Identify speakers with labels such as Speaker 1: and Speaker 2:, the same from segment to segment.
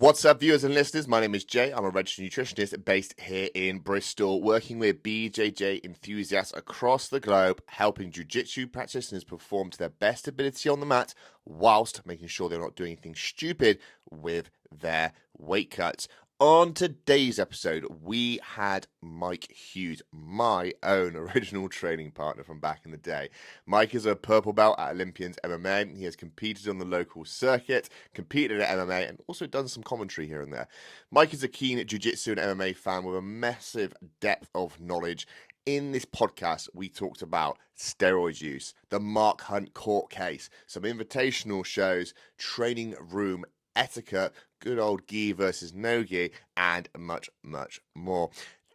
Speaker 1: What's up, viewers and listeners? My name is Jay. I'm a registered nutritionist based here in Bristol, working with BJJ enthusiasts across the globe, helping jiu-jitsu practitioners perform to their best ability on the mat, whilst making sure they're not doing anything stupid with their weight cuts. On today's episode, we had Mike Hughes, my own original training partner from back in the day. Mike is a purple belt at Olympians MMA. He has competed on the local circuit, competed at MMA, and also done some commentary here and there. Mike is a keen jiu-jitsu and MMA fan with a massive depth of knowledge. In this podcast, we talked about steroid use, the Mark Hunt court case, some invitational shows, training room etiquette, good old gi versus nogi, and much, much more.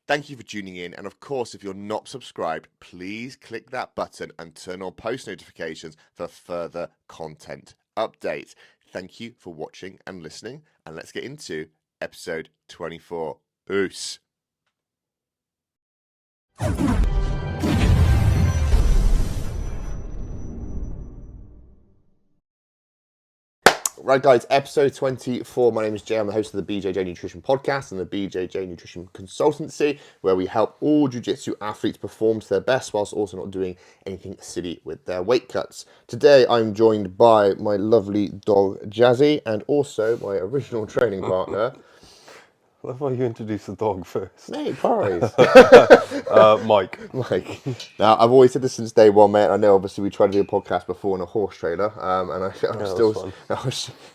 Speaker 1: Thank you for tuning in, and of course, if you're not subscribed, please click that button and turn on post notifications for further content updates. Thank you for watching and listening, and let's get into episode 24. Peace. Right, guys, episode 24. My name is Jay. I'm the host of the BJJ Nutrition Podcast and the BJJ Nutrition Consultancy, where we help all jiu-jitsu athletes perform to their best whilst also not doing anything silly with their weight cuts. Today, I'm joined by my lovely dog, Jazzy, and also my original training partner.
Speaker 2: I love how you introduce the dog first.
Speaker 1: Mate, Paris.
Speaker 2: Mike.
Speaker 1: Mike. Now, I've always said this since day one, mate. I know, obviously, we tried to do a podcast before in a horse trailer, and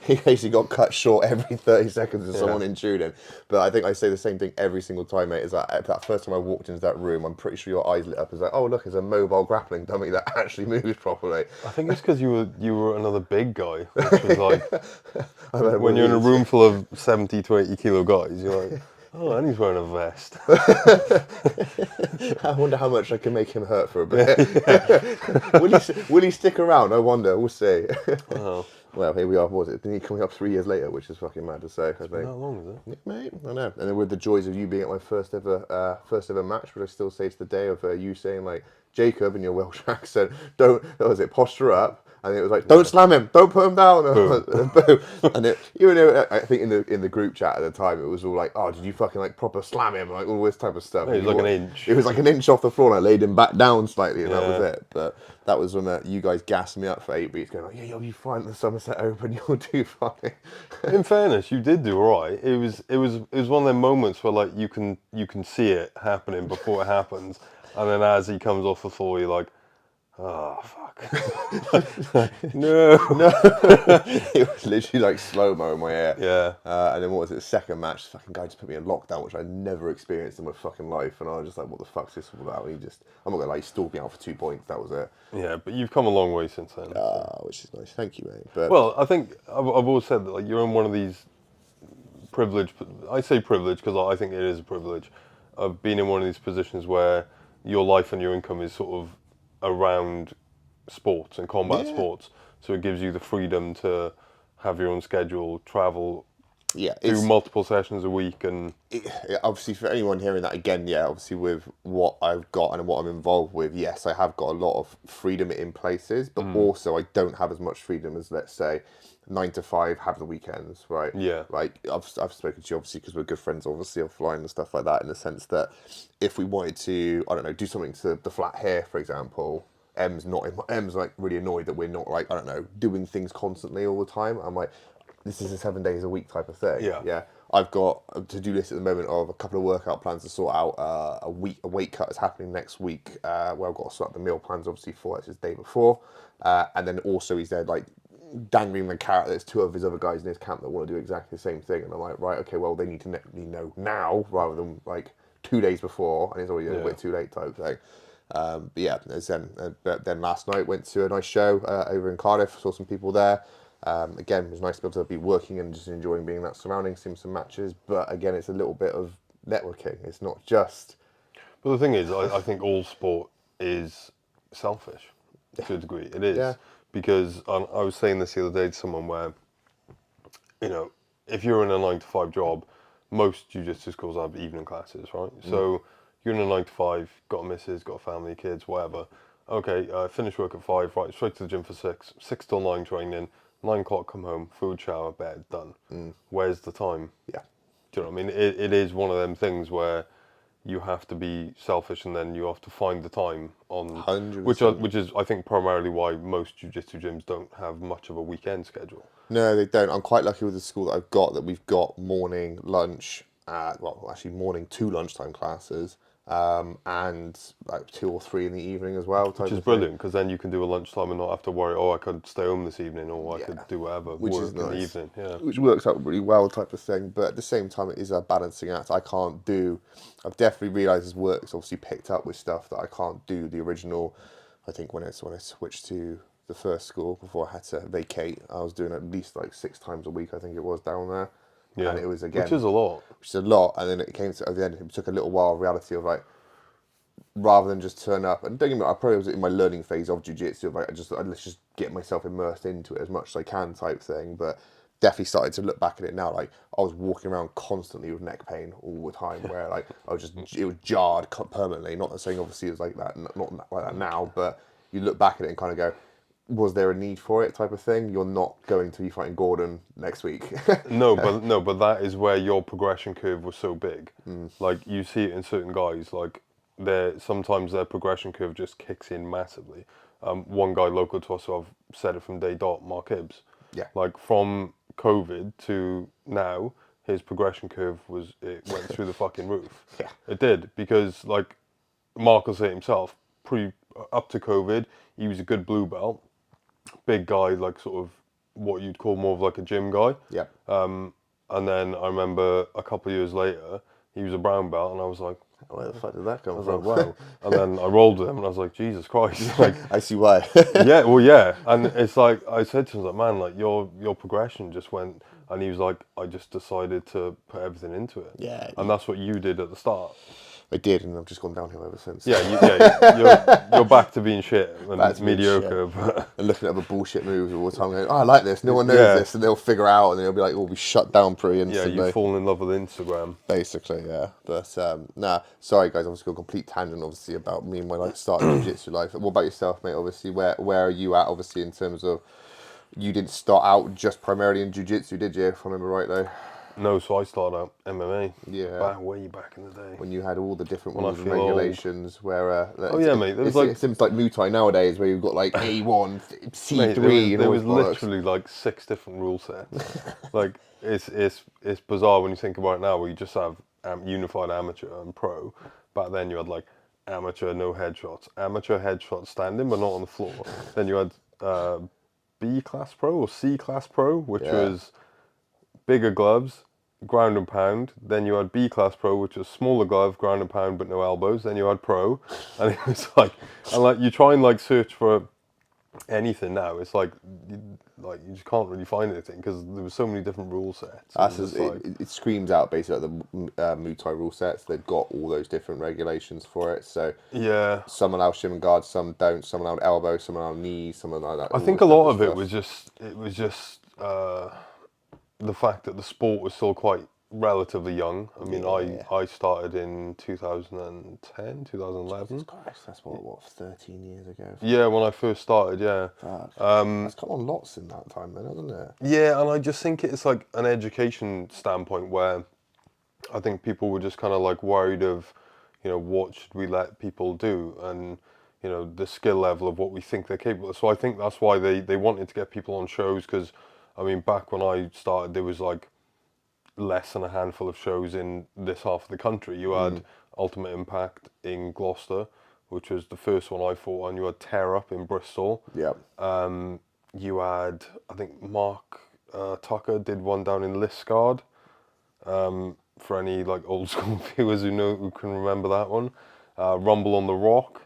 Speaker 1: he basically got cut short every 30 seconds with someone intruding. But I think I say the same thing every single time, mate. Is that first time I walked into that room, I'm pretty sure your eyes lit up. It's like, oh look, it's a mobile grappling dummy that actually moves properly.
Speaker 2: I think it's because you were another big guy, which was like when you're in a room full of 70 to 80 kilo guys, you're like, oh, and he's wearing a vest.
Speaker 1: I wonder how much I can make him hurt for a bit. Will he stick around? I wonder. We'll see.
Speaker 2: Oh.
Speaker 1: Well, here we are. What was it? Then coming up 3 years later, which is fucking mad to say. I think.
Speaker 2: How long is it?
Speaker 1: Yeah, mate, I know. And then with the joys of you being at my first ever match, which I still say to the day of you saying like, Jacob in your Welsh accent, don't. What was it? Posture up. And it was like, don't slam him, don't put him down. Boom. And I think in the group chat at the time, it was all like, oh, did you fucking like proper slam him, like all this type of stuff.
Speaker 2: Yeah, it was like an inch.
Speaker 1: It was like an inch off the floor, and I laid him back down slightly, and that was it. But that was when you guys gassed me up for 8 weeks, going like, yeah, you'll be fine at the Somerset Open, you'll do fine.
Speaker 2: In fairness, you did do all right. It was one of them moments where like you can see it happening before it happens, and then as he comes off the floor, you're like, oh fuck. No.
Speaker 1: It was literally like slow-mo in my ear.
Speaker 2: Yeah.
Speaker 1: And then what was it, the second match, the fucking guy just put me in lockdown, which I never experienced in my fucking life, and I was just like, what the fuck's this all about? And I'm not gonna lie, he stalked me out for 2 points, that was it.
Speaker 2: Yeah, but you've come a long way since then.
Speaker 1: Which is nice, thank you, mate. But
Speaker 2: well, I think I've always said that like you're in one of these privileged, I say privilege because I think it is a privilege, of being in one of these positions where your life and your income is sort of around sports and combat sports, so it gives you the freedom to have your own schedule, travel, do multiple sessions a week, and
Speaker 1: obviously for anyone hearing that again, obviously with what I've got and what I'm involved with, yes, I have got a lot of freedom in places, but also I don't have as much freedom as, let's say, 9 to 5 have the weekends, right?
Speaker 2: Yeah.
Speaker 1: Like I've spoken to you obviously because we're good friends, obviously offline and stuff like that. In the sense that if we wanted to, I don't know, do something to the flat here, for example. M's like really annoyed that we're not like, I don't know, doing things constantly all the time. I'm like, this is a 7 days a week type of thing. Yeah. I've got a to-do list at the moment of a couple of workout plans to sort out. A weight cut is happening next week. Where I've got to sort out the meal plans obviously for it's his day before. And then also he's there like dangling the carrot. There's 2 of his other guys in his camp that want to do exactly the same thing. And I'm like, right, okay, well they need to know now rather than like 2 days before, and it's already a bit too late type thing. But yeah, then last night went to a nice show over in Cardiff, saw some people there. Again, it was nice to be able to be working and just enjoying being in that surrounding, seeing some matches. But again, it's a little bit of networking. It's not just...
Speaker 2: But the thing is, I think all sport is selfish to a degree. It is.
Speaker 1: Yeah.
Speaker 2: Because I was saying this the other day to someone where, you know, if you're in a 9 to 5 job, most jiu-jitsu schools have evening classes, right? So you're in a 9 to 5, got a missus, got a family, kids, whatever. Okay, finish work at 5, right, straight to the gym for 6 till 9 training, 9 o'clock, come home, food, shower, bed, done. Where's the time?
Speaker 1: Yeah.
Speaker 2: Do you know what I mean? It is one of them things where you have to be selfish and then you have to find the time on,
Speaker 1: 100%.
Speaker 2: which is I think primarily why most jiu-jitsu gyms don't have much of a weekend schedule.
Speaker 1: No, they don't. I'm quite lucky with the school that I've got that we've got morning, lunch, well, actually morning to lunchtime classes, and like 2 or 3 in the evening as well,
Speaker 2: Which
Speaker 1: type
Speaker 2: is
Speaker 1: of thing.
Speaker 2: brilliant because then you can do a lunchtime and not have to worry, oh, I could stay home this evening or I could
Speaker 1: Yeah,
Speaker 2: do whatever,
Speaker 1: which is
Speaker 2: work in the
Speaker 1: nice.
Speaker 2: evening. Yeah.
Speaker 1: Which works out really well, type of thing. But at the same time, it is a balancing act. I can't do. I've definitely realised as work's obviously picked up with stuff that I can't do the original. I think when I switched to the first school before I had to vacate, I was doing at least like 6 times a week. I think it was down there, and
Speaker 2: Yeah.
Speaker 1: it was
Speaker 2: Which
Speaker 1: again,
Speaker 2: is a lot.
Speaker 1: which is a lot. And then it came to at the end. It took a little while. Reality of like rather than just turn up. And don't get me wrong, I probably was in my learning phase of jiu-jitsu. Like let's just get myself immersed into it as much as I can, type thing. But definitely started to look back at it now. Like I was walking around constantly with neck pain all the time, where like I was just it was jarred permanently. Not saying obviously it's like that, not like that now, but you look back at it and kind of go, was there a need for it, type of thing? You're not going to be fighting Gordon next week.
Speaker 2: No, but that is where your progression curve was so big. Like you see it in certain guys, like sometimes their progression curve just kicks in massively. One guy local to us, who I've said it from day dot, Mark Hibbs.
Speaker 1: Yeah.
Speaker 2: Like from COVID to now, his progression curve it went through the fucking roof.
Speaker 1: Yeah.
Speaker 2: It did because like Mark will say himself, pre up to COVID, he was a good blue belt, big guy, like sort of what you'd call more of like a gym guy.
Speaker 1: Yeah.
Speaker 2: And then I remember a couple of years later, he was a brown belt, and I was like,
Speaker 1: Where the fuck did that come from?
Speaker 2: wow. And then I rolled with him, and I was like, Jesus Christ, like,
Speaker 1: I see why.
Speaker 2: yeah, well, yeah. And it's like I said to him, like, man, like your progression just went, and he was like, I just decided to put everything into it,
Speaker 1: Yeah,
Speaker 2: and that's what you did at the start.
Speaker 1: I did, and I've just gone downhill ever since.
Speaker 2: Yeah, you're back to being shit and
Speaker 1: Back to being
Speaker 2: mediocre,
Speaker 1: shit.
Speaker 2: but
Speaker 1: And looking at the bullshit moves all the time, going, "Oh, I like this. No one knows
Speaker 2: yeah,
Speaker 1: this," and they'll figure out, and they'll be like, "Oh, we shut down pretty
Speaker 2: yeah, you
Speaker 1: instantly."
Speaker 2: fall in love with Instagram.
Speaker 1: Basically, yeah. But nah, sorry guys. Obviously, got a complete tangent. Obviously, about me and my like start of jiu-jitsu life. What about yourself, mate? Obviously, where are you at? Obviously, in terms of you didn't start out just primarily in jiu-jitsu, did you? If I remember rightly.
Speaker 2: No, so I started out MMA
Speaker 1: Yeah.
Speaker 2: way back in the day.
Speaker 1: When you had all the different
Speaker 2: When I
Speaker 1: rules and
Speaker 2: feel old.
Speaker 1: regulations, where
Speaker 2: Oh yeah, mate. There was
Speaker 1: it
Speaker 2: like,
Speaker 1: seems like Muay Thai nowadays, where you've got like A1,
Speaker 2: mate,
Speaker 1: C3, and
Speaker 2: there
Speaker 1: all
Speaker 2: was
Speaker 1: this bollocks.
Speaker 2: literally like 6 different rule sets. Like it's bizarre when you think about it now, where you just have unified amateur and pro. Back then you had like amateur no headshots, amateur headshots standing but not on the floor. Then you had B class pro or C class pro, which
Speaker 1: Yeah.
Speaker 2: was bigger gloves, ground and pound. Then you had B class pro, which was smaller glove, ground and pound, but no elbows. Then you had pro, and it was like, and like you try and like search for anything now. It's like you just can't really find anything because there were so many different rule sets. It was just like,
Speaker 1: It screams out basically like the Muay Thai rule sets. They've got all those different regulations for it. So
Speaker 2: yeah.
Speaker 1: some allow shin guards, some don't. Some allow elbow, some allow knees, some allow that.
Speaker 2: I
Speaker 1: All
Speaker 2: think
Speaker 1: this
Speaker 2: a
Speaker 1: type
Speaker 2: lot
Speaker 1: of
Speaker 2: of it
Speaker 1: stuff.
Speaker 2: was just the fact that the sport was still quite relatively young. I mean,
Speaker 1: Yeah.
Speaker 2: I started in 2010,
Speaker 1: Jesus
Speaker 2: 2011.
Speaker 1: Christ, that's what 13 years ago.
Speaker 2: Yeah, when I first started, yeah.
Speaker 1: Fuck. That's come on lots in that time, then, hasn't it?
Speaker 2: Yeah, and I just think it's like an education standpoint where I think people were just kind of like worried of, what should we let people do and, the skill level of what we think they're capable of. So I think that's why they wanted to get people on shows because, I mean, back when I started, there was like less than a handful of shows in this half of the country. You had Ultimate Impact in Gloucester, which was the first one I fought on. You had Tear Up in Bristol.
Speaker 1: Yeah.
Speaker 2: You had, I think, Mark Tucker did one down in Liscard. For any like old school viewers who can remember that one, Rumble on the Rock,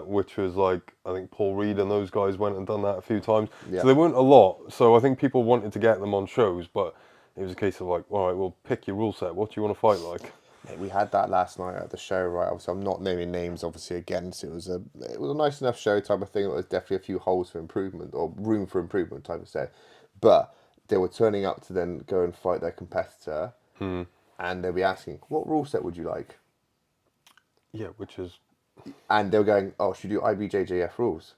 Speaker 2: which was like I think Paul Reed and those guys went and done that a few times.
Speaker 1: Yeah.
Speaker 2: So there weren't a lot. So I think people wanted to get them on shows, but it was a case of like, all right, well, pick your rule set. What do you want to fight like?
Speaker 1: Mate, we had that last night at the show, right? Obviously, I'm not naming names, obviously, again. So it was a nice enough show type of thing. It was definitely a few holes for improvement or room for improvement type of say. But they were turning up to then go and fight their competitor, and they'll be asking, "What rule set would you like?"
Speaker 2: Yeah, which is
Speaker 1: And they were going, "Oh, should you do IBJJF rules?"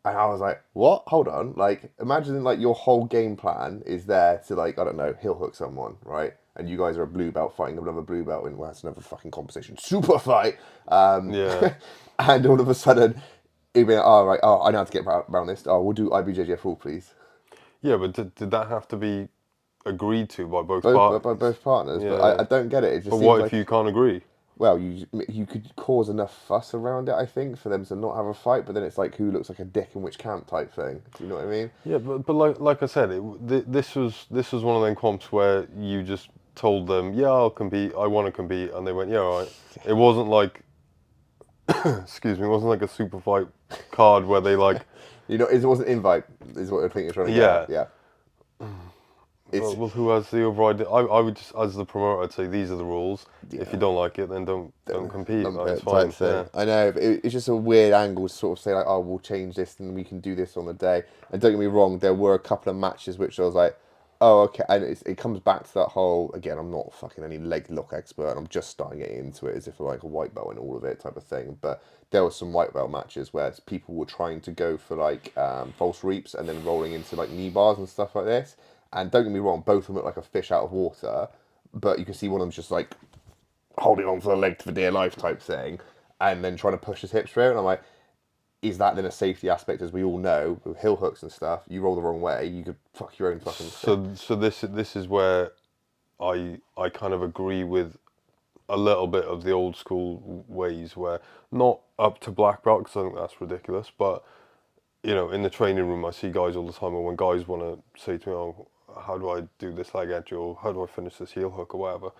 Speaker 1: And I was like, what? Hold on. Like, imagine like your whole game plan is there to like, I don't know, heel hook someone, right? And you guys are a blue belt fighting another blue belt in, well, that's another fucking competition. Super fight.
Speaker 2: Yeah.
Speaker 1: And all of a sudden, you'd be like, oh, right, oh, I know how to get around this. Oh, we'll do IBJJF full, please.
Speaker 2: Yeah, but did that have to be agreed to by both
Speaker 1: Both by
Speaker 2: parties?
Speaker 1: both partners, but
Speaker 2: Yeah.
Speaker 1: I don't get it. It
Speaker 2: But
Speaker 1: just seems
Speaker 2: what if
Speaker 1: like,
Speaker 2: you can't agree?
Speaker 1: well, you could cause enough fuss around it, I think, for them to not have a fight. But then it's like who looks like a dick in which camp type thing. Do you know what I mean?
Speaker 2: Yeah, but like I said, this was one of them comps where you just told them, yeah, I'll compete, I want to compete, and they went, yeah, all right. It wasn't like, excuse me, it wasn't like a super fight card where they like,
Speaker 1: You know, it wasn't invite. Is what I think you're trying to get
Speaker 2: yeah.
Speaker 1: at. Yeah. It's
Speaker 2: Well, who has the override? I would just, as the promoter, I'd say these are the rules. If you
Speaker 1: yeah,
Speaker 2: don't like it, then don't compete.
Speaker 1: lump
Speaker 2: Like, it's
Speaker 1: it type
Speaker 2: fine.
Speaker 1: thing.
Speaker 2: Yeah.
Speaker 1: I know but it's just a weird angle to sort of say like, oh, we'll change this and we can do this on the day. And don't get me wrong, there were a couple of matches which I was like, oh, okay. And it comes back to that whole again. I'm not fucking any leg lock expert, and I'm just starting getting into it as if I'm like a white belt and all of it type of thing. But there were some white belt matches where people were trying to go for like false reaps and then rolling into like knee bars and stuff like this. And don't get me wrong, both of them look like a fish out of water, but you can see one of them's just like holding on for the leg for dear life type thing, and then trying to push his hips through. And I'm like, is that then a safety aspect? As we all know, with heel hooks and stuff, you roll the wrong way, you could fuck your own fucking.
Speaker 2: So this is where I kind of agree with a little bit of the old school ways, where not up to black belt because I think that's ridiculous, but in the training room, I see guys all the time, or when guys want to say to me, "Oh, how do I do this leg edge, or how do I finish this heel hook, or whatever,"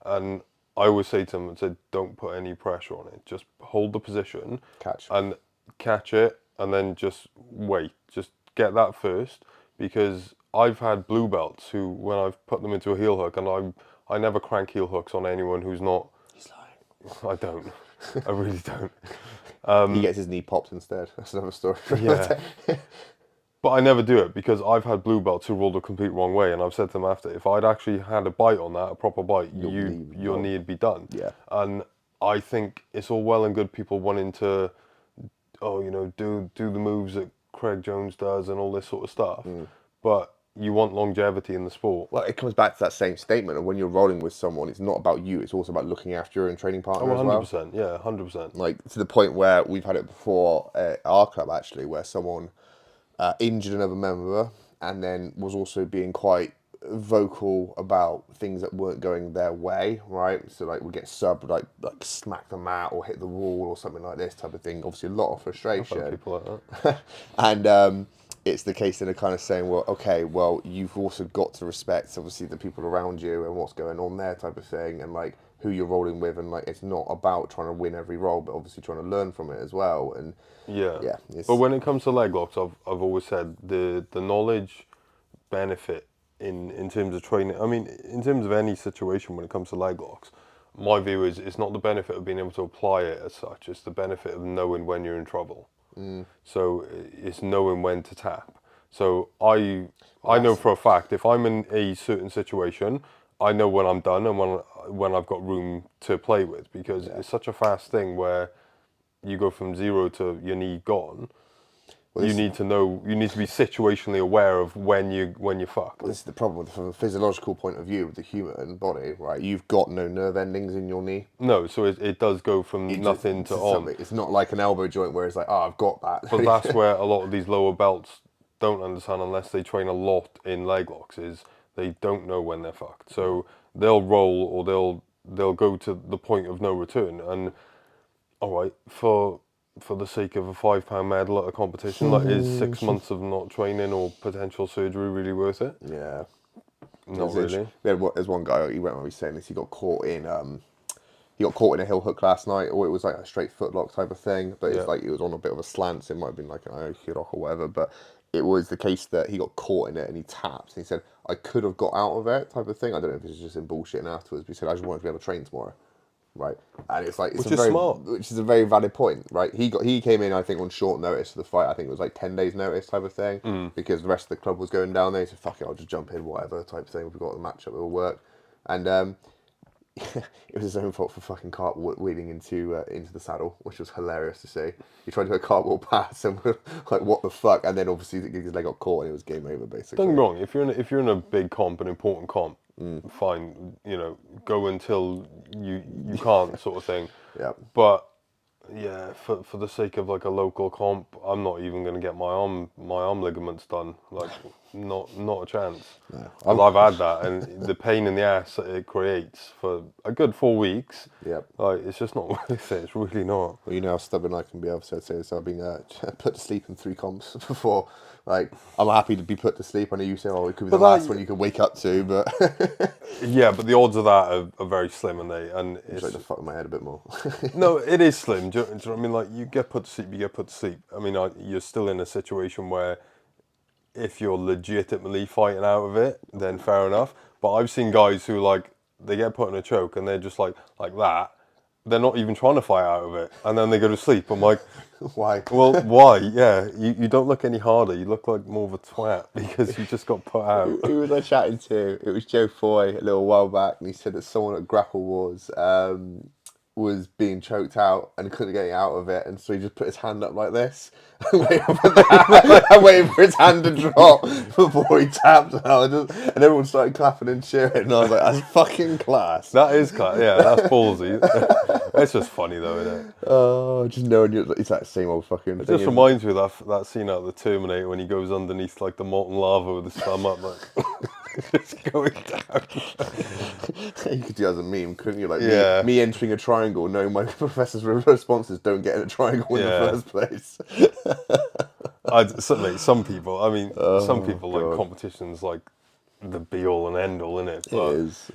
Speaker 2: and I always say to them, "I said, don't put any pressure on it. Just hold the position
Speaker 1: Catch.
Speaker 2: and catch it, and then just wait. Just get that first, because I've had blue belts who, when I've put them into a heel hook, and I never crank heel hooks on anyone who's not.
Speaker 1: He's lying.
Speaker 2: I don't. I really don't.
Speaker 1: He gets his knee popped instead. That's another story. For another
Speaker 2: Yeah.
Speaker 1: day.
Speaker 2: But I never do it because I've had blue belts who rolled the complete wrong way, and I've said to them after, if I'd actually had a bite on that, a proper bite, your knee would be done.
Speaker 1: Yeah.
Speaker 2: And I think it's all well and good people wanting to, do the moves that Craig Jones does and all this sort of stuff, but you want longevity in the sport.
Speaker 1: Well, it comes back to that same statement of when you're rolling with someone, it's not about you. It's also about looking after your own training partner
Speaker 2: Oh,
Speaker 1: as well.
Speaker 2: 100%. Yeah, 100%.
Speaker 1: Like to the point where we've had it before at our club actually, where someone injured another member and then was also being quite vocal about things that weren't going their way, right? So like we get subbed, like smack the mat or hit the wall or something like this type of thing. Obviously a lot of
Speaker 2: I've had
Speaker 1: frustration.
Speaker 2: people like that.
Speaker 1: And it's the case that they're kind of saying, well, okay, well, you've also got to respect obviously the people around you and what's going on there type of thing, and like who you're rolling with, and like it's not about trying to win every roll, but obviously trying to learn from it as well. And
Speaker 2: Yeah.
Speaker 1: yeah,
Speaker 2: But when it comes to leg locks, I've always said the knowledge benefit in terms of training. I mean, in terms of any situation when it comes to leg locks, my view is it's not the benefit of being able to apply it as such. It's the benefit of knowing when you're in trouble. So it's knowing when to tap. So I know for a fact if I'm in a certain situation, I know when I'm done and when I've got room to play with, because it's such a fast thing where you go from zero to your knee gone. You need to know. You need to be situationally aware of when you're fucked.
Speaker 1: this is the problem from a physiological point of view with the human body, right? You've got no nerve endings in your knee.
Speaker 2: No, so it does go from nothing to on.
Speaker 1: It's not like an elbow joint where it's like, oh, I've got that.
Speaker 2: But that's where a lot of these lower belts don't understand, unless they train a lot in leg locks, is they don't know when they're fucked. So they'll roll or they'll go to the point of no return. And all right, for the sake of a £5 medal at a competition, like, is 6 months of not training or potential surgery really worth it?
Speaker 1: Yeah.
Speaker 2: Not really.
Speaker 1: There's one guy, he went on, he was saying this, he got caught in a heel hook last night, or it was like a straight footlock type of thing, but it's like it was on a bit of a slant, so it might have been like an Aoki lock or whatever, but it was the case that he got caught in it and he tapped, and he said, I could have got out of it type of thing. I don't know if it's just in bullshitting afterwards, but he said, I just wanted to be able to train tomorrow. Right, and it's like
Speaker 2: Which is smart.
Speaker 1: which is a very valid point, right? He came in, I think, on short notice for the fight. I think it was like 10 days notice type of thing, because the rest of the club was going down there. He said, "Fuck it, I'll just jump in, whatever type of thing. If we got the matchup, it'll work." And it was his own fault for fucking cartwheeling into the saddle, which was hilarious to see. He tried to do a cartwheel pass, and we're like, what the fuck? And then obviously his leg got caught, and it was game over basically.
Speaker 2: Don't get me wrong. If you're in a big comp, an important comp, fine. Go until you can't, sort of thing.
Speaker 1: Yeah.
Speaker 2: But yeah, for the sake of like a local comp, I'm not even going to get my arm ligaments done. Like, not a chance.
Speaker 1: No.
Speaker 2: Because I've had that, and the pain in the ass that it creates for a good 4 weeks.
Speaker 1: Yep.
Speaker 2: Like, it's just not worth it. It's really not.
Speaker 1: Well, you know how stubborn I can be. Obviously, I'd say so. I've been put to sleep in 3 comps before. Like, I'm happy to be put to sleep. I know you say, oh, it could be the last one you could wake up to, but
Speaker 2: yeah, but the odds of that are very slim, and
Speaker 1: it's like to fuck my head a bit more.
Speaker 2: no, it is slim. Do you know what I mean? Like, you get put to sleep, you get put to sleep. I mean, you're still in a situation where if you're legitimately fighting out of it, then fair enough. But I've seen guys who, like, they get put in a choke and they're just like that. They're not even trying to fight out of it, and then they go to sleep. I'm like,
Speaker 1: why?
Speaker 2: Well, why? Yeah, you don't look any harder. You look like more of a twat because you just got put out.
Speaker 1: Who was I chatting to? It was Joe Foy a little while back, and he said that someone at Grapple Wars was being choked out and couldn't get out of it, and so he just put his hand up like this and waited for his hand to drop before he tapped out, and everyone started clapping and cheering, and I was like, that's fucking class.
Speaker 2: That is class. Yeah, that's ballsy. It's just funny though, isn't it?
Speaker 1: Oh, just knowing it's that same old fucking
Speaker 2: It
Speaker 1: thing.
Speaker 2: just reminds me of that scene out of the Terminator when he goes underneath like the molten lava with his thumb up, like just going down.
Speaker 1: You could do that as a meme, couldn't you? Like me entering a triangle, knowing my professor's responses don't get in a triangle in the first place.
Speaker 2: Some people, I mean, some people like competitions like the be all and end all, innit? But
Speaker 1: It is.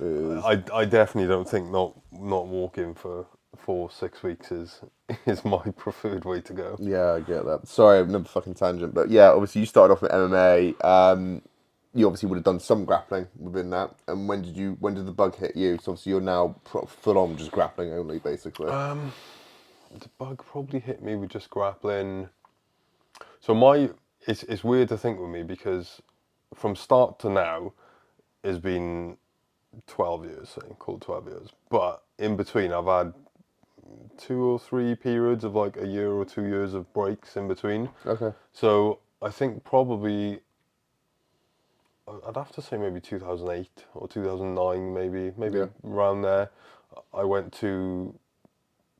Speaker 2: I definitely don't think not walking for 4-6 weeks is my preferred way to go.
Speaker 1: Yeah, I get that. Sorry, another fucking tangent, but yeah, obviously you started off with MMA. You obviously would have done some grappling within that. And when did the bug hit you? So obviously you're now full on just grappling only, basically.
Speaker 2: The bug probably hit me with just grappling. So it's weird to think with me because from start to now has been 12 years, say, called 12 years. But in between, I've had 2 or 3 periods of like a year or 2 years of breaks in between.
Speaker 1: Okay.
Speaker 2: So I think probably I'd have to say maybe 2008 or 2009, maybe around there. I went to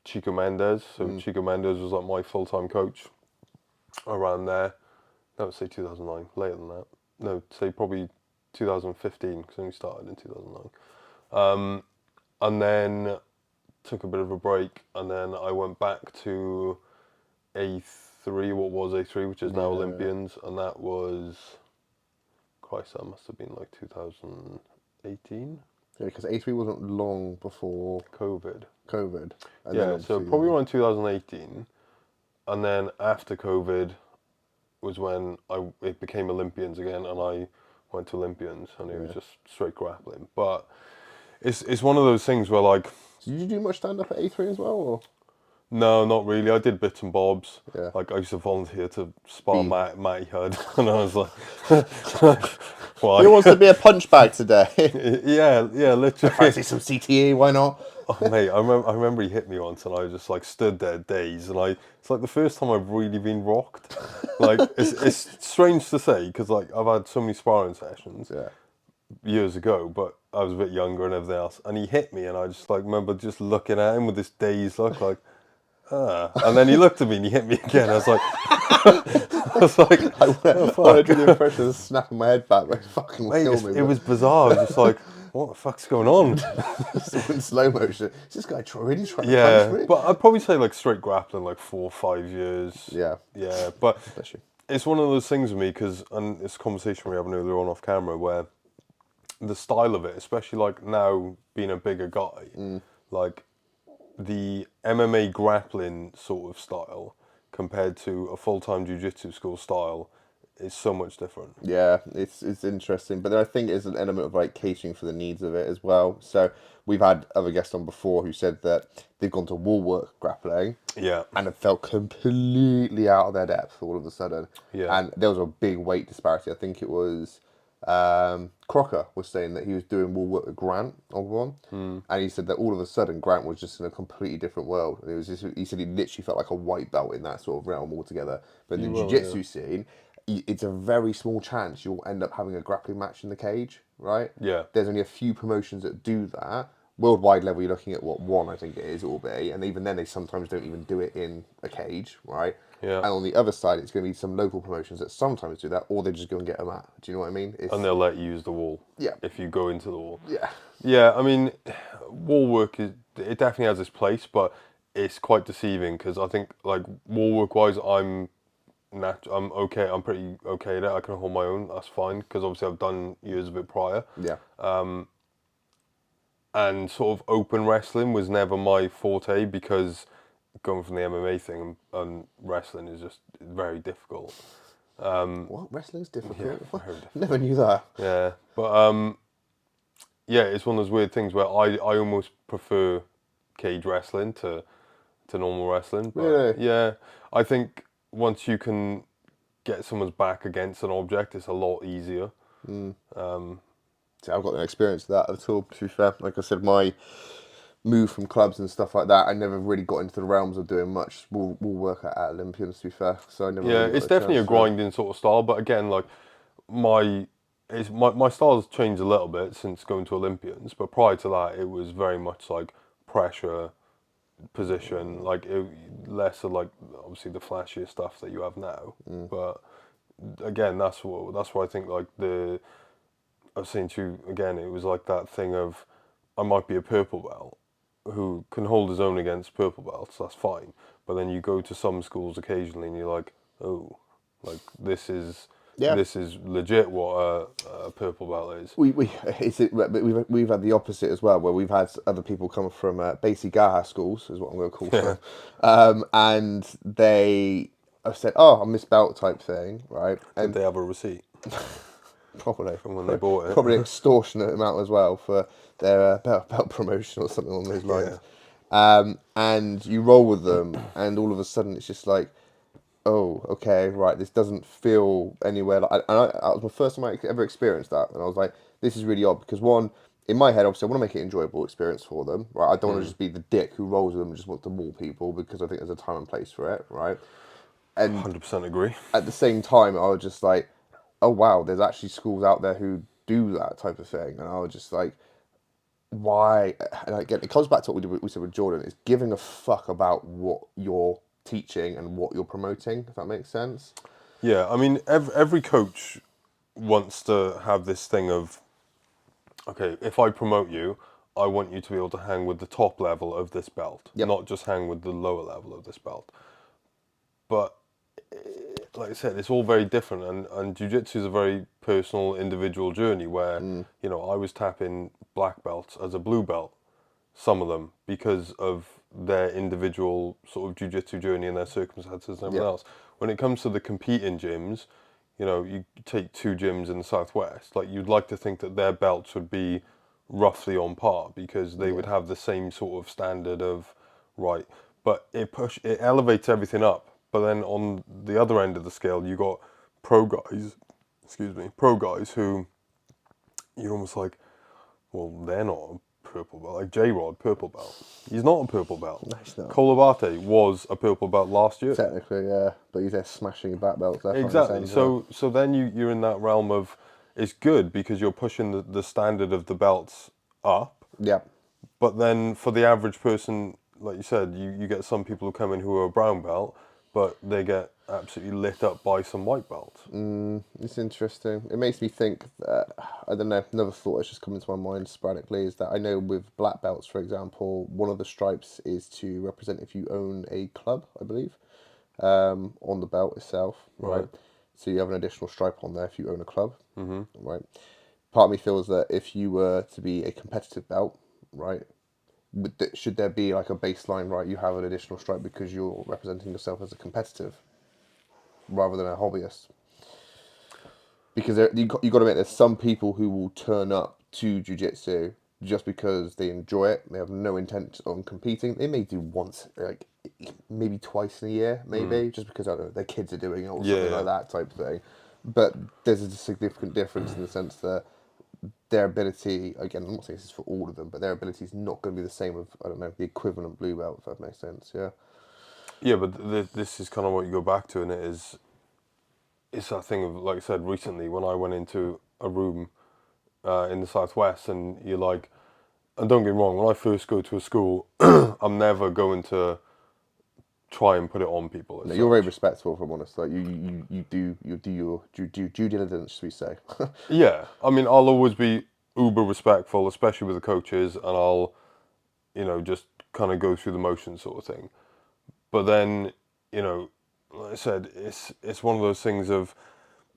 Speaker 2: Chico Mendes. So Chico Mendes was like my full-time coach around there. No, say 2009, later than that. No, say probably 2015 because I only started in 2009. And then took a bit of a break, and then I went back to A3, what was A3, which is now Olympians, and that was, Christ, that must have been like 2018.
Speaker 1: Yeah, because A3 wasn't long before
Speaker 2: COVID.
Speaker 1: And
Speaker 2: Yeah, so probably around 2018, and then after COVID was when it became Olympians again, and I went to Olympians, and it was just straight grappling. But it's one of those things where like.
Speaker 1: Did you do much stand up at A3 as well? Or?
Speaker 2: No, not really. I did bits and bobs.
Speaker 1: Yeah.
Speaker 2: Like I used to volunteer to spar Matty Hood, and I was like, "Why?
Speaker 1: Who wants to be a punch bag today?
Speaker 2: yeah, literally.
Speaker 1: Fancy some CTE? Why not?
Speaker 2: Oh, mate, I remember he hit me once, and I just like stood there dazed, and it's like the first time I've really been rocked. Like it's strange to say because like I've had so many sparring sessions years ago, but I was a bit younger and everything else, and he hit me, and I just like remember just looking at him with this dazed look, like. And then he looked at me and he hit me again. I was like,
Speaker 1: I want to do the impression of snapping my head back, like fucking kill me.
Speaker 2: It was bizarre. I was just like, what the fuck's going on?
Speaker 1: In slow motion. Is this guy really trying to punch me?
Speaker 2: But I'd probably say like straight grappling, like 4 or 5 years.
Speaker 1: Yeah.
Speaker 2: But it's one of those things with me and it's a conversation we were having earlier on off camera, where the style of it, especially like now being a bigger guy, like. The MMA grappling sort of style compared to a full-time jiu-jitsu school style is so much different.
Speaker 1: Yeah, it's interesting, but then I think there's an element of like catering for the needs of it as well. So we've had other guests on before who said that they've gone to wall grappling, and have felt completely out of their depth all of a sudden.
Speaker 2: Yeah,
Speaker 1: and there was a big weight disparity. I think it was Crocker was saying that he was doing more work with Grant on one, and he said that all of a sudden Grant was just in a completely different world. And it was just, he said he literally felt like a white belt in that sort of realm altogether. But in
Speaker 2: You
Speaker 1: the
Speaker 2: will, yeah.
Speaker 1: jiu-jitsu scene, it's a very small chance you'll end up having a grappling match in the cage, right?
Speaker 2: Yeah.
Speaker 1: There's only a few promotions that do that. Worldwide level, you're looking at what, one, I think it is, it will be, and even then they sometimes don't even do it in a cage, right?
Speaker 2: Yeah.
Speaker 1: And on the other side, it's going to be some local promotions that sometimes do that, or they just go and get a mat. Do you know what I mean?
Speaker 2: And they'll let you use the wall.
Speaker 1: Yeah.
Speaker 2: If you go into the wall.
Speaker 1: Yeah.
Speaker 2: Yeah, I mean, wall work it definitely has its place, but it's quite deceiving because I think like wall work wise, I'm okay. I'm pretty okay at it. I can hold my own. That's fine because obviously I've done years of it prior.
Speaker 1: Yeah.
Speaker 2: And sort of open wrestling was never my forte because going from the MMA thing and wrestling is just very difficult.
Speaker 1: What? Wrestling's difficult?
Speaker 2: Yeah, very difficult.
Speaker 1: Never knew that.
Speaker 2: Yeah, but yeah, it's one of those weird things where I almost prefer cage wrestling to normal wrestling. But
Speaker 1: Really?
Speaker 2: yeah, I think once you can get someone's back against an object, it's a lot easier.
Speaker 1: See, I've got no experience of that at all, to be fair. Like I said, my move from clubs and stuff like that, I never really got into the realms of doing much will work at Olympians, to be fair. So I never
Speaker 2: Yeah,
Speaker 1: really got
Speaker 2: it's
Speaker 1: the
Speaker 2: definitely a
Speaker 1: chance to.
Speaker 2: grinding sort of style. But again, like my my style's changed a little bit since going to Olympians. But prior to that, it was very much like pressure, position, like less of like obviously the flashier stuff that you have now. But again, that's what I think like I was saying to you again, it was like that thing of I might be a purple belt who can hold his own against purple belts, that's fine. But then you go to some schools occasionally and you're like, oh, like
Speaker 1: Yeah.
Speaker 2: this is legit what a purple belt is.
Speaker 1: But we've had the opposite as well, where we've had other people come from Basi Gaha schools, is what I'm going to call them, and they have said, "Oh, I'm Miss Belt" type thing, right?
Speaker 2: Did
Speaker 1: And
Speaker 2: they have a receipt
Speaker 1: probably
Speaker 2: from when they bought it?
Speaker 1: probably extortionate amount as well for their belt promotion or something along those
Speaker 2: Yeah.
Speaker 1: lines. And you roll with them, and all of a sudden it's just like, oh, okay, right, this doesn't feel anywhere like. That was my first time I ever experienced that, and I was like, this is really odd because one, in my head, obviously, I want to make it an enjoyable experience for them, right? I don't want to just be the dick who rolls with them and just wants to maul people because I think there's a time and place for it, right? And
Speaker 2: 100% agree.
Speaker 1: at the same time, I was just like, oh wow, there's actually schools out there who do that type of thing, and I was just like, why? And again, it comes back to what we said with Jordan. It's giving a fuck about what you're teaching and what you're promoting. If that makes sense.
Speaker 2: Yeah, I mean, every coach wants to have this thing of, okay, if I promote you, I want you to be able to hang with the top level of this belt,
Speaker 1: Yep.
Speaker 2: not just hang with the lower level of this belt. But like I said, it's all very different, and jiu-jitsu is a very personal, individual journey where, you know, I was tapping black belts as a blue belt, some of them, because of their individual sort of jiu-jitsu journey and their circumstances and everything
Speaker 1: Yep.
Speaker 2: else. When it comes to the competing gyms, you know, you take two gyms in the southwest, like you'd like to think that their belts would be roughly on par because they would have the same sort of standard of right, but it elevates everything up. But then on the other end of the scale, you got pro guys, pro guys who you're almost like, well, they're not a purple belt. Like J-Rod, purple belt. He's not a purple belt.
Speaker 1: No, it's not.
Speaker 2: Colabate was a purple belt last year.
Speaker 1: Technically, yeah, but he's there smashing your back belts left, right, and
Speaker 2: Exactly.
Speaker 1: centre.
Speaker 2: So then you're in that realm of it's good because you're pushing the standard of the belts up.
Speaker 1: Yep.
Speaker 2: But then for the average person, like you said, you get some people who come in who are a brown belt, but they get absolutely lit up by some white belts.
Speaker 1: It's interesting. It makes me think that, I don't know, another thought that's just come into my mind sporadically is that I know with black belts, for example, one of the stripes is to represent if you own a club, I believe, on the belt itself, right? So you have an additional stripe on there if you own a club, right? Part of me feels that if you were to be a competitive belt, right, should there be like a baseline, right? You have an additional stripe because you're representing yourself as a competitive rather than a hobbyist. Because you got to admit, there's some people who will turn up to jiu-jitsu just because they enjoy it. They have no intent on competing. They may do once, like maybe twice in a year, maybe just because I don't know their kids are doing it or something
Speaker 2: Yeah.
Speaker 1: like that type of thing. but there's a significant difference in the sense that their ability, again, I'm not saying this is for all of them, but their ability is not going to be the same of, I don't know, the equivalent blue belt, if that makes sense, yeah.
Speaker 2: Yeah, but this is kind of what you go back to, and it's that thing of, like I said, recently when I went into a room in the southwest, and you're like, and don't get me wrong, when I first go to a school, I'm never going to try and put it on people as
Speaker 1: No, you're very
Speaker 2: such.
Speaker 1: respectful, if I'm honest. Like you do your due diligence, we say.
Speaker 2: Yeah, I mean, I'll always be uber respectful, especially with the coaches, and I'll, just kind of go through the motions sort of thing. But then, like I said, it's one of those things of,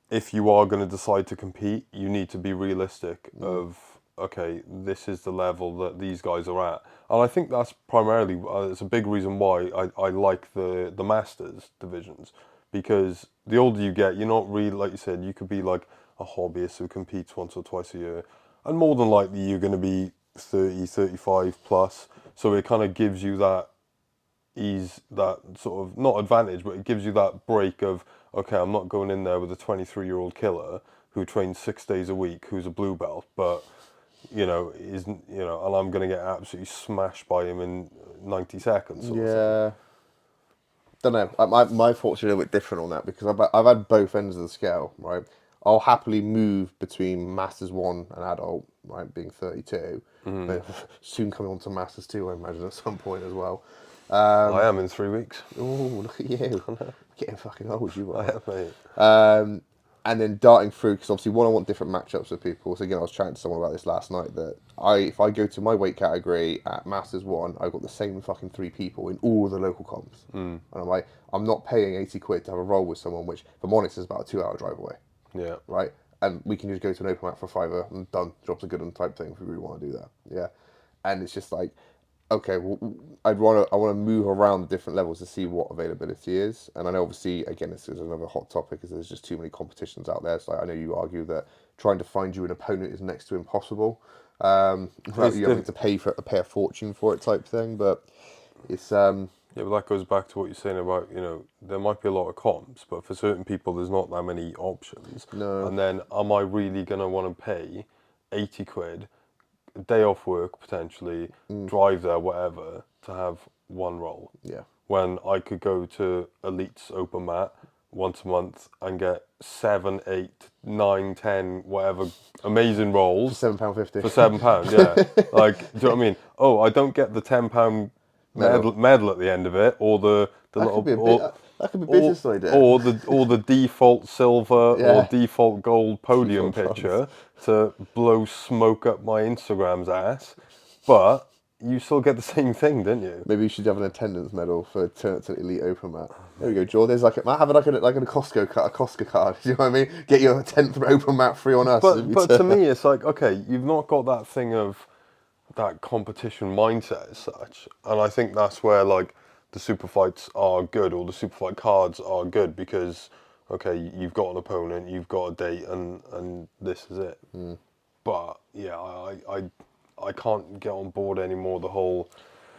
Speaker 2: if you are going to decide to compete, you need to be realistic of, okay, this is the level that these guys are at. And I think that's primarily, it's a big reason why I like the Masters divisions, because the older you get, you're not really, like you said, you could be like a hobbyist who competes once or twice a year, and more than likely you're going to be 30, 35 plus. So it kind of gives you that ease, that sort of, not advantage, but it gives you that break of, okay, I'm not going in there with a 23-year-old killer who trains 6 days a week, who's a blue belt, but isn't, and I'm going to get absolutely smashed by him in 90 seconds sort of thing.
Speaker 1: Yeah, don't know. My thoughts are a little bit different on that because I've had both ends of the scale, right? I'll happily move between Masters 1 and adult, right, being 32, but soon coming on to Masters 2, I imagine, at some point as well.
Speaker 2: I am in 3 weeks.
Speaker 1: Oh, look at you. Getting fucking old, you
Speaker 2: I
Speaker 1: are.
Speaker 2: am, mate.
Speaker 1: And then darting through, because obviously, one, I want different matchups with people. So again, I was chatting to someone about this last night, that if I go to my weight category at Masters 1, I've got the same fucking 3 people in all the local comps. And I'm like, I'm not paying 80 quid to have a roll with someone, which, if I'm honest, is about a 2 hour drive away.
Speaker 2: Yeah.
Speaker 1: Right? And we can just go to an open mat for a fiver and done. Drops a good one type thing if we really want to do that. Yeah. And it's just like, okay, well, I want to move around the different levels to see what availability is. And I know, obviously, again, this is another hot topic, because there's just too many competitions out there. So I know you argue that trying to find you an opponent is next to impossible, without
Speaker 2: It's
Speaker 1: you having to pay a fortune for it type thing. But it's
Speaker 2: Yeah, but that goes back to what you're saying about, there might be a lot of comps, but for certain people, there's not that many options.
Speaker 1: no,
Speaker 2: And then, am I really going to want to pay 80 quid, a day off work potentially, drive there, whatever, to have one roll?
Speaker 1: yeah,
Speaker 2: When I could go to Elite's open mat once a month and get 7, 8, 9, 10, whatever amazing rolls
Speaker 1: £7.50
Speaker 2: for £7, yeah. Like, do you know what I mean? Oh, I don't get the £10
Speaker 1: medal.
Speaker 2: medal at the end of it, or the
Speaker 1: That could
Speaker 2: little,
Speaker 1: be a bit. That could be a
Speaker 2: or
Speaker 1: business idea.
Speaker 2: or the default silver or
Speaker 1: Yeah,
Speaker 2: default gold podium
Speaker 1: default bronze.
Speaker 2: picture to blow smoke up my Instagram's ass, but you still get the same thing, didn't you?
Speaker 1: Maybe you should have an attendance medal for turn to Elite Open mat. There we go, Joe. There's like have like a Costco card, a Costco card. You know what I mean? Get your 10th Open mat free on us.
Speaker 2: But to me, it's like, okay, you've not got that thing of that competition mindset as such, and I think that's where, like, the super fights are good, or the super fight cards are good, because, okay, you've got an opponent, you've got a date, and this is it. But yeah, I can't get on board anymore. The whole,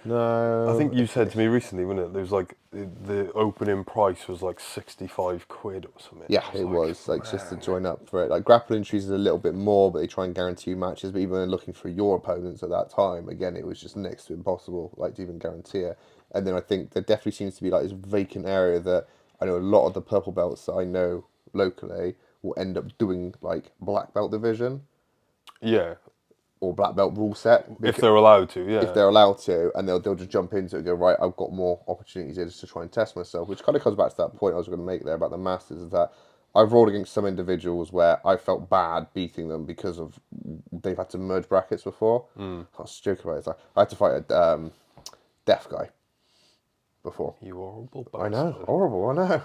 Speaker 2: I
Speaker 1: No,
Speaker 2: think you said to me recently, wasn't it? There was like the opening price was like 65 quid or something.
Speaker 1: yeah,
Speaker 2: I
Speaker 1: it was like just to
Speaker 2: man.
Speaker 1: join up for it. Like grappling entries is a little bit more, but they try and guarantee you matches. But even when looking for your opponents at that time, again, it was just next to impossible, like to even guarantee it. And then I think there definitely seems to be like this vacant area that I know a lot of the purple belts that I know locally will end up doing like black belt division
Speaker 2: Yeah,
Speaker 1: or black belt rule set
Speaker 2: if they're allowed to,
Speaker 1: if
Speaker 2: yeah.
Speaker 1: they're allowed to, and they'll just jump into it and go, right, I've got more opportunities here just to try and test myself, which kind of comes back to that point I was going to make there about the Masters, is that I've rolled against some individuals where I felt bad beating them because of they've had to merge brackets before. I was joking about it. It's like, I had to fight a deaf guy before.
Speaker 2: You horrible
Speaker 1: I know,
Speaker 2: bastard.
Speaker 1: horrible, I know,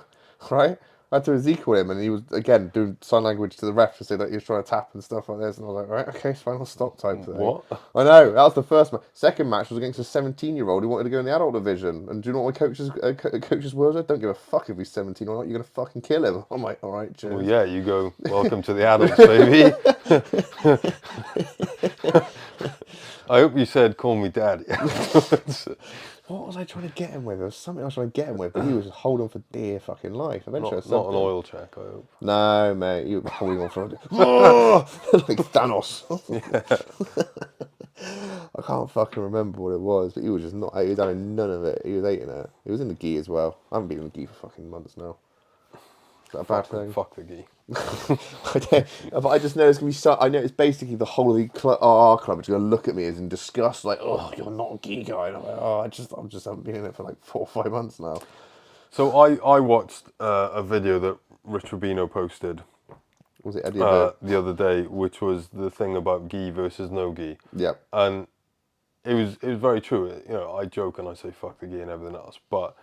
Speaker 1: right? I had to equal him, and he was, again, doing sign language to the ref to say that he was trying to tap and stuff like this, and I was like, right, okay, it's fine, I'll stop type thing.
Speaker 2: What?
Speaker 1: I know, that was the first match. Second match was against a 17-year-old who wanted to go in the adult division, and do you know what my coach's words are? Don't give a fuck if he's 17 or not, you're going to fucking kill him. I'm like, alright, cheers.
Speaker 2: Well, yeah, you go, welcome to the adults, baby. I hope you said, call me daddy.
Speaker 1: What was I trying to get him with? There was something I was trying to get him with, but he was just holding on for dear fucking life. Eventually,
Speaker 2: Not an
Speaker 1: something.
Speaker 2: oil check, I hope.
Speaker 1: No, mate, you were holding on for like Thanos. I can't fucking remember what it was, but he was just not. He was having none of it. He was eating it. He was in the gi as well. I haven't been in the gi for fucking months now. Is that a bad thing?
Speaker 2: Fuck the gi.
Speaker 1: But I just know it's gonna be so. I know it's basically the whole of the our club is gonna look at me as in disgust, like, "Oh, you're not a gi guy." And I'm like, "Oh, I just haven't been in it for like 4 or 5 months now."
Speaker 2: So I watched a video that Rich Rubino posted
Speaker 1: Was it Eddie Abu?
Speaker 2: the other day, which was the thing about gi versus no gi,
Speaker 1: Yep.
Speaker 2: and it was very true. You know, I joke and I say fuck the gi and everything else, but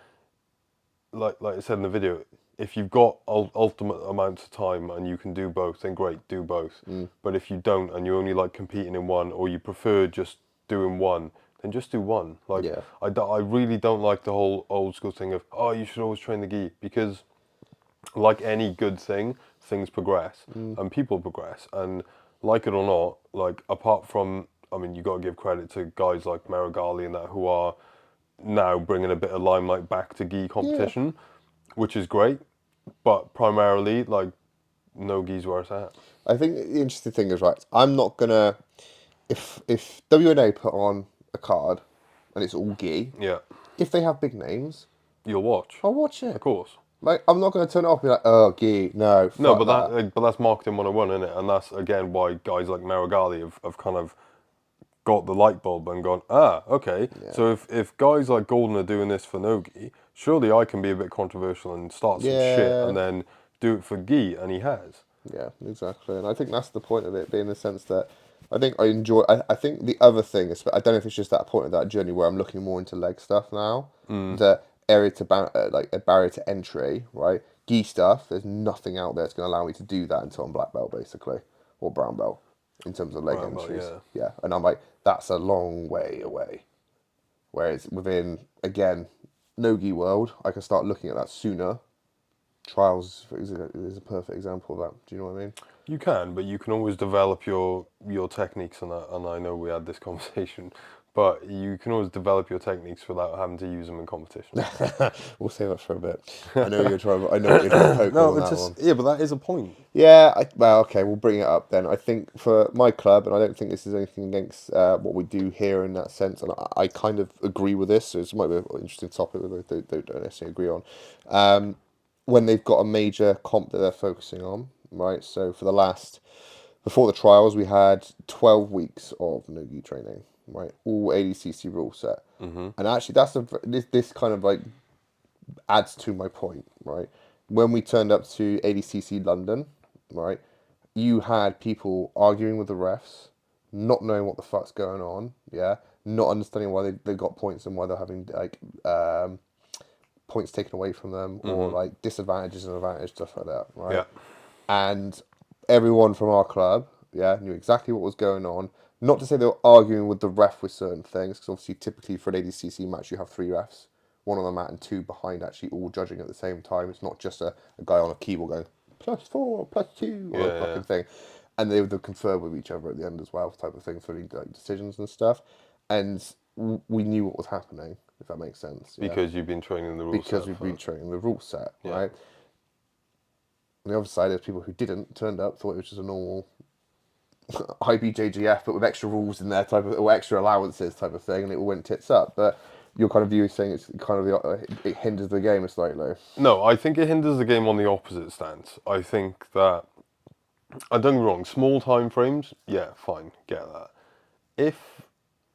Speaker 2: like I said in the video, if you've got ultimate amounts of time and you can do both, then great, do both. But if you don't and you only like competing in one, or you prefer just doing one, then just do one. Like,
Speaker 1: Yeah.
Speaker 2: I really don't like the whole old school thing of, oh, you should always train the gi, because like any good thing, things progress and people progress. And like it or not, like apart from, I mean, you got to give credit to guys like Marigali and that, who are now bringing a bit of limelight back to gi competition, which is great. But primarily, like, no gi's where it's at.
Speaker 1: I think the interesting thing is, right, I'm not gonna if WNA put on a card and it's all gi,
Speaker 2: Yeah,
Speaker 1: if they have big names,
Speaker 2: you'll watch,
Speaker 1: I'll watch
Speaker 2: of
Speaker 1: it.
Speaker 2: course.
Speaker 1: Like, I'm not gonna turn it off and be like, oh, gi, no,
Speaker 2: No,
Speaker 1: fuck that.
Speaker 2: but that's marketing 101, isn't it? And that's again why guys like Marigali have kind of got the light bulb and gone, ah, okay.
Speaker 1: Yeah.
Speaker 2: So if guys like Golden are doing this for Nogi, surely I can be a bit controversial and start some shit
Speaker 1: Yeah.
Speaker 2: and then do it for gi, and he has.
Speaker 1: Yeah, exactly. And I think that's the point of it, being the sense that I think I enjoy. I think the other thing is, I don't know if it's just that point of that journey where I'm looking more into leg stuff now. The area to like a barrier to entry, right? Gi stuff. There's nothing out there that's going to allow me to do that until I'm black belt, basically, or brown belt, in terms of leg
Speaker 2: Brown belt,
Speaker 1: entries.
Speaker 2: yeah.
Speaker 1: Yeah, and I'm like, that's a long way away. Whereas within, again, no gi world, I can start looking at that sooner. Trials is a perfect example of that. Do you know what I mean?
Speaker 2: You can, but you can always develop your techniques, and I know we had this conversation, but you can always develop your techniques without having to use them in competition.
Speaker 1: We'll save that for a bit. I know you're trying. I know what you're trying to poke
Speaker 2: No,
Speaker 1: on
Speaker 2: it's
Speaker 1: that one.
Speaker 2: just yeah, but that is a point.
Speaker 1: Yeah. Well, okay. We'll bring it up then. I think for my club, and I don't think this is anything against what we do here in that sense, and I kind of agree with this. So it might be an interesting topic that we don't necessarily agree on. When they've got a major comp that they're focusing on, right? So for the last, before the trials, we had 12 weeks of no-gi training, right? All ADCC rule set. And actually, this kind of like adds to my point, right? When we turned up to ADCC London, right, you had people arguing with the refs, not knowing what the fuck's going on, yeah, not understanding why they got points and why they're having like points taken away from them, or like disadvantages and advantages, stuff like that, right?
Speaker 2: Yeah.
Speaker 1: And everyone from our club, yeah, knew exactly what was going on. Not to say they were arguing with the ref with certain things, because obviously typically for an ADCC match you have 3 refs, 1 on the mat and 2 behind, actually all judging at the same time. It's not just a guy on a keyboard going +4, +2, or a fucking thing. And they would confer with each other at the end as well, type of thing, for like decisions and stuff. And we knew what was happening, if that makes sense. Yeah?
Speaker 2: Because you've been training the rules.
Speaker 1: Because we've been training the rule set, right? On the other side, there's people who didn't, turned up, thought it was just a normal IBJJF, but with extra rules in there, type of, or extra allowances type of thing, and it all went tits up. But your kind of view is saying it's kind of it hinders the game slightly.
Speaker 2: No, I think it hinders the game on the opposite stance. I think that, and don't get me wrong, small time frames, yeah, fine, get that. If,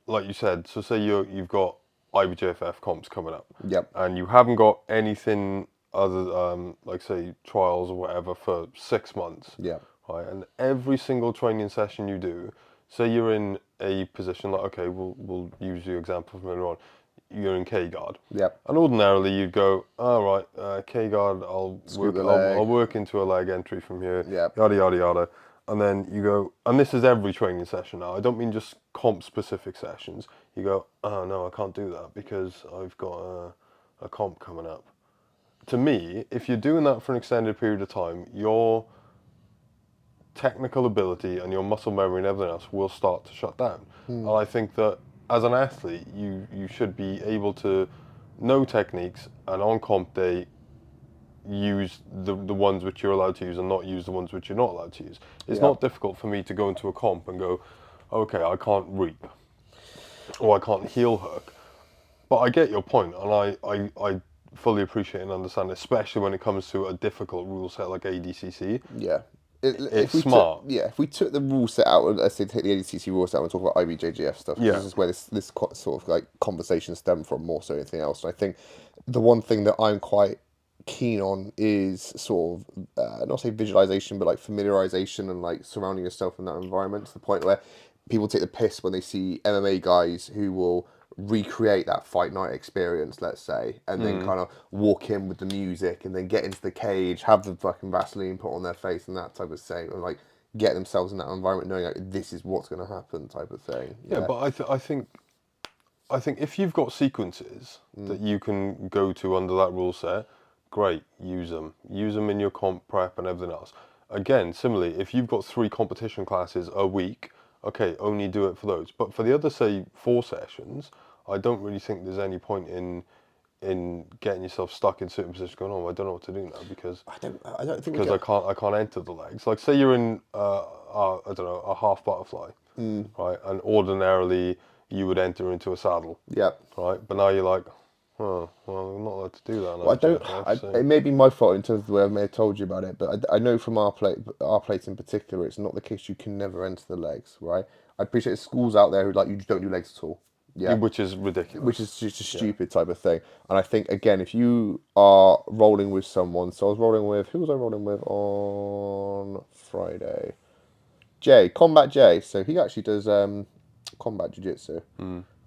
Speaker 2: like you said, so say you've got IBJFF comps coming up,
Speaker 1: Yep.
Speaker 2: and you haven't got anything other, like say trials or whatever for 6 months,
Speaker 1: Yeah.
Speaker 2: right? And every single training session you do, say you're in a position like, okay, we'll use your example from earlier on. You're in K guard.
Speaker 1: Yep.
Speaker 2: And ordinarily you'd go, all right, K guard, I'll work into a leg entry from here.
Speaker 1: Yep.
Speaker 2: Yada yada yada. And then you go, and this is every training session now. I don't mean just comp specific sessions. You go, oh no, I can't do that because I've got a comp coming up. To me, if you're doing that for an extended period of time, your technical ability and your muscle memory and everything else will start to shut down. And I think that as an athlete, you should be able to know techniques and on comp day use the ones which you're allowed to use and not use the ones which you're not allowed to use. It's
Speaker 1: Yeah.
Speaker 2: not difficult for me to go into a comp and go, okay, I can't reap or I can't heel hook. But I get your point, and I fully appreciate and understand, especially when it comes to a difficult rule set like ADCC.
Speaker 1: Yeah.
Speaker 2: It's smart.
Speaker 1: If we took the rule set out, let's say take the ADCC rule set out and talk about IBJJF stuff, because
Speaker 2: Yeah.
Speaker 1: this is where this sort of like conversation stemmed from more so than anything else. And I think the one thing that I'm quite keen on is sort of not say visualization, but like familiarization and like surrounding yourself in that environment to the point where people take the piss when they see MMA guys who will recreate that fight night experience, let's say, and then kind of walk in with the music and then get into the cage, have the fucking Vaseline put on their face and that type of thing, and like get themselves in that environment knowing like this is what's going to happen type of thing.
Speaker 2: Yeah, but I think if you've got sequences that you can go to under that rule set, great, use them. Use them in your comp prep and everything else. Again, similarly, if you've got 3 competition classes a week, okay, only do it for those. But for the other, say, 4 sessions, I don't really think there's any point in getting yourself stuck in certain positions going, oh, I don't know what to do now because
Speaker 1: I don't think
Speaker 2: because I can't enter the legs. Like say you're in I don't know, a half butterfly, right? And ordinarily you would enter into a saddle,
Speaker 1: yeah.
Speaker 2: right? But now you're like, oh, well, I'm not allowed to do that.
Speaker 1: Well, I don't.
Speaker 2: So.
Speaker 1: It may be my fault in terms of the way I may have told you about it, but I know from our place in particular, it's not the case. You can never enter the legs, right? I appreciate there's schools out there who like you just don't do legs at all. Yeah,
Speaker 2: Which is ridiculous.
Speaker 1: which is just a stupid type of thing. And I think again, if you are rolling with someone, so I was rolling with who was I rolling with on Friday? Jay, Combat Jay. So he actually does combat jiu-jitsu.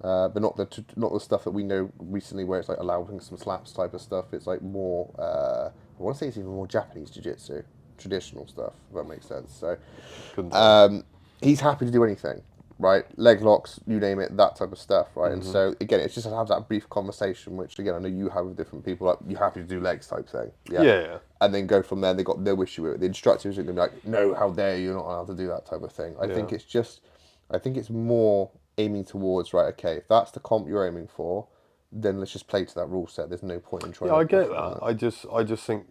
Speaker 1: But not the stuff that we know recently, where it's like allowing some slaps type of stuff. It's like more. I want to say it's even more Japanese jiu-jitsu, traditional stuff. If that makes sense. So,
Speaker 2: Couldn't tell.
Speaker 1: he's happy to do anything, right? Leg locks, you name it, that type of stuff, right? And so again, it's just to have that brief conversation, which again I know you have with different people. Like you happy to do legs type thing,
Speaker 2: Yeah.
Speaker 1: and then go from there. They got no issue with it. The instructors are going to be like, no, how dare you, you're not allowed to do that type of thing. I think it's more aiming towards, right, okay, if that's the comp you're aiming for, then let's just play to that rule set. There's no point in trying
Speaker 2: Yeah,
Speaker 1: to
Speaker 2: I get
Speaker 1: push on
Speaker 2: that. I just think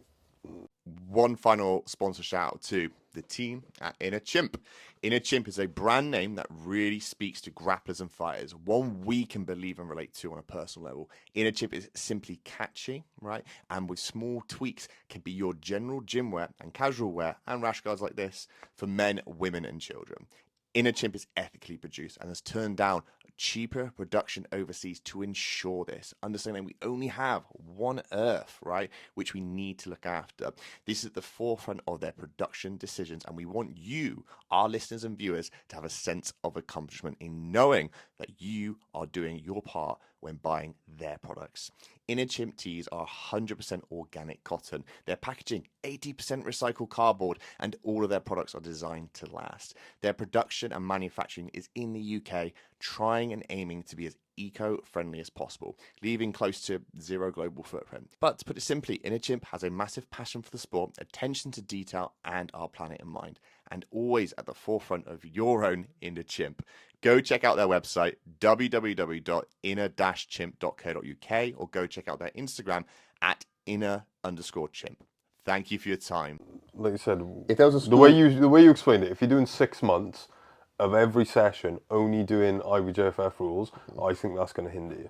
Speaker 1: one final sponsor shout out to the team at Inner Chimp. Inner Chimp is a brand name that really speaks to grapplers and fighters, one we can believe and relate to on a personal level. Inner Chimp is simply catchy, right? And with small tweaks can be your general gym wear and casual wear and rash guards like this for men, women and children. Inner Chimp is ethically produced and has turned down cheaper production overseas to ensure this. Understanding we only have one Earth, right, which we need to look after. This is at the forefront of their production decisions, and we want you, our listeners and viewers, to have a sense of accomplishment in knowing that you are doing your part when buying their products. Inner Chimp tees are 100% organic cotton. Their packaging, 80% recycled cardboard, and all of their products are designed to last. Their production and manufacturing is in the UK, trying and aiming to be as eco-friendly as possible, leaving close to zero global footprint. But to put it simply, Inner Chimp has a massive passion for the sport, attention to detail, and our planet in mind, and always at the forefront of your own Inner Chimp. Go check out their website, www.inner-chimp.co.uk, or go check out their Instagram at inner_chimp. Thank you for your time.
Speaker 2: like you said,
Speaker 1: If there was a
Speaker 2: the
Speaker 1: school,
Speaker 2: way you explained it, if you're doing 6 months of every session only doing IBJFF rules, I think that's going to hinder you.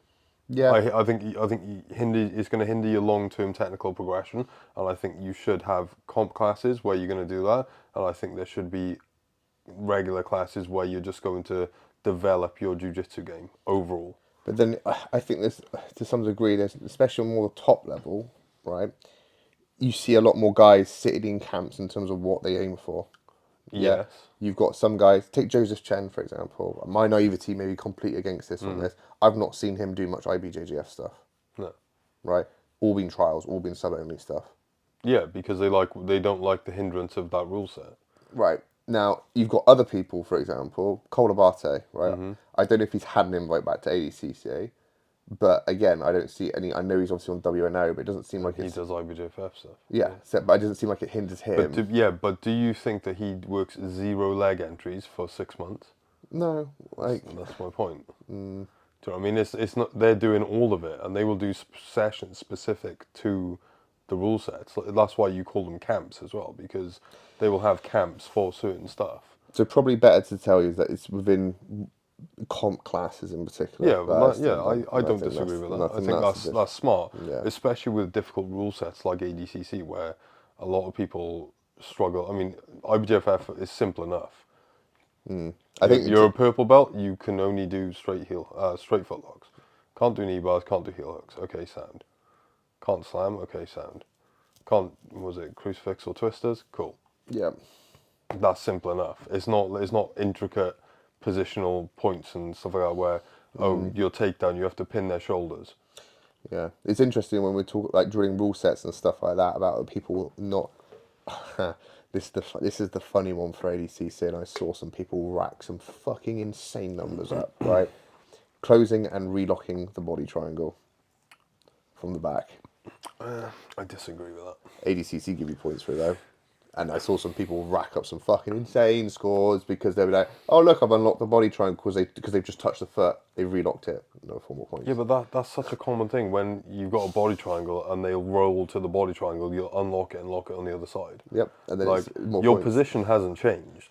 Speaker 1: yeah,
Speaker 2: I think it's going to hinder your long-term technical progression, and I think you should have comp classes where you're going to do that, and I think there should be regular classes where you're just going to develop your jiu-jitsu game overall.
Speaker 1: but then I think there's to some degree there's especially on more the top level, right? You see a lot more guys sitting in camps in terms of what they aim for. Yeah,
Speaker 2: Yes.
Speaker 1: you've got some guys. Take Joseph Chen for example. My naivety may be completely against this on this. I've not seen him do much IBJJF stuff.
Speaker 2: No.
Speaker 1: Right, all been trials, all been sub only stuff.
Speaker 2: Yeah, because they don't like the hindrance of that rule set.
Speaker 1: Right now, you've got other people, for example, Cole Abate. Right, I don't know if he's had an invite back to ADCC, but again, I don't see any. I know he's obviously on WNO, but it doesn't seem like
Speaker 2: He
Speaker 1: it's
Speaker 2: does IBJFF stuff.
Speaker 1: yeah. So, but it doesn't seem like it hinders him.
Speaker 2: But do you think that he works 0 leg entries for 6 months?
Speaker 1: No, like
Speaker 2: That's my point. Do you know what I mean? It's not they're doing all of it, and they will do sessions specific to the rule sets. That's why you call them camps as well, because they will have camps for certain stuff.
Speaker 1: so. Probably better to tell you that it's within comp classes in particular.
Speaker 2: Yeah,
Speaker 1: That's the,
Speaker 2: I
Speaker 1: I
Speaker 2: don't
Speaker 1: think
Speaker 2: disagree with that.
Speaker 1: I
Speaker 2: I
Speaker 1: think
Speaker 2: think
Speaker 1: that's the
Speaker 2: that's smart,
Speaker 1: yeah.
Speaker 2: especially with difficult rule sets like ADCC, where a lot of people struggle. I mean, IBJFF is simple enough.
Speaker 1: I think
Speaker 2: You're a purple belt. You can only do straight foot locks. Can't do knee bars. Can't do heel hooks. Okay, sound. Can't slam. Okay, sound. Can't was it crucifix or twisters? Cool.
Speaker 1: yeah.
Speaker 2: That's simple enough. It's not intricate positional points and stuff like that where your takedown you have to pin their shoulders.
Speaker 1: Yeah, it's interesting when we talk like during rule sets and stuff like that about people not. This is the funny one for ADCC, and I saw some people rack some fucking insane numbers up. Right, closing and relocking the body triangle from the back.
Speaker 2: I disagree with that.
Speaker 1: ADCC give you points for it though. And I saw some people rack up some fucking insane scores because they were like, "Oh look, I've unlocked the body triangle because they've just touched the foot. They've relocked it. No 4 more points."
Speaker 2: Yeah, but that's such a common thing when you've got a body triangle and they'll roll to the body triangle, you'll unlock it and lock it on the other side.
Speaker 1: Yep, and then
Speaker 2: Like
Speaker 1: it's more
Speaker 2: your
Speaker 1: points.
Speaker 2: position hasn't changed.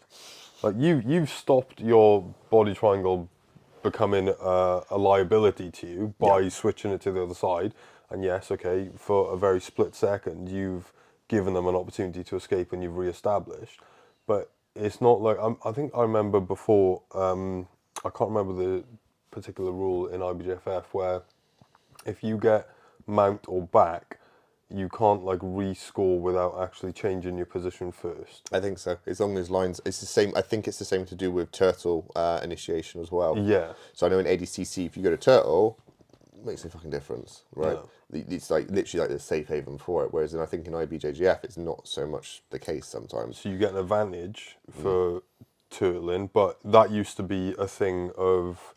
Speaker 2: Like you've stopped your body triangle becoming a liability to you by switching it to the other side. And yes, okay, for a very split second, you've given them an opportunity to escape and you've re-established. But it's not like I think I remember before. I can't remember the particular rule in IBJFF where if you get mount or back, you can't like rescore without actually changing your position first.
Speaker 1: I think so. It's along those lines. It's the same. I think it's the same to do with turtle initiation as well.
Speaker 2: Yeah.
Speaker 1: So I know in ADCC, if you go to turtle, it makes no fucking difference, right?
Speaker 2: No.
Speaker 1: It's like literally like the safe haven for it. Whereas I think in IBJJF, it's not so much the case sometimes.
Speaker 2: So you get an advantage for turtling, but that used to be a thing of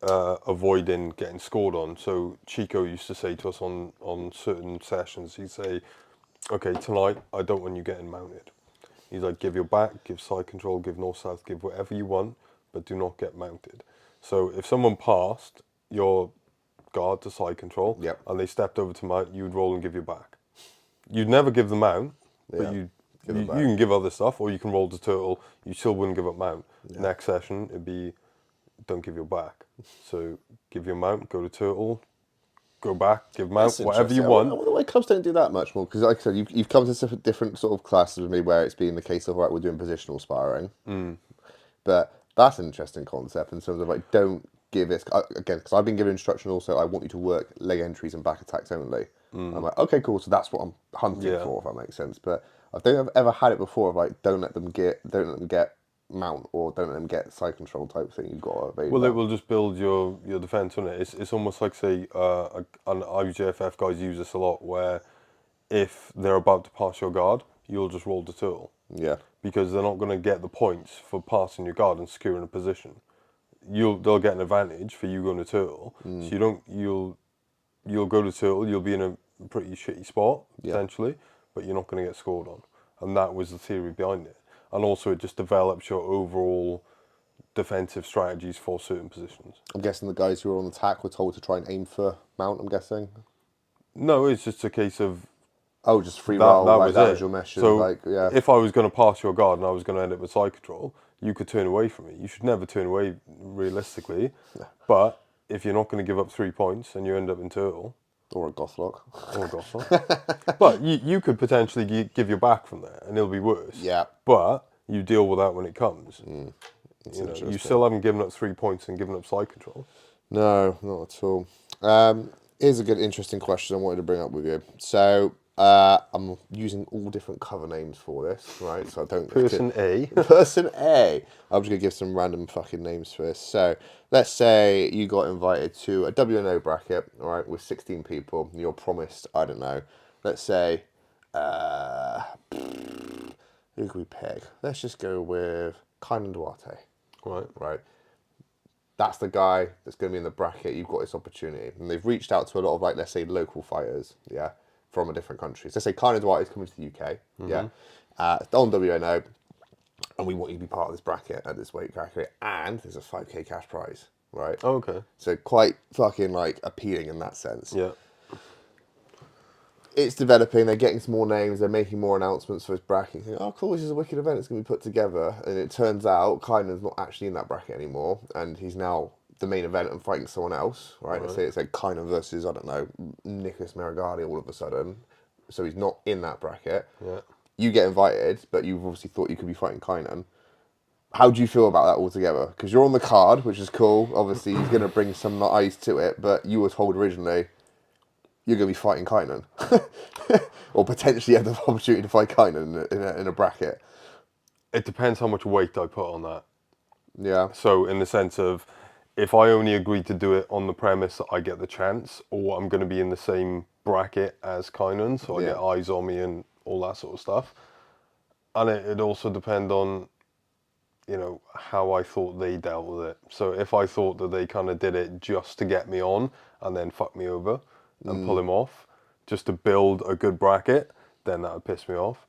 Speaker 2: avoiding getting scored on. So Chico used to say to us on certain sessions, he'd say, "Okay, tonight I don't want you getting mounted." He's like, "Give your back, give side control, give north south, give whatever you want, but do not get mounted." So if someone passed your guard to side control
Speaker 1: Yep.
Speaker 2: and they stepped over to mount, you would roll and give your back. You'd never give them mount, but
Speaker 1: Yeah. Give
Speaker 2: you
Speaker 1: it back.
Speaker 2: can give other stuff, or you can roll to turtle. You still wouldn't give up mount. Next session, it'd be don't give your back. So give your mount, go to turtle, go back, give mount,
Speaker 1: That's
Speaker 2: whatever you
Speaker 1: interesting.
Speaker 2: want.
Speaker 1: I wonder why clubs don't do that much more. Because, like I said, you've come to different sort of classes with me where it's been the case of, right, we're doing positional sparring. But that's an interesting concept in terms of, like, don't give it. Again, because I've been given instruction also, I want you to work leg entries and back attacks only. I'm like, okay, cool. So that's what I'm hunting
Speaker 2: Yeah.
Speaker 1: for, if that makes sense. But I don't think I've ever had it before of, like, don't let them get mount or don't let them get side control type thing. You've got to evade
Speaker 2: Well,
Speaker 1: that.
Speaker 2: it will just build your defense on it. It's almost like say an IBJFF guys use this a lot, where if they're about to pass your guard, you'll just roll to turtle
Speaker 1: Yeah.
Speaker 2: because they're not going to get the points for passing your guard and securing a position. They'll get an advantage for you going to turtle. So you'll go to turtle. You'll be in a pretty shitty spot potentially, but you're not going to get scored on. And that was the theory behind it. And also, it just develops your overall defensive strategies for certain positions.
Speaker 1: I'm guessing the guys who were on attack were told to try and aim for mount, I'm guessing.
Speaker 2: No, it's just a case of
Speaker 1: Oh, just free
Speaker 2: that.
Speaker 1: roll.
Speaker 2: That
Speaker 1: Like
Speaker 2: was
Speaker 1: that
Speaker 2: it.
Speaker 1: was your mission.
Speaker 2: So
Speaker 1: Like, yeah.
Speaker 2: if I was going to pass your guard and I was going to end up with side control, you could turn away from it. You should never turn away realistically. But if you're not going to give up 3 points and you end up in turtle
Speaker 1: Or a gothlock.
Speaker 2: or gossip, but you could potentially give your back from there and it'll be worse.
Speaker 1: Yeah.
Speaker 2: But you deal with that when it comes.
Speaker 1: Interesting.
Speaker 2: You still haven't given up 3 points and given up side control.
Speaker 1: No, not at all. Here's a good, interesting question I wanted to bring up with you. So, I'm using all different cover names for this, right? So I don't.
Speaker 2: Person A.
Speaker 1: Person A. I'm just gonna give some random fucking names for this. So, let's say you got invited to a WNO bracket, all right, with 16 people. And you're promised, I don't know. Let's say, who can we pick? Let's just go with Kynan Duarte. Right. That's the guy that's going to be in the bracket. You've got this opportunity. And they've reached out to a lot of, like, let's say, local fighters, yeah, from a different country. So, let's say Kynan Duarte is coming to the UK, yeah, on WNO. and we want you to be part of this bracket at this weight bracket, and there's a 5k cash prize, right?
Speaker 2: Oh, okay.
Speaker 1: So quite fucking like appealing in that sense.
Speaker 2: Yeah.
Speaker 1: It's developing, they're getting some more names, they're making more announcements for this bracket. Think, oh cool, this is a wicked event, it's going to be put together. And it turns out Kynan's not actually in that bracket anymore, and he's now the main event and fighting someone else, right? Let's say it's like Kynan versus, I don't know, Nicholas Marigali all of a sudden. So he's not in that bracket.
Speaker 2: Yeah.
Speaker 1: You get invited, but you've obviously thought you could be fighting Kynan. How do you feel about that altogether? Because you're on the card, which is cool. Obviously, he's going to bring some eyes to it, but you were told originally you're going to be fighting Kynan. Or potentially have the opportunity to fight Kynan in a bracket.
Speaker 2: It depends how much weight I put on that.
Speaker 1: Yeah.
Speaker 2: So in the sense of, if I only agree to do it on the premise that I get the chance, or I'm going to be in the same bracket as Kynan, so I get eyes on me and all that sort of stuff. And it also depend on, you know, how I thought they dealt with it. So if I thought that they kind of did it just to get me on and then fuck me over and pull him off, just to build a good bracket, then that would piss me off.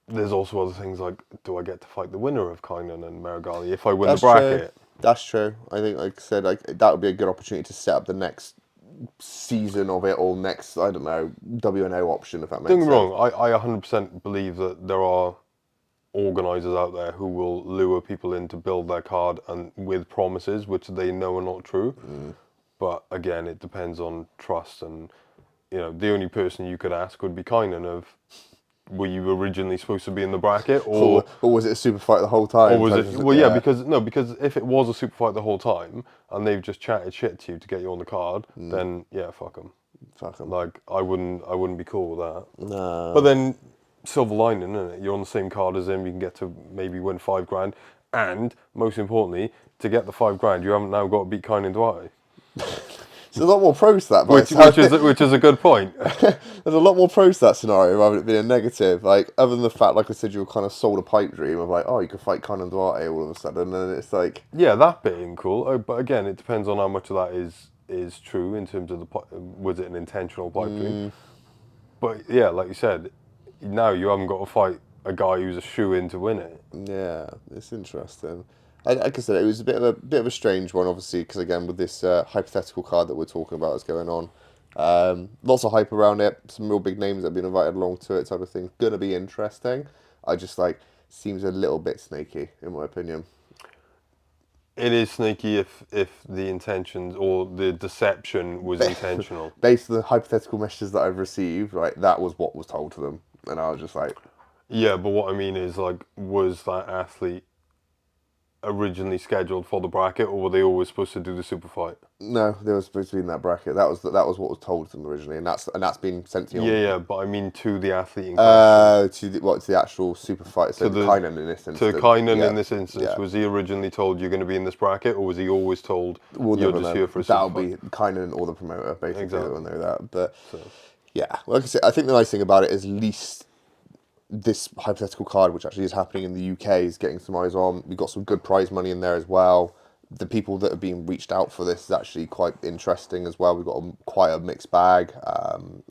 Speaker 2: There's also other things like, do I get to fight the winner of Kynan and Marigali if I win the bracket?
Speaker 1: True. That's true. I think, like I said, like that would be a good opportunity to set up the next season of it, or next, I don't know, WNO option, if that makes sense.
Speaker 2: Don't get me wrong, I 100% believe that there are organisers out there who will lure people in to build their card and with promises which they know are not true. But again, it depends on trust, and you know, the only person you could ask would be Kynan of, were you originally supposed to be in the bracket, or
Speaker 1: was it a super fight the whole time?
Speaker 2: or was it? Well, yeah, because if it was a super fight the whole time and they've just chatted shit to you to get you on the card, then yeah, fuck them.
Speaker 1: Fuck 'em.
Speaker 2: Like I wouldn't be cool with that.
Speaker 1: No.
Speaker 2: But then silver lining, isn't it? You're on the same card as him. You can get to maybe win $5,000, and most importantly, to get the $5,000, you haven't now got to beat Kynan Dwight.
Speaker 1: There's a lot more pros to that,
Speaker 2: which is a good point.
Speaker 1: There's a lot more pros to that scenario rather than it being a negative. Like, other than the fact, like I said, you were kind of sold a pipe dream of like, oh, you could fight Kynan Duarte all of a sudden, and it's like,
Speaker 2: yeah, that bit ain't cool. But again, it depends on how much of that is true in terms of was it an intentional pipe dream. But yeah, like you said, now you haven't got to fight a guy who's a shoe-in to win it.
Speaker 1: yeah, it's interesting. Like I said, it was a bit of a strange one, obviously, because again, with this hypothetical card that we're talking about is going on, lots of hype around it, some real big names that have been invited along to it, type of thing. Gonna be interesting. I just like seems a little bit snaky, in my opinion.
Speaker 2: It is sneaky if the intentions or the deception was intentional.
Speaker 1: Based on the hypothetical messages that I've received, right, that was what was told to them, and I was just like,
Speaker 2: yeah, but what I mean is, like, was that athlete originally scheduled for the bracket, or were they always supposed to do the super fight?
Speaker 1: no, they were supposed to be in that bracket. That was what was told to them originally, and that's been sent to you.
Speaker 2: Yeah, but I mean to the athlete in question.
Speaker 1: To the actual super fight. So to Kynan in this instance.
Speaker 2: To Kynan in this instance, was he originally told you're going to be in this bracket, or was he always told you're just here for a super
Speaker 1: That'll
Speaker 2: fight?
Speaker 1: be Kynan or the promoter, basically,
Speaker 2: Exactly.
Speaker 1: when they're that. But yeah, like I said, I think the nice thing about it is at least this hypothetical card, which actually is happening in the UK, is getting some eyes on. We've got some good prize money in there as well. The people that are being reached out for this is actually quite interesting as well. We've got quite a mixed bag.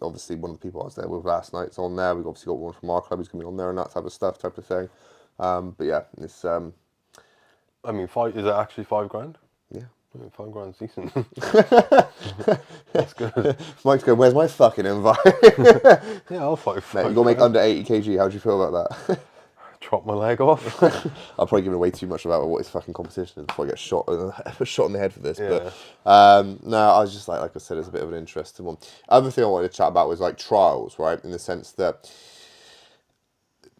Speaker 1: Obviously, one of the people I was there with last night's on there. We've obviously got one from our club who's going to be on there and that type of stuff, type of thing. But yeah, it's...
Speaker 2: I mean, is it actually $5,000?
Speaker 1: Yeah.
Speaker 2: $5,000's decent. That's good.
Speaker 1: Mike's going, where's my fucking invite?
Speaker 2: Yeah, I'll fight $5,000.
Speaker 1: Mate, you got to make under 80 kg. How do you feel about that?
Speaker 2: Chop my leg off.
Speaker 1: I'll probably give away too much about what his fucking competition is before I get shot in the head for this.
Speaker 2: Yeah.
Speaker 1: But no, I was just like I said, it's a bit of an interesting one. Other thing I wanted to chat about was like trials, right? In the sense that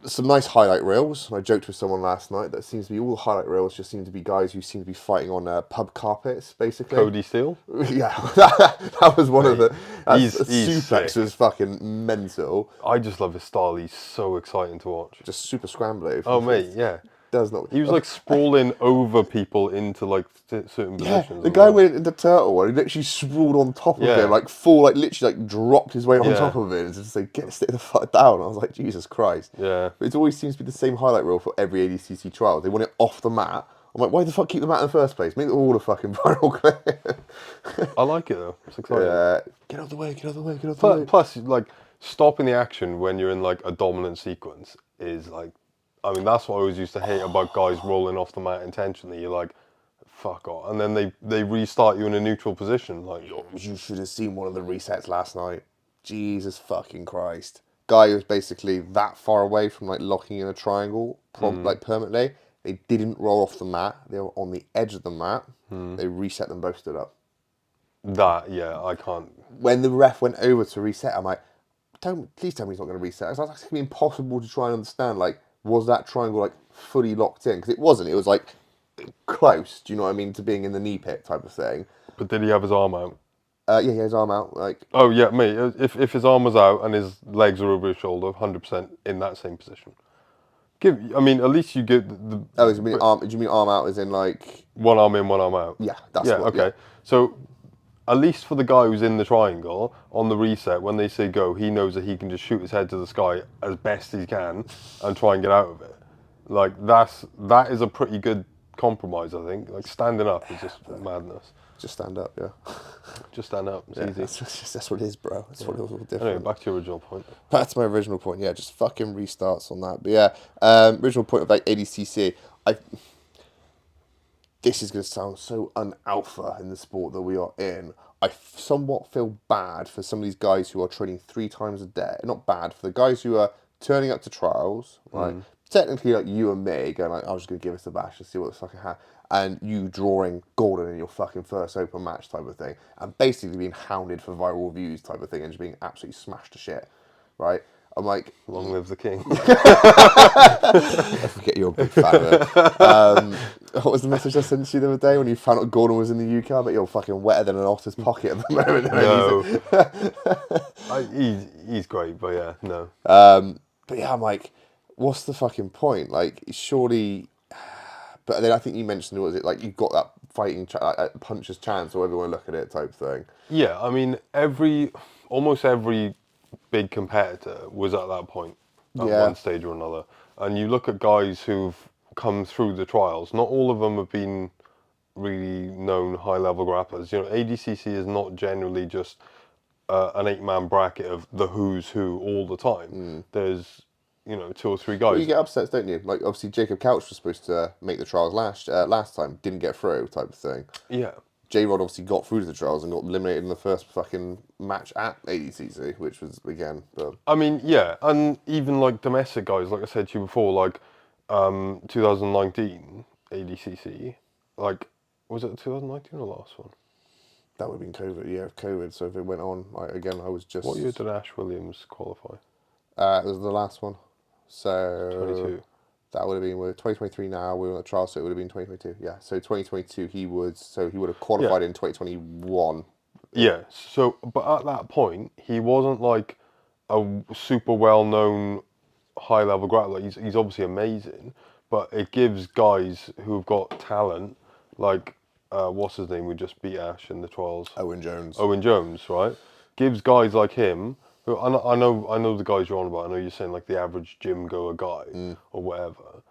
Speaker 1: some nice highlight reels. I joked with someone last night that seems to be all the highlight reels just seem to be guys who seem to be fighting on pub carpets, basically.
Speaker 2: Cody Steele?
Speaker 1: Yeah, that was one of the...
Speaker 2: He's
Speaker 1: suplex
Speaker 2: sick.
Speaker 1: was fucking mental.
Speaker 2: I just love his style. He's so exciting to watch.
Speaker 1: Just super scrambly.
Speaker 2: Oh, mate, yeah.
Speaker 1: Does not...
Speaker 2: He was like sprawling over people into like certain positions.
Speaker 1: The guy went into turtle and he literally sprawled on top of him, like full, like literally like dropped his weight on top of it and just like, stay the fuck down. I was like, Jesus Christ.
Speaker 2: Yeah.
Speaker 1: But it always seems to be the same highlight reel for every ADCC trial. They want it off the mat. I'm like, why the fuck keep the mat in the first place? Make all the fucking viral clip.
Speaker 2: I like it though. It's exciting.
Speaker 1: Get out of the way, get out of the way, get out of the way.
Speaker 2: Plus, like, stopping the action when you're in like a dominant sequence is like I mean, that's what I always used to hate about guys rolling off the mat intentionally. You're like, fuck off. And then they restart you in a neutral position. Like,
Speaker 1: You should have seen one of the resets last night. Jesus fucking Christ. Guy was basically that far away from like locking in a triangle, like permanently. They didn't roll off the mat. They were on the edge of the mat. They reset them, both stood up.
Speaker 2: that, yeah, I can't.
Speaker 1: When the ref went over to reset, I'm like, please tell me he's not going to reset. It's like, that's going to be impossible to try and understand. Like, was that triangle like fully locked in? Because it wasn't. It was like close. Do you know what I mean? To being in the knee pit type of thing.
Speaker 2: But did he have his arm out?
Speaker 1: Yeah, he had his arm out. Like,
Speaker 2: Oh, yeah, mate. If his arm was out and his legs were over his shoulder, 100% in that same position. I mean, at least you get the
Speaker 1: oh, do you mean arm out as in like?
Speaker 2: one arm in, one arm out.
Speaker 1: Yeah, that's
Speaker 2: Yeah,
Speaker 1: what.
Speaker 2: okay.
Speaker 1: Yeah.
Speaker 2: So at least for the guy who's in the triangle on the reset, when they say go, he knows that he can just shoot his head to the sky as best he can and try and get out of it. Like that is a pretty good compromise, I think. Like standing up is just madness.
Speaker 1: Just stand up. Yeah.
Speaker 2: Just stand up. It's easy.
Speaker 1: That's what it is, bro. That's what it was all different.
Speaker 2: Anyway, back to your original point.
Speaker 1: That's my original point. Yeah, just fucking restarts on that. But yeah, original point of like ADCC. This is going to sound so un-alpha in the sport that we are in. I somewhat feel bad for some of these guys who are training 3 times a day. Not bad for the guys who are turning up to trials, right? Technically, like you and me, going like, I was just going to give us a bash and see what the fucking and you drawing golden in your fucking first open match type of thing, and basically being hounded for viral views type of thing, and just being absolutely smashed to shit, right? I'm like,
Speaker 2: Long live the king.
Speaker 1: I forget you're a big fan of it. What was the message I sent you the other day when you found out Gordon was in the UK? I bet you're fucking wetter than an otter's pocket at the moment.
Speaker 2: No. He's great, but yeah, no.
Speaker 1: But yeah, I'm like, what's the fucking point? Like, surely. But then I think you mentioned, was it like you got that fighting puncher's chance, or whatever you want to look at it type thing.
Speaker 2: Yeah, I mean, almost every big competitor was at that point at one stage or another. And you look at guys who've come through the trials, not all of them have been really known high-level grapplers. You know, ADCC is not generally just an 8-man bracket of the who's who all the time. There's, 2 or 3 guys.
Speaker 1: Well, you get upsets, don't you? Like, obviously, Jacob Couch was supposed to make the trials last time, didn't get through type of thing.
Speaker 2: Yeah.
Speaker 1: J-Rod obviously got through to the trials and got eliminated in the first fucking match at ADCC, which was, again...
Speaker 2: I mean, yeah, and even, like, domestic guys, like I said to you before, like, 2019 ADCC, like, was it 2019 or the last one?
Speaker 1: That would have been COVID, yeah, COVID. So if it went on, again, I was just...
Speaker 2: What year did Ash Williams qualify?
Speaker 1: It was the last one. So...
Speaker 2: 22.
Speaker 1: That would have been, we're 2023 now, we're on the trial, so it would have been 2022. Yeah, so 2022 he would have qualified in 2021.
Speaker 2: Yeah, so, but at that point, he wasn't like a super well-known high-level grappler. He's obviously amazing, but it gives guys who've got talent, like, what's his name, we just beat Ash in the trials?
Speaker 1: Owen Jones.
Speaker 2: Owen Jones, right? Gives guys like him, who I know the guys you're on about. I know you're saying like the average gym goer guy or whatever,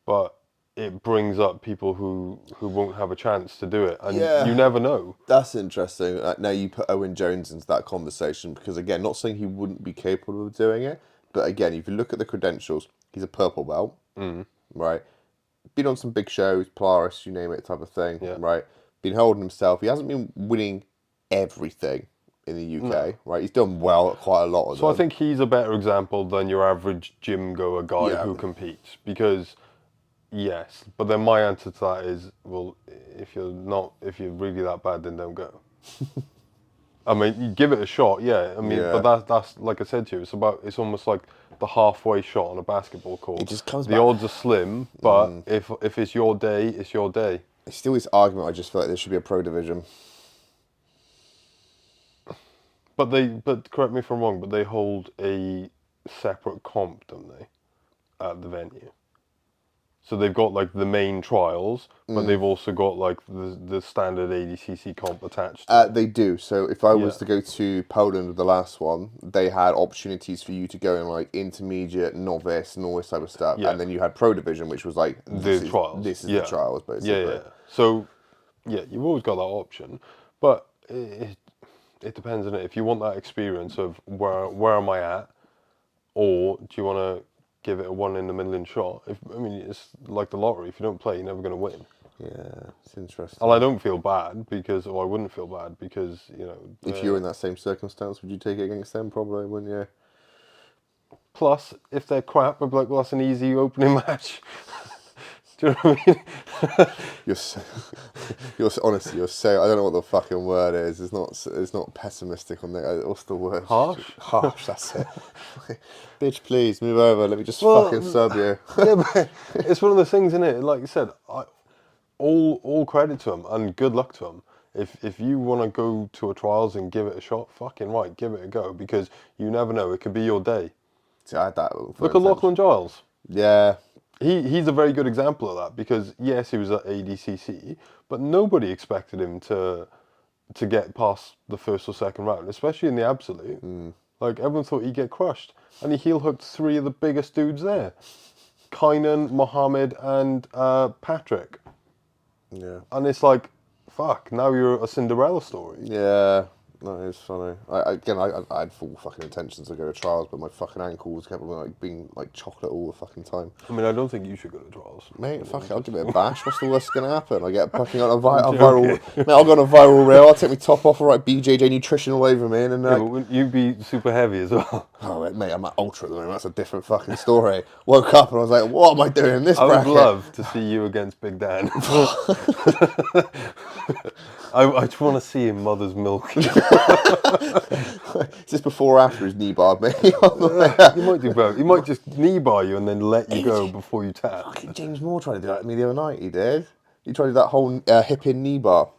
Speaker 2: but it brings up people who won't have a chance to do it, and you never know.
Speaker 1: That's interesting. Now you put Owen Jones into that conversation because, again, not saying he wouldn't be capable of doing it, but again, if you look at the credentials, he's a purple belt, right? Been on some big shows, Polaris, you name it, type of thing, right? Been holding himself. He hasn't been winning everything in the UK, right? He's done well at quite a lot of them.
Speaker 2: So I think he's a better example than your average gym goer guy who competes, because yes, but then my answer to that is, well, if you're really that bad, then don't go. I mean, you give it a shot, yeah. I mean, but that's like I said to you, it's almost like the halfway shot on a basketball court.
Speaker 1: It just comes
Speaker 2: the odds are slim, but if it's your day, it's your day.
Speaker 1: It's still this argument. I just feel like there should be a pro division.
Speaker 2: But correct me if I'm wrong, but they hold a separate comp, don't they, at the venue? So they've got like the main trials, but they've also got like the standard ADCC comp attached.
Speaker 1: They do. So if I was to go to Poland, the last one, they had opportunities for you to go in like intermediate, novice, and all this type of stuff. And then you had pro division, which was like
Speaker 2: trials.
Speaker 1: This is the trials, basically.
Speaker 2: Yeah. So you've always got that option, but it depends on it. If you want that experience of where am I at, or do you want to give it a 1 in a million shot. It's like the lottery. If you don't play, you're never going to win.
Speaker 1: Yeah, it's interesting.
Speaker 2: And I don't feel bad or I wouldn't feel bad because,
Speaker 1: If you were in that same circumstance, would you take it against them? Probably, wouldn't you?
Speaker 2: Plus, if they're crap, I'd be like, well, that's an easy opening match. Do you know what I mean?
Speaker 1: Honestly, you're so. I don't know what the fucking word is. It's not pessimistic on there. What's the word?
Speaker 2: Harsh?
Speaker 1: Harsh. That's it. Bitch, please move over. Let me just
Speaker 2: Well,
Speaker 1: fucking sub you.
Speaker 2: Yeah, but it's one of those things, isn't it? Like you said, all credit to them and good luck to them. If you want to go to a trials and give it a shot, fucking right, give it a go because you never know. It could be your day.
Speaker 1: See, I had that.
Speaker 2: Look at Lachlan Giles.
Speaker 1: Yeah.
Speaker 2: He's a very good example of that because yes, he was at ADCC, but nobody expected him to get past the first or second round, especially in the absolute. Like everyone thought he'd get crushed, and he heel hooked 3 of the biggest dudes there: Kynan, Mohammed, and Patrick.
Speaker 1: Yeah.
Speaker 2: And it's like, fuck, now you're a Cinderella story.
Speaker 1: Yeah. That is funny. I had full fucking intentions to go to trials, but my fucking ankles kept like being like chocolate all the fucking time.
Speaker 2: I don't think you should go to trials.
Speaker 1: Mate, fuck it, I'll give it a bash. What's the worst gonna happen? I get fucking on a viral. Mate, I'll go on a viral reel. I'll take my top off, write BJJ nutrition all over me, and then
Speaker 2: Yeah, but wouldn't you be super heavy as well?
Speaker 1: oh mate, I'm at ultra at the moment. That's a different fucking story. Woke up and I was like, what am I doing in this bracket?
Speaker 2: I would love to see you against Big Dan. I just want to see him mother's milk.
Speaker 1: Is this before or after his knee bar, mate?
Speaker 2: You might do both. He might just knee bar you and then let you go before you tap.
Speaker 1: Fucking James Moore tried to do that to me the other night. He did. He tried to do that whole hip in knee bar.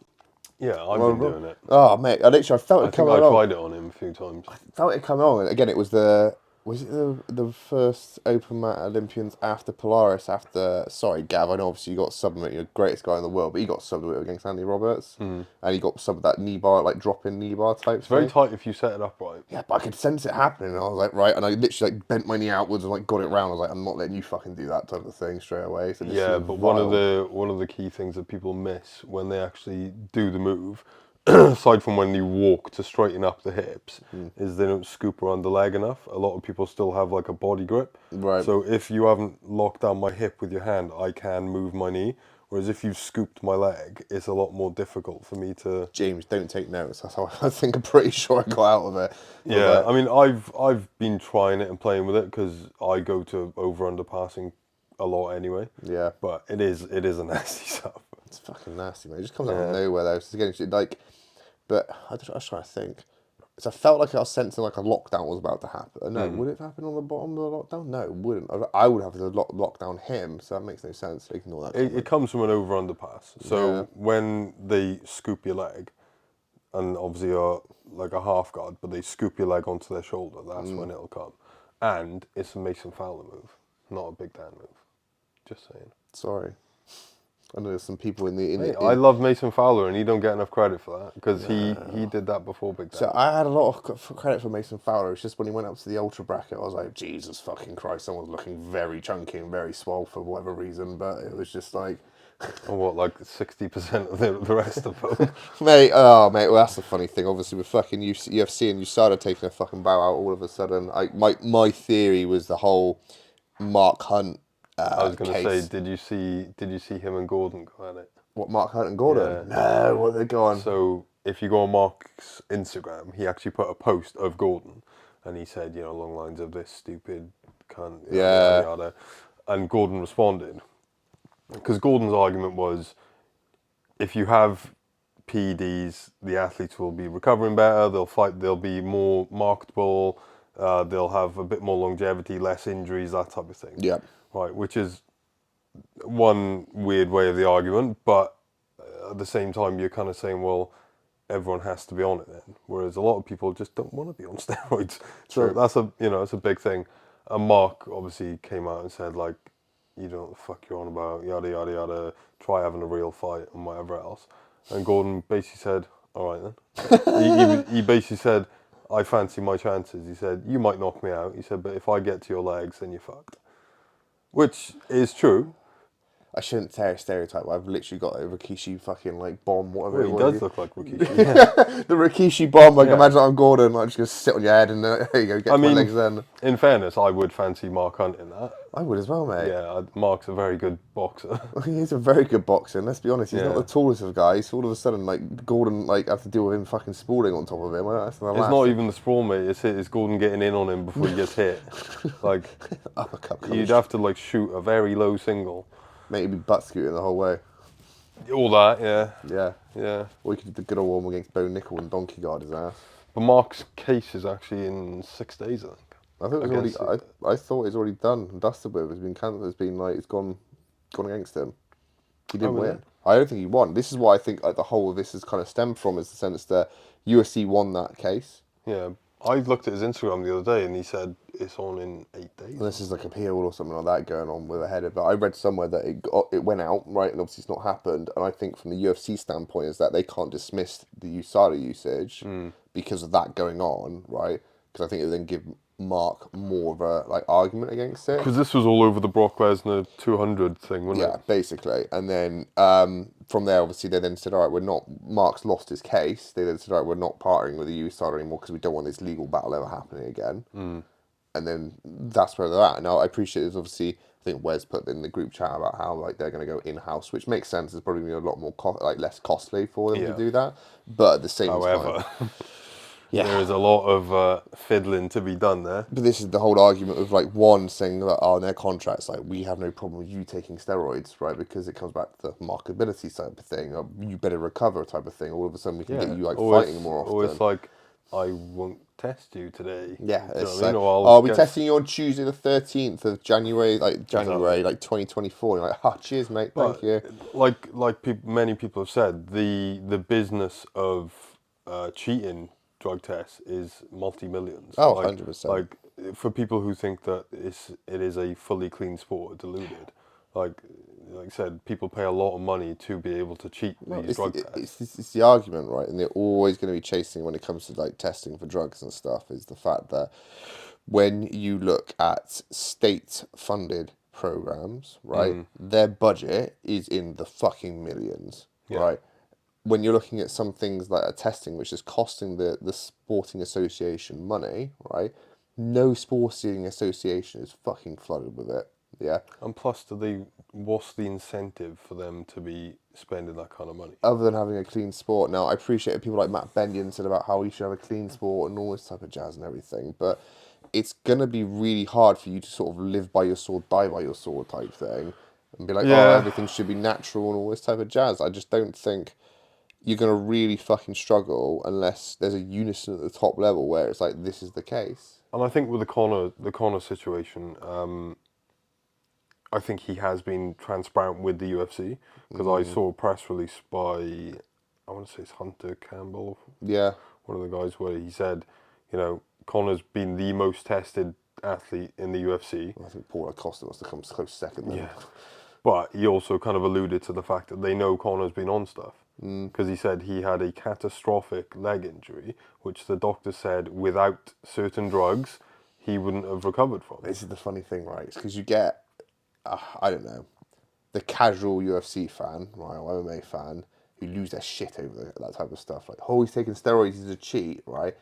Speaker 2: Yeah, I've been doing it.
Speaker 1: Oh mate, I felt it coming along.
Speaker 2: I tried it on him a few times.
Speaker 1: I felt it coming on. And again, it was the first open mat Olympians after Polaris sorry Gav, I know obviously you got subbed, you're the greatest guy in the world, but he got subbed against Andy Roberts, and he got some of that knee bar, like drop-in knee bar type.
Speaker 2: It's very tight if you set it up right.
Speaker 1: Yeah, but I could sense it happening, and I was like, right, and I literally like bent my knee outwards and like got it round. I was like, I'm not letting you fucking do that type of thing straight away. So
Speaker 2: yeah, but one of the key things that people miss when they actually do the move, aside from when you walk to straighten up the hips, is they don't scoop around the leg enough. A lot of people still have like a body grip.
Speaker 1: Right.
Speaker 2: So if you haven't locked down my hip with your hand, I can move my knee. Whereas if you've scooped my leg, it's a lot more difficult for me to...
Speaker 1: James, don't take notes. That's how I think I'm pretty sure I got out of it.
Speaker 2: Yeah, I've been trying it and playing with it because I go to over-under passing a lot anyway.
Speaker 1: Yeah.
Speaker 2: But it is a nasty stuff.
Speaker 1: It's fucking nasty, mate. It just comes out of nowhere though. So again, like... But I was trying to think. So I felt like I was sensing like a lockdown was about to happen. No, would it happen on the bottom of the lockdown? No, it wouldn't. I would have to lockdown him, so that makes no sense. Ignore that.
Speaker 2: It comes from an over-under pass. So when they scoop your leg, and obviously you're like a half guard, but they scoop your leg onto their shoulder, that's when it'll come. And it's a Mason Fowler move, not a Big Dan move. Just saying.
Speaker 1: Sorry. I know there's some people
Speaker 2: I love Mason Fowler, and he don't get enough credit for that because he did that before Big Dan.
Speaker 1: So I had a lot of credit for Mason Fowler. It's just when he went up to the ultra bracket, I was like, Jesus fucking Christ, someone's looking very chunky and very swole for whatever reason. But it was just like,
Speaker 2: and what, like 60% of the rest of them?
Speaker 1: mate. Well, that's the funny thing. Obviously, with fucking UFC and USADA taking a fucking bow out all of a sudden, my theory was the whole Mark Hunt.
Speaker 2: I was going to say, did you see him and Gordon go at it?
Speaker 1: What, Mark Hunt and Gordon?
Speaker 2: Yeah.
Speaker 1: No, what they go on?
Speaker 2: So if you go on Mark's Instagram, he actually put a post of Gordon, and he said, along lines of this stupid cunt, yada, yada. And Gordon responded, because Gordon's argument was, if you have PEDs, the athletes will be recovering better, they'll be more marketable, they'll have a bit more longevity, less injuries, that type of thing.
Speaker 1: Yeah.
Speaker 2: Right, which is one weird way of the argument, but at the same time, you're kind of saying, well, everyone has to be on it then. Whereas a lot of people just don't want to be on steroids. So that's it's a big thing. And Mark obviously came out and said, like, you don't know what the fuck you're on about, yada, yada, yada, try having a real fight and whatever else. And Gordon basically said, all right then. he basically said, I fancy my chances. He said, you might knock me out. He said, but if I get to your legs, then you're fucked. Which is true.
Speaker 1: I shouldn't say a stereotype, but I've literally got a Rikishi fucking like bomb, whatever
Speaker 2: Well,
Speaker 1: it
Speaker 2: he
Speaker 1: was.
Speaker 2: does look like Rikishi. Yeah.
Speaker 1: The Rikishi bomb, like
Speaker 2: Yeah.
Speaker 1: imagine I'm Gordon, like just gonna sit on your head and there you go, get
Speaker 2: I
Speaker 1: to my
Speaker 2: mean,
Speaker 1: legs then.
Speaker 2: in fairness, I would fancy Mark Hunt in that.
Speaker 1: I would as well, mate.
Speaker 2: Yeah, Mark's a very good boxer.
Speaker 1: He's a very good boxer, and let's be honest, he's not the
Speaker 2: Yeah.
Speaker 1: tallest of guys. So all of a sudden, like Gordon, like have to deal with him fucking sprawling on top of him. Well, that's the
Speaker 2: It's
Speaker 1: last
Speaker 2: not
Speaker 1: thing.
Speaker 2: even the sprawl, mate. It's Gordon getting in on him before he gets hit. Like,
Speaker 1: Uppercut coming.
Speaker 2: you'd have to like shoot a very low single.
Speaker 1: Mate, he'd be butt scooting the whole way.
Speaker 2: All that, yeah,
Speaker 1: Yeah.
Speaker 2: yeah.
Speaker 1: Or he could do the good old one against Bo Nickel and donkey guard his ass.
Speaker 2: But Mark's case is actually in 6 days, I think.
Speaker 1: I thought it was
Speaker 2: Against
Speaker 1: already. I thought it was already done and dusted with. It's been cancelled. It's been like it's gone against him. He didn't
Speaker 2: Oh, is
Speaker 1: win.
Speaker 2: it?
Speaker 1: I don't think he won. This is what I think like the whole of this has kind of stemmed from, is the sense that UFC won that case.
Speaker 2: Yeah, I looked at his Instagram the other day and he said it's on in 8 days.
Speaker 1: And this is like appeal or something like that going on with a header. But I read somewhere that it went out, right, and obviously it's not happened. And I think from the UFC standpoint is that they can't dismiss the USADA usage because of that going on, right? Because I think it would then give Mark more of a like argument against it.
Speaker 2: Because this was all over the Brock Lesnar 200 thing, wasn't
Speaker 1: Yeah,
Speaker 2: it?
Speaker 1: basically. And then from there, obviously, they then said, all right, we're not, Mark's lost his case. They then said, all right, we're not partnering with the USADA anymore because we don't want this legal battle ever happening again. And then that's where they're at. Now, I appreciate there's obviously, I think Wes put in the group chat about how like they're going to go in-house, which makes sense. It's probably going to be a lot more, like less costly for them to
Speaker 2: Yeah.
Speaker 1: do that. But at the same time,
Speaker 2: However,
Speaker 1: yeah.
Speaker 2: there is a lot of fiddling to be done there.
Speaker 1: But this is the whole argument of like one saying that in their contracts, like we have no problem with you taking steroids, right? Because it comes back to the marketability type of thing, or you better recover type of thing. All of a sudden we can get you like fighting more often.
Speaker 2: Or it's like, I won't test you today.
Speaker 1: Yeah,
Speaker 2: Do you know
Speaker 1: it's
Speaker 2: what I mean?
Speaker 1: like,
Speaker 2: Or
Speaker 1: I'll be
Speaker 2: get-
Speaker 1: testing you on Tuesday the 13th of January, like 2024. You're like, ah, cheers, mate, thank you.
Speaker 2: Like many people have said, the business of cheating drug tests is multi-millions.
Speaker 1: Oh,
Speaker 2: like,
Speaker 1: 100%.
Speaker 2: Like for people who think that it is a fully clean sport, are deluded. Like I said, people pay a lot of money to be able to cheat these drug tests.
Speaker 1: It's the argument, right? And they're always going to be chasing when it comes to like testing for drugs and stuff. Is the fact that when you look at state-funded programs, right, their budget is in the fucking millions, right? When you're looking at some things like a testing, which is costing the sporting association money, right? No sporting association is fucking flooded with it. Yeah.
Speaker 2: And plus, what's the incentive for them to be spending that kind of money?
Speaker 1: Other than having a clean sport. Now, I appreciate people like Matt Benyon said about how you should have a clean sport and all this type of jazz and everything, but it's going to be really hard for you to sort of live by your sword, die by your sword type thing and be like, oh, everything should be natural and all this type of jazz. I just don't think you're going to really fucking struggle unless there's a unison at the top level where it's like, this is the case.
Speaker 2: And I think with the Conor situation, I think he has been transparent with the UFC because I saw a press release by, I want to say it's Hunter Campbell,
Speaker 1: Yeah.
Speaker 2: one of the guys, where he said, you know, Conor's been the most tested athlete in the UFC.
Speaker 1: I think Paul Acosta must have come close second then.
Speaker 2: Yeah. But he also kind of alluded to the fact that they know Conor's been on stuff. Because he said he had a catastrophic leg injury, which the doctor said without certain drugs, he wouldn't have recovered from.
Speaker 1: This is the funny thing, right? It's because you get, I don't know, the casual UFC fan, right, or MMA fan, who lose their shit over that type of stuff. Like, oh, he's taking steroids, he's a cheat, right?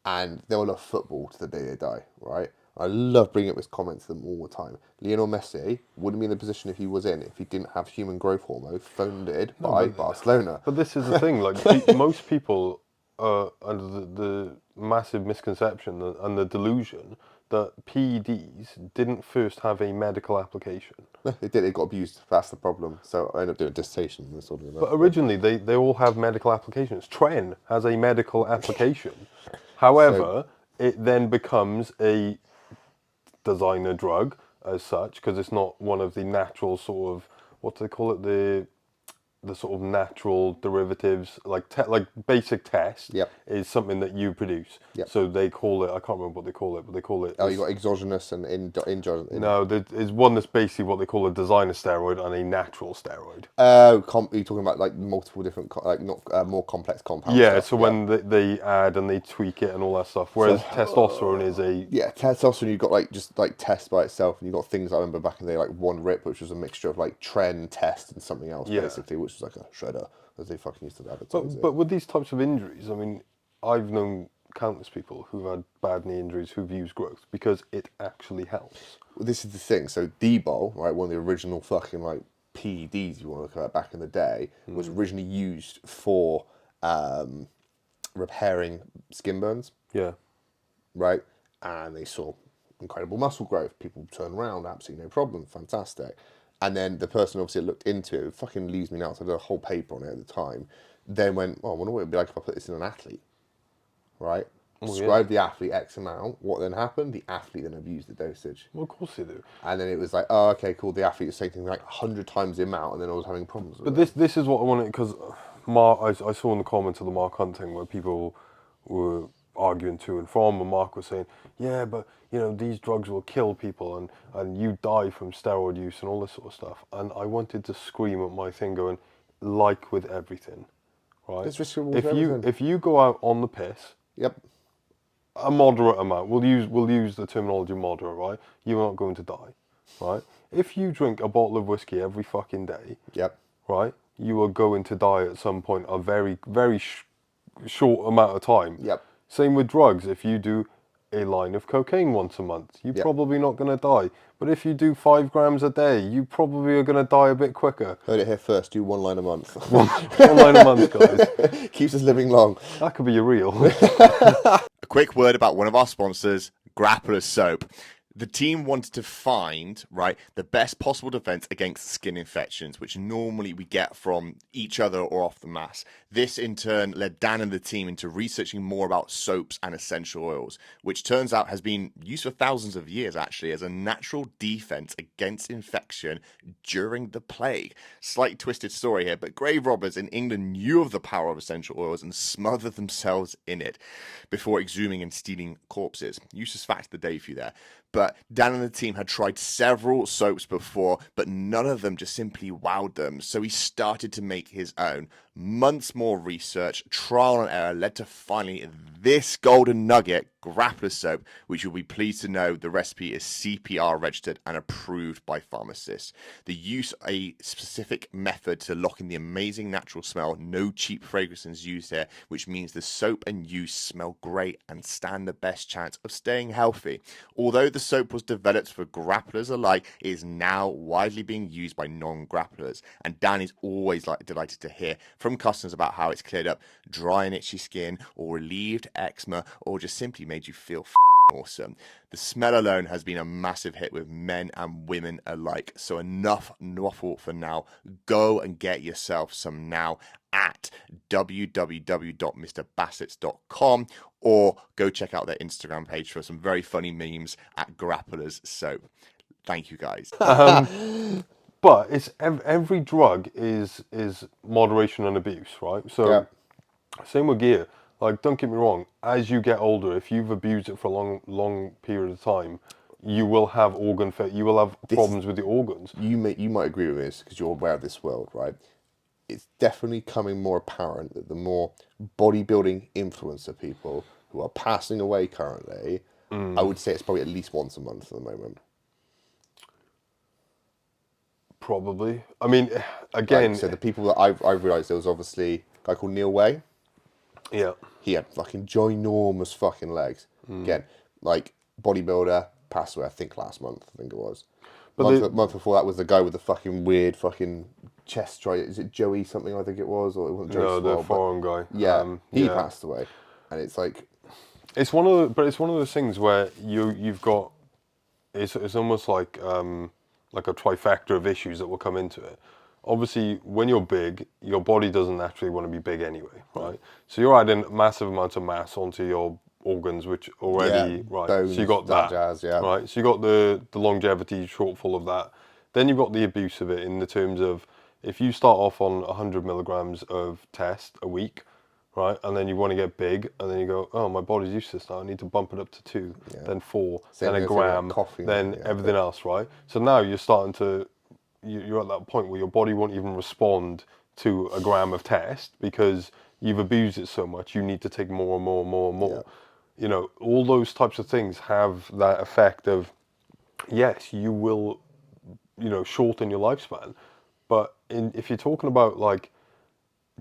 Speaker 1: And they'll love football to the day they die, right? I love bringing up this comment to them all the time. Lionel Messi wouldn't be in the position if he didn't have human growth hormone funded by Barcelona.
Speaker 2: But this is the thing, like, most people are under the massive misconception and the delusion that PEDs didn't first have a medical application.
Speaker 1: They did, they got abused, that's the problem. So I ended up doing a dissertation on this sort of.
Speaker 2: But originally, they all have medical applications. Tren has a medical application. However, it then becomes a designer drug as such, because it's not one of the natural sort of, what do they call it, the sort of natural derivatives, like basic test,
Speaker 1: Yep.
Speaker 2: is something that you produce.
Speaker 1: Yep.
Speaker 2: So they call it, I can't remember what they call it, but they call it.
Speaker 1: Oh, you got exogenous and endogenous.
Speaker 2: No, there's one that's basically what they call a designer steroid and a natural steroid.
Speaker 1: You're talking about like multiple different, like not more complex compounds.
Speaker 2: Yeah,
Speaker 1: stuff.
Speaker 2: so when they add and they tweak it and all that stuff, whereas testosterone is a
Speaker 1: testosterone, you've got like just like test by itself, and you've got things I remember back in the day, like One Rip, which was a mixture of like Tren, Test, and something else, basically, which was like a shredder, as they fucking used to advertise it.
Speaker 2: But with these types of injuries, I mean, I've known countless people who've had bad knee injuries who've used growth because it actually helps.
Speaker 1: Well, this is the thing. So D-bol, right, one of the original fucking like PEDs you want to look at back in the day, was originally used for repairing skin burns.
Speaker 2: Yeah.
Speaker 1: Right? And they saw incredible muscle growth. People turn around, absolutely no problem, fantastic. And then the person obviously looked into it, fucking leaves me now, so I did a whole paper on it at the time. Then went, I wonder what it'd be like if I put this in an athlete. Right? Prescribed the athlete X amount. What then happened? The athlete then abused the dosage.
Speaker 2: Well, of course they do.
Speaker 1: And then it was like, oh, okay, cool. The athlete was taking like 100 times the amount, and then I was having problems with
Speaker 2: it. But this is what I wanted, because I saw in the comments of the Mark Hunt thing where people were arguing to and from, and Mark was saying, yeah, but you know, these drugs will kill people and you die from steroid use and all this sort of stuff. And I wanted to scream at my thing going, like with everything, right? If you go out on the piss,
Speaker 1: yep,
Speaker 2: a moderate amount, we'll use the terminology moderate, right? You're not going to die, right? If you drink a bottle of whiskey every fucking day,
Speaker 1: yep,
Speaker 2: right, you are going to die at some point, a very, very short amount of time.
Speaker 1: Yep.
Speaker 2: Same with drugs. If you do a line of cocaine once a month, you're probably not going to die. But if you do 5 grams a day, you probably are going to die a bit quicker.
Speaker 1: Heard it here first. Do 1 line a month.
Speaker 2: one line a month, guys.
Speaker 1: Keeps us living long.
Speaker 2: That could be your reel.
Speaker 1: A quick word about one of our sponsors, Grapplers Soap. The team wanted to find, right, the best possible defense against skin infections, which normally we get from each other or off the mass. This, in turn, led Dan and the team into researching more about soaps and essential oils, which turns out has been used for thousands of years, actually, as a natural defense against infection during the plague. Slightly twisted story here, but grave robbers in England knew of the power of essential oils and smothered themselves in it before exhuming and stealing corpses. Useless fact of the day for you there. But Dan and the team had tried several soaps before, but none of them just simply wowed them. So he started to make his own. Months more research, trial and error led to finally this golden nugget, Grapplers Soap, which you'll be pleased to know the recipe is CPR registered and approved by pharmacists. The use of a specific method to lock in the amazing natural smell, no cheap fragrances used here, which means the soap and use smell great and stand the best chance of staying healthy. Although the soap was developed for grapplers alike, it is now widely being used by non-grapplers. And Dan is always delighted to hear from customers about how it's cleared up dry and itchy skin, or relieved eczema, or just simply made you feel awesome. The smell alone has been a massive hit with men and women alike. So enough waffle for now. Go and get yourself some now at www.mrbassets.com, or go check out their Instagram page for some very funny memes at Grapplers Soap. Thank you, guys.
Speaker 2: But it's every drug is moderation and abuse, right? So same with gear. Like, don't get me wrong, as you get older, if you've abused it for a long period of time, you will have you will have problems with your organs.
Speaker 1: You might agree with this because you're aware of this world, right? It's definitely becoming more apparent that the more bodybuilding influencer people who are passing away currently, I would say it's probably at least once a month at the moment.
Speaker 2: Probably. I mean, again...
Speaker 1: Like, so the people that I've realised, there was obviously a guy called Neil Way.
Speaker 2: Yeah.
Speaker 1: He had fucking ginormous fucking legs. Again, like, bodybuilder, passed away, I think last month, I think it was. But month before that was the guy with the fucking weird fucking chest try. Is it Joey something, I think it was? Or it wasn't Joey
Speaker 2: the forearm guy.
Speaker 1: Yeah, he passed away. And it's like...
Speaker 2: It's one of those things where you've got... It's almost like a trifecta of issues that will come into it. Obviously, when you're big, your body doesn't naturally want to be big anyway, right? So you're adding massive amounts of mass onto your organs, which already, right?
Speaker 1: Bones,
Speaker 2: so you got that,
Speaker 1: jazz,
Speaker 2: right? So you got the longevity shortfall of that. Then you've got the abuse of it in the terms of if you start off on 100 milligrams of test a week, right, and then you want to get big, and then you go, oh, my body's used to this now, I need to bump it up to 2, then 4,
Speaker 1: Same
Speaker 2: then
Speaker 1: thing
Speaker 2: a
Speaker 1: as with, like,
Speaker 2: gram,
Speaker 1: coffee,
Speaker 2: then
Speaker 1: yeah.
Speaker 2: everything else, right? So now you're starting to, you're at that point where your body won't even respond to a gram of test because you've abused it so much. You need to take more and more and more and more. You know, all those types of things have that effect of, yes, you will, you know, shorten your lifespan. But if you're talking about like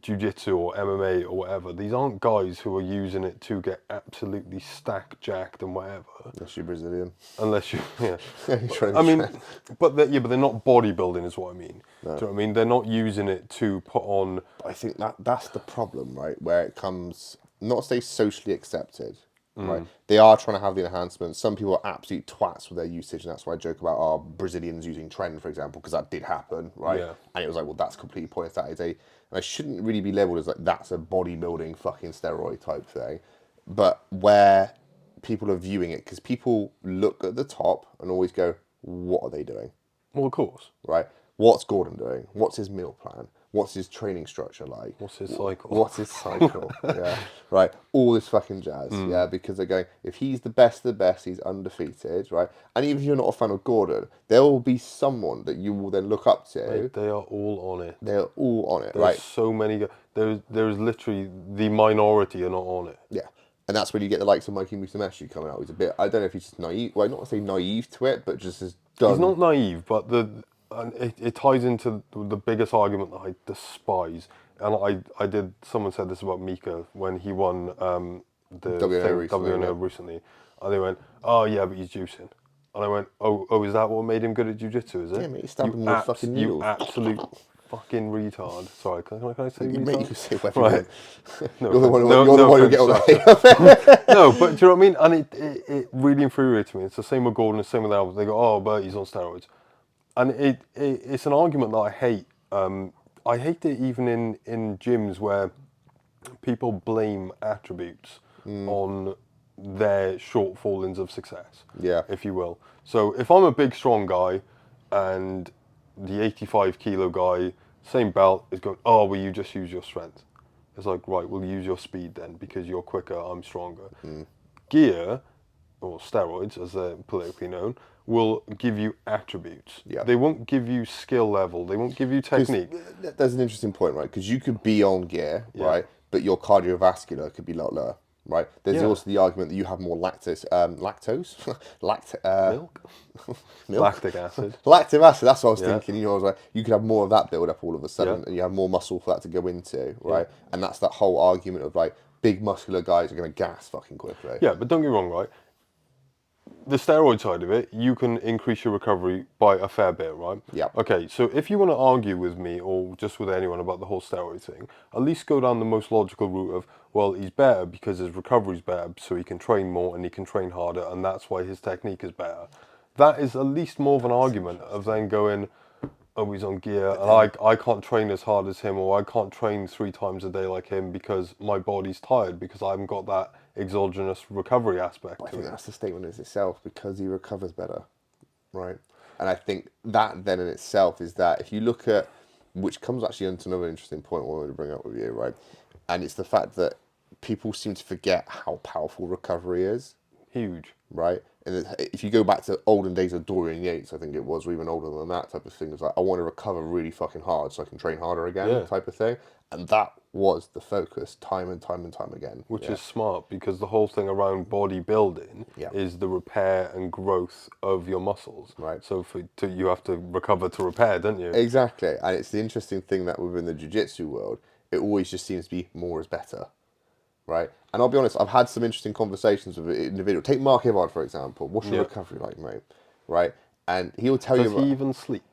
Speaker 2: jiu-jitsu or MMA or whatever, these aren't guys who are using it to get absolutely stacked, jacked and whatever.
Speaker 1: Unless you're Brazilian.
Speaker 2: Unless you, yeah.
Speaker 1: You're trying to
Speaker 2: I mean,
Speaker 1: train.
Speaker 2: but but they're not bodybuilding, is what I mean. Do you know what I mean? They're not using it to put on.
Speaker 1: I think that's the problem, right? Where it comes, not to say socially accepted, right? They are trying to have the enhancements. Some people are absolute twats with their usage, and that's why I joke about our Brazilians using trend, for example, because that did happen, right?
Speaker 2: Yeah.
Speaker 1: And it was like, well, that's completely pointless. That is and I shouldn't really be labeled as like that's a bodybuilding fucking steroid type thing, but where people are viewing it, because people look at the top and always go, what are they doing?
Speaker 2: Well, of course.
Speaker 1: Right? What's Gordon doing? What's his meal plan? What's his training structure like?
Speaker 2: What's his cycle?
Speaker 1: What's his cycle? Yeah, right. All this fucking jazz. Yeah, because they're going, if he's the best of the best, he's undefeated, right? And even if you're not a fan of Gordon, there will be someone that you will then look up to.
Speaker 2: Mate, they are all on it.
Speaker 1: They're all on it,
Speaker 2: There's
Speaker 1: right?
Speaker 2: so many. There's literally the minority are not on it.
Speaker 1: Yeah. And that's when you get the likes of Mikey Musumeci coming out. He's a bit, I don't know if he's just naive, well, not to say naive to it, but just as done.
Speaker 2: He's not naive, but it ties into the biggest argument that I despise. And someone said this about Mika when he won the WNO recently. And they went, oh yeah, but he's juicing. And I went, oh, is that what made him good at jiu-jitsu, is it?
Speaker 1: Yeah, mate, he's stabbing with fucking needles.
Speaker 2: You absolute fucking retard. Sorry, can I say retard?
Speaker 1: Mate, you can say whatever
Speaker 2: Right.
Speaker 1: you want. You're the one who get all
Speaker 2: that. No, but do you know what I mean? And it really infuriates me. It's the same with Gordon, the same with Albert. They go, oh, but he's on steroids. And it's an argument that I hate. I hate it even in gyms where people blame attributes on their shortfallings of success, if you will. So if I'm a big, strong guy and the 85 kilo guy, same belt, is going, oh, well, you just use your strength. It's like, right, we'll use your speed then because you're quicker, I'm stronger. Gear, or steroids as they're politically known, will give you attributes.
Speaker 1: Yeah.
Speaker 2: They won't give you skill level. They won't give you technique.
Speaker 1: That's an interesting point, right? Because you could be on gear, right, but your cardiovascular could be a lot lower, right? There's also the argument that you have more lactose,
Speaker 2: Milk?
Speaker 1: milk?
Speaker 2: Lactic acid.
Speaker 1: Lactic acid, that's what I was thinking. You know, I was like, you could have more of that build up all of a sudden, and you have more muscle for that to go into, right? And that's that whole argument of like, big muscular guys are going to gas fucking quickly.
Speaker 2: Yeah, but don't get me wrong, right? The steroid side of it, you can increase your recovery by a fair bit, right?
Speaker 1: Yeah.
Speaker 2: Okay, so if you want to argue with me or just with anyone about the whole steroid thing, at least go down the most logical route of, well, he's better because his recovery's better, so he can train more and he can train harder, and that's why his technique is better. That is at least more of an argument of then going, oh, he's on gear, and I can't train as hard as him, or I can't train 3 times a day like him because my body's tired because I haven't got that exogenous recovery aspect
Speaker 1: I
Speaker 2: to
Speaker 1: think
Speaker 2: it.
Speaker 1: that's the statement in itself, because he recovers better, right? And I think that then in itself is that if you look at, which comes actually into another interesting point I wanted to bring up with you, right? And it's the fact that people seem to forget how powerful recovery is.
Speaker 2: Huge.
Speaker 1: Right? And if you go back to olden days of Dorian Yates, I think it was, or even older than that type of thing, it's like, I want to recover really fucking hard so I can train harder again, type of thing. And that was the focus time and time and time again.
Speaker 2: Which is smart, because the whole thing around bodybuilding is the repair and growth of your muscles.
Speaker 1: Right.
Speaker 2: So you have to recover to repair, don't you?
Speaker 1: Exactly. And it's the interesting thing that within the jiu-jitsu world, it always just seems to be more is better. Right? And I'll be honest, I've had some interesting conversations with an individual. Take Mark Ibbard, for example. What's your recovery like, mate? Right? And he'll tell you...
Speaker 2: Does he even sleep?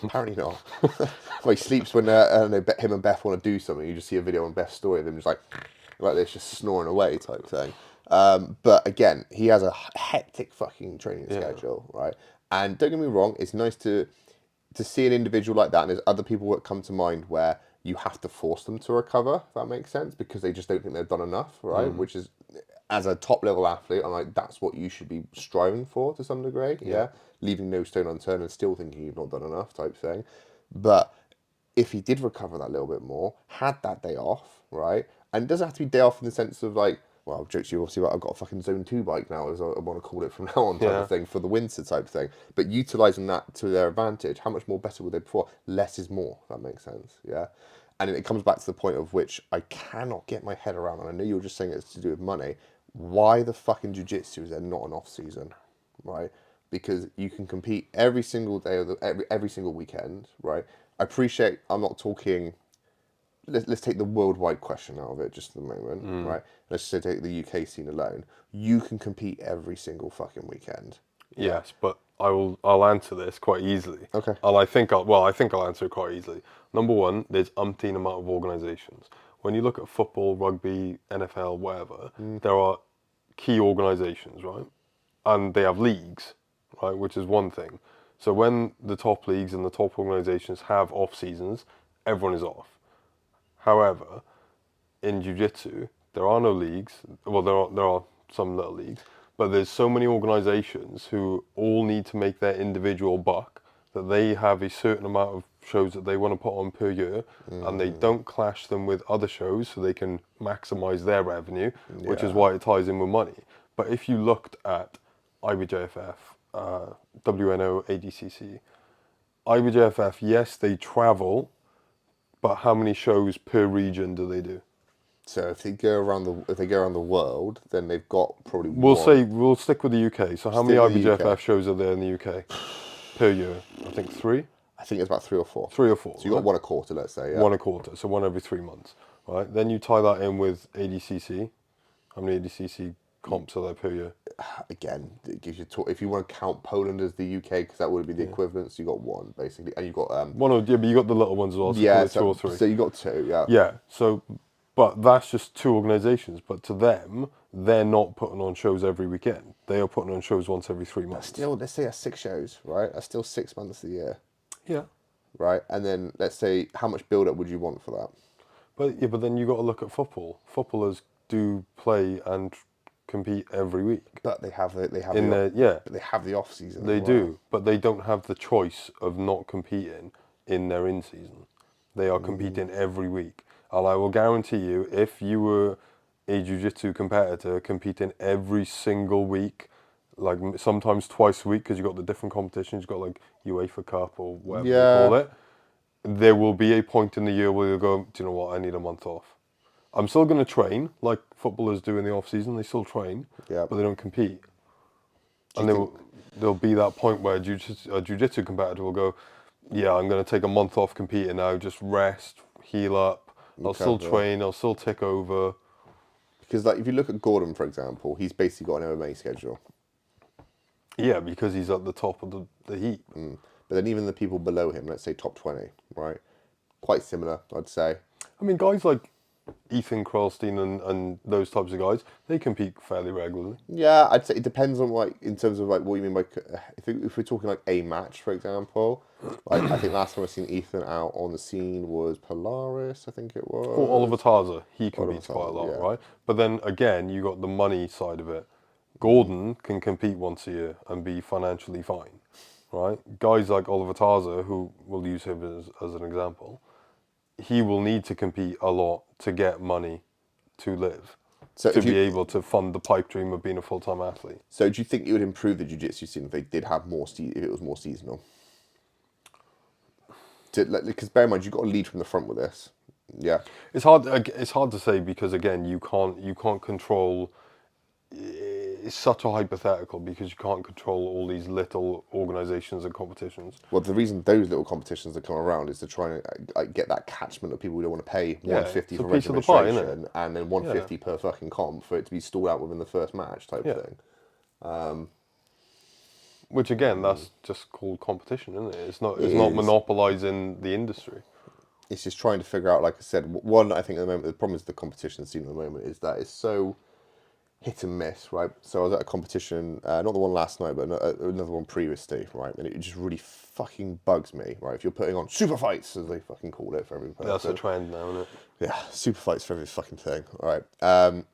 Speaker 1: Apparently not. Well, he sleeps when I don't know, him and Beth want to do something. You just see a video on Beth's story of them just like this, just snoring away type thing. But again, he has a hectic fucking training schedule, right? And don't get me wrong, it's nice to see an individual like that, and there's other people that come to mind where you have to force them to recover, if that makes sense, because they just don't think they've done enough, right? Which is, as a top level athlete, I'm like, that's what you should be striving for to some degree, leaving no stone unturned and still thinking you've not done enough type thing. But if he did recover that little bit more, had that day off, right? And it doesn't have to be day off in the sense of like, well, I've joked to you obviously about I've got a fucking Zone 2 bike now, as I want to call it from now on, type of thing, for the winter type thing. But utilising that to their advantage, how much more better were they before? Less is more, if that makes sense, yeah? And it comes back to the point of which I cannot get my head around, and I know you were just saying it's to do with money. Why the fucking jiu-jitsu is there not an off-season, right? Because you can compete every single day of every single weekend, right? I appreciate I'm not talking. Let's take the worldwide question out of it just for the moment, right? Let's just say take the UK scene alone. You can compete every single fucking weekend. Yeah.
Speaker 2: Yes, but I'll answer this quite easily.
Speaker 1: Okay.
Speaker 2: And I think I'll answer it quite easily. Number one, there's umpteen amount of organisations. When you look at football, rugby, NFL, whatever, there are key organisations, right? And they have leagues, right? Which is one thing. So when the top leagues and the top organisations have off seasons, everyone is off. However, in jiu-jitsu, there are no leagues. Well, there are some little leagues, but there's so many organizations who all need to make their individual buck that they have a certain amount of shows that they want to put on per year, and they don't clash them with other shows so they can maximize their revenue, which is why it ties in with money. But if you looked at IBJFF, WNO, ADCC, IBJFF, yes, they travel, but how many shows per region do they do?
Speaker 1: So if they go around the world, then they've got probably one.
Speaker 2: We'll stick with the UK. So how many
Speaker 1: Stick with the
Speaker 2: IBJFF
Speaker 1: UK.
Speaker 2: shows are there in the UK per year? I think three,
Speaker 1: I think it's about 3 or 4.
Speaker 2: 3 or 4.
Speaker 1: So you got one a quarter, let's say. Yeah.
Speaker 2: One a quarter, so one every 3 months, right? Then you tie that in with ADCC. How many ADCC comps are there per year?
Speaker 1: Again, it gives you if you want to count Poland as the UK, because that would be the equivalent. So you got one basically, and you got
Speaker 2: Yeah, but you got the little ones as well. So
Speaker 1: yeah,
Speaker 2: probably 2 or 3.
Speaker 1: so you got 2, yeah.
Speaker 2: Yeah. So, but that's just 2 organisations. But to them, they're not putting on shows every weekend. They are putting on shows once every 3 months.
Speaker 1: Still, let's say that's 6 shows, right? That's still 6 months a year,
Speaker 2: Yeah.
Speaker 1: right? And then let's say how much build up would you want for that?
Speaker 2: But then you got to look at football. Footballers do play and compete every week.
Speaker 1: But they have
Speaker 2: But they
Speaker 1: have the off season.
Speaker 2: They
Speaker 1: as well.
Speaker 2: do, but they don't have the choice of not competing in their in season. They are competing every week, and I will guarantee you, if you were a jiu-jitsu competitor competing every single week, like sometimes twice a week, because you've got the different competitions, you've got like UEFA Cup or whatever they call it. There will be a point in the year where you go, do you know what? I need a month off. I'm still going to train like footballers do in the off season. They still train, but they don't compete. And there'll be that point where a jiu-jitsu competitor will go, yeah, I'm going to take a month off competing now, just rest, heal up. I'll still train, I'll still tick over.
Speaker 1: Because like if you look at Gordon, for example, he's basically got an MMA schedule.
Speaker 2: Yeah, because he's at the top of the heap.
Speaker 1: But then even the people below him, let's say top 20, right? Quite similar, I'd say.
Speaker 2: I mean, guys like Ethan Krolstein and those types of guys, they compete fairly regularly.
Speaker 1: Yeah, I'd say it depends on like in terms of like what you mean by if we're talking like a match, for example. Like I think last time I seen Ethan out on the scene was Polaris, I think it was.
Speaker 2: Or Oliver Tarza, he competes quite a lot,
Speaker 1: yeah.
Speaker 2: right? But then again, you got the money side of it. Gordon can compete once a year and be financially fine, right? Guys like Oliver Tarza, who we'll use him as an example, he will need to compete a lot to get money to live, to be able to fund the pipe dream of being a full-time athlete.
Speaker 1: So do you think it would improve the jiu-jitsu scene if they did have more, if it was more seasonal? Because bear in mind, you've got to lead from the front with this. Yeah.
Speaker 2: It's hard to say because again, you can't control. It's such a hypothetical because you can't control all these little organisations and competitions.
Speaker 1: Well, the reason those little competitions are coming around is to try and get that catchment of people who don't want to pay $150 for registration and then $150 per fucking comp for it to be stalled out within the first match type thing.
Speaker 2: Which again, that's just called competition, isn't it? It's not monopolising the industry.
Speaker 1: It's just trying to figure out, like I said, one, I think at the moment, the problem is the competition scene at the moment is that it's so hit and miss, right? So I was at a competition, not the one last night, but another one previously, right? And it just really fucking bugs me, right? If you're putting on super fights, as they fucking call it for every person.
Speaker 2: That's a trend now, isn't it?
Speaker 1: Yeah, super fights for every fucking thing, all right? And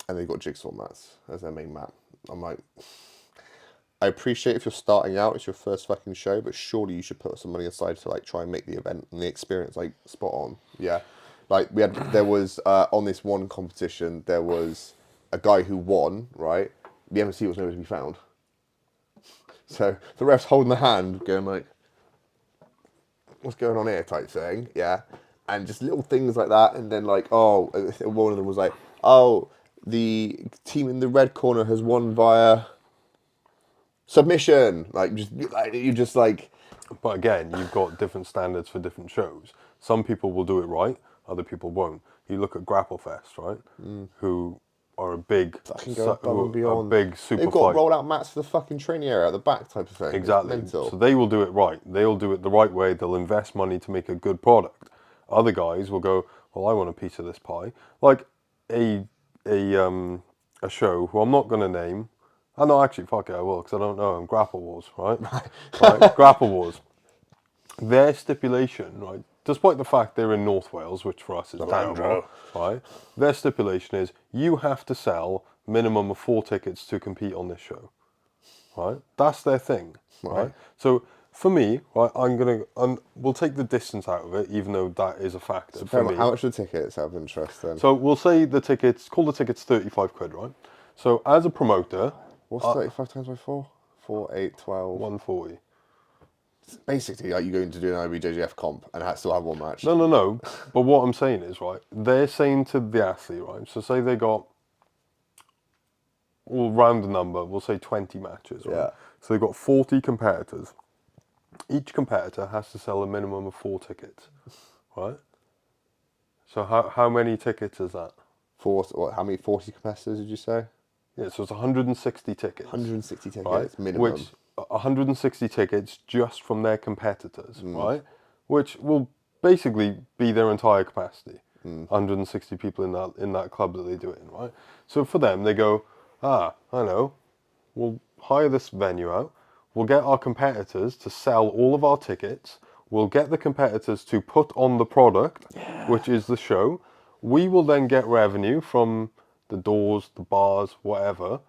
Speaker 1: they've got jigsaw mats as their main mat. I'm like, I appreciate if you're starting out, it's your first fucking show, but surely you should put some money aside to like try and make the event and the experience like spot on. Yeah, like there was on this one competition, there was a guy who won. Right, the MC was nowhere to be found. So the ref's holding the hand, going like, "What's going on here?" type thing. Yeah, and just little things like that, and then like, oh, one of them was like, "Oh, the team in the red corner has won via submission." Like you just like,
Speaker 2: But again, you've got different standards for different shows. Some people will do it right, other people won't. You look at Grapple Fest, right? Who are a big,
Speaker 1: fucking go above and
Speaker 2: a
Speaker 1: beyond.
Speaker 2: big super
Speaker 1: They've got
Speaker 2: fight.
Speaker 1: roll out mats for the fucking training area at the back type of thing.
Speaker 2: Exactly.
Speaker 1: It's mental.
Speaker 2: So they will do it right. They'll do it the right way. They'll invest money to make a good product. Other guys will go, well, I want a piece of this pie. Like a a show who I'm not going to name. Oh, no, actually, fuck it, I will, because I don't know them. Grapple Wars, right? Right? Grapple Wars. Their stipulation, right, despite the fact they're in North Wales, which for us is Dandraw, right? Their stipulation is you have to sell minimum of 4 tickets to compete on this show, right? That's their thing, right? So for me, right, we'll take the distance out of it, even though that is a factor
Speaker 1: So
Speaker 2: for me.
Speaker 1: how much are the tickets out of interest then?
Speaker 2: So we'll say call the tickets 35 quid, right? So as a promoter,
Speaker 1: What's 35 times by 4? 4, 8, 12.
Speaker 2: 140.
Speaker 1: Basically, like you going to do an IBJJF comp and still have one match.
Speaker 2: No. But what I'm saying is, right, they're saying to the athlete, right, so say they got, we'll round the number, we'll say 20 matches, right?
Speaker 1: Yeah.
Speaker 2: So they've got 40 competitors. Each competitor has to sell a minimum of 4 tickets, right? So how many tickets is that?
Speaker 1: How many 40 competitors did you say?
Speaker 2: Yeah, so it's 160 tickets.
Speaker 1: 160 tickets
Speaker 2: right?
Speaker 1: minimum.
Speaker 2: Which 160 tickets just from their competitors, right? Which will basically be their entire capacity. 160 people in that club that they do it in, right? So for them, they go, I know, we'll hire this venue out. We'll get our competitors to sell all of our tickets. We'll get the competitors to put on the product, which is the show. We will then get revenue from the doors, the bars, whatever,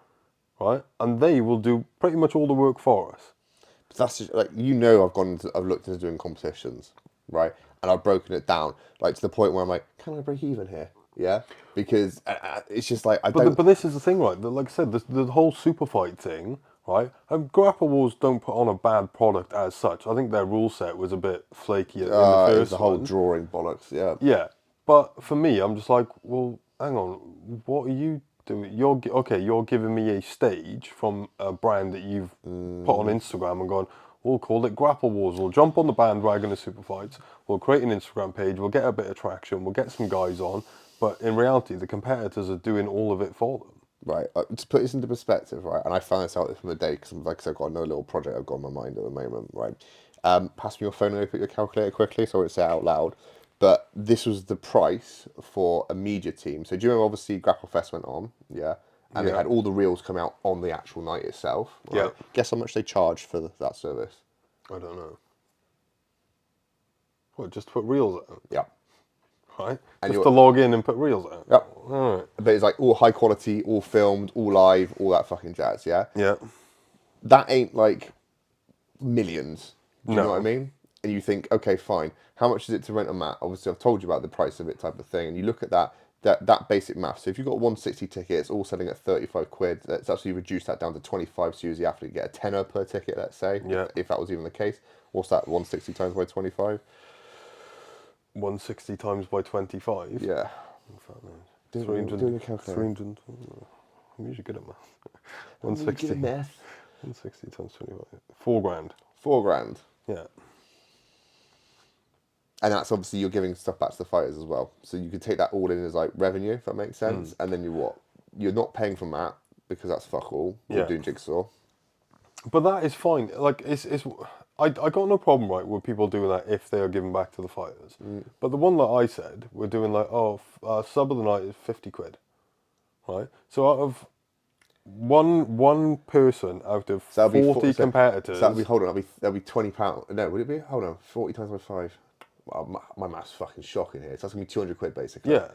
Speaker 2: right? And they will do pretty much all the work for us.
Speaker 1: But that's just, like I've looked into doing competitions, right? And I've broken it down like to the point where I'm like, can I break even here? Yeah, because it's just like
Speaker 2: But this is the thing, right? That, like I said, the whole super fight thing, right? And Grapple Wars don't put on a bad product as such. I think their rule set was a bit flaky in the first
Speaker 1: it's the whole
Speaker 2: one.
Speaker 1: drawing bollocks. Yeah.
Speaker 2: Yeah, but for me, I'm just like, well, hang on, what are you doing? You're giving me a stage from a brand that you've put on Instagram and gone, we'll call it Grapple Wars. We'll jump on the bandwagon of super fights. We'll create an Instagram page. We'll get a bit of traction. We'll get some guys on. But in reality, the competitors are doing all of it for them.
Speaker 1: Right. To put this into perspective, right, and I found this out from the day because, like I said, I've got another little project I've got in my mind at the moment, right. Pass me your phone and open your calculator quickly so I won't say it out loud. But this was the price for a media team. So do you remember, obviously, Grapple Fest went on, yeah, and they had all the reels come out on the actual night itself. Right?
Speaker 2: Yeah.
Speaker 1: Guess how much they charged for that service?
Speaker 2: I don't know. What, just to put reels out?
Speaker 1: Yeah.
Speaker 2: Right?
Speaker 1: And
Speaker 2: just to log in and put reels out?
Speaker 1: Yep.
Speaker 2: All right.
Speaker 1: But it's like all high quality, all filmed, all live, all that fucking jazz, yeah?
Speaker 2: Yeah.
Speaker 1: That ain't like millions. Do you know what I
Speaker 2: No.
Speaker 1: mean? And you think, okay, fine. How much is it to rent a mat? Obviously, I've told you about the price of it, type of thing. And you look at that basic math. So if you've got 160 tickets, all selling at 35 quid, that's actually reduced that down to 25. So you as the athlete get a tenner per ticket, let's say.
Speaker 2: Yeah.
Speaker 1: If that was even the case. What's that? 160 times by 25?
Speaker 2: 160 times by 25?
Speaker 1: Yeah. Do the calculator.
Speaker 2: 300. I'm usually good at math. 160. 160 times 25. 4 grand.
Speaker 1: 4 grand.
Speaker 2: Yeah.
Speaker 1: And that's obviously you're giving stuff back to the fighters as well. So you could take that all in as like revenue, if that makes sense. And then you're not paying for mat because that's fuck all. You're doing jigsaw.
Speaker 2: But that is fine. Like I got no problem, right, with people doing that if they are giving back to the fighters. But the one that I said, we're doing like, sub of the night is 50 quid, right? So out of one person out of 40 competitors,
Speaker 1: So that'll be £20. No, would it be? Hold on, 40 times by 5. Well, my math's fucking shocking here. So that's gonna be 200 quid basically.
Speaker 2: yeah.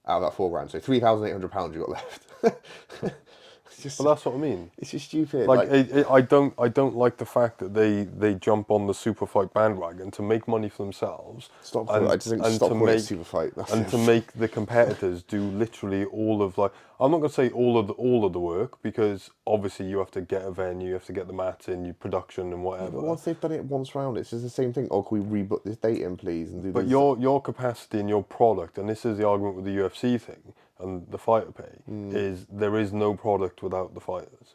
Speaker 1: Out of that 4 grand, so £3,800 you got left.
Speaker 2: But that's what I mean.
Speaker 1: It's just stupid.
Speaker 2: Like, I don't like the fact that they jump on the super fight bandwagon to make money for themselves.
Speaker 1: Stop calling it. I just think stop calling it super fight. That's
Speaker 2: and
Speaker 1: it.
Speaker 2: to make the competitors do literally all of, like, I'm not gonna say all of the work, because obviously you have to get a venue, you have to get the mats in, your production and whatever.
Speaker 1: But once they've done it once round, it's just the same thing. Oh, can we rebook this date in, please? And do
Speaker 2: But
Speaker 1: these...
Speaker 2: your capacity and your product, and this is the argument with the UFC thing and the fighter pay, is there is no product without the fighters.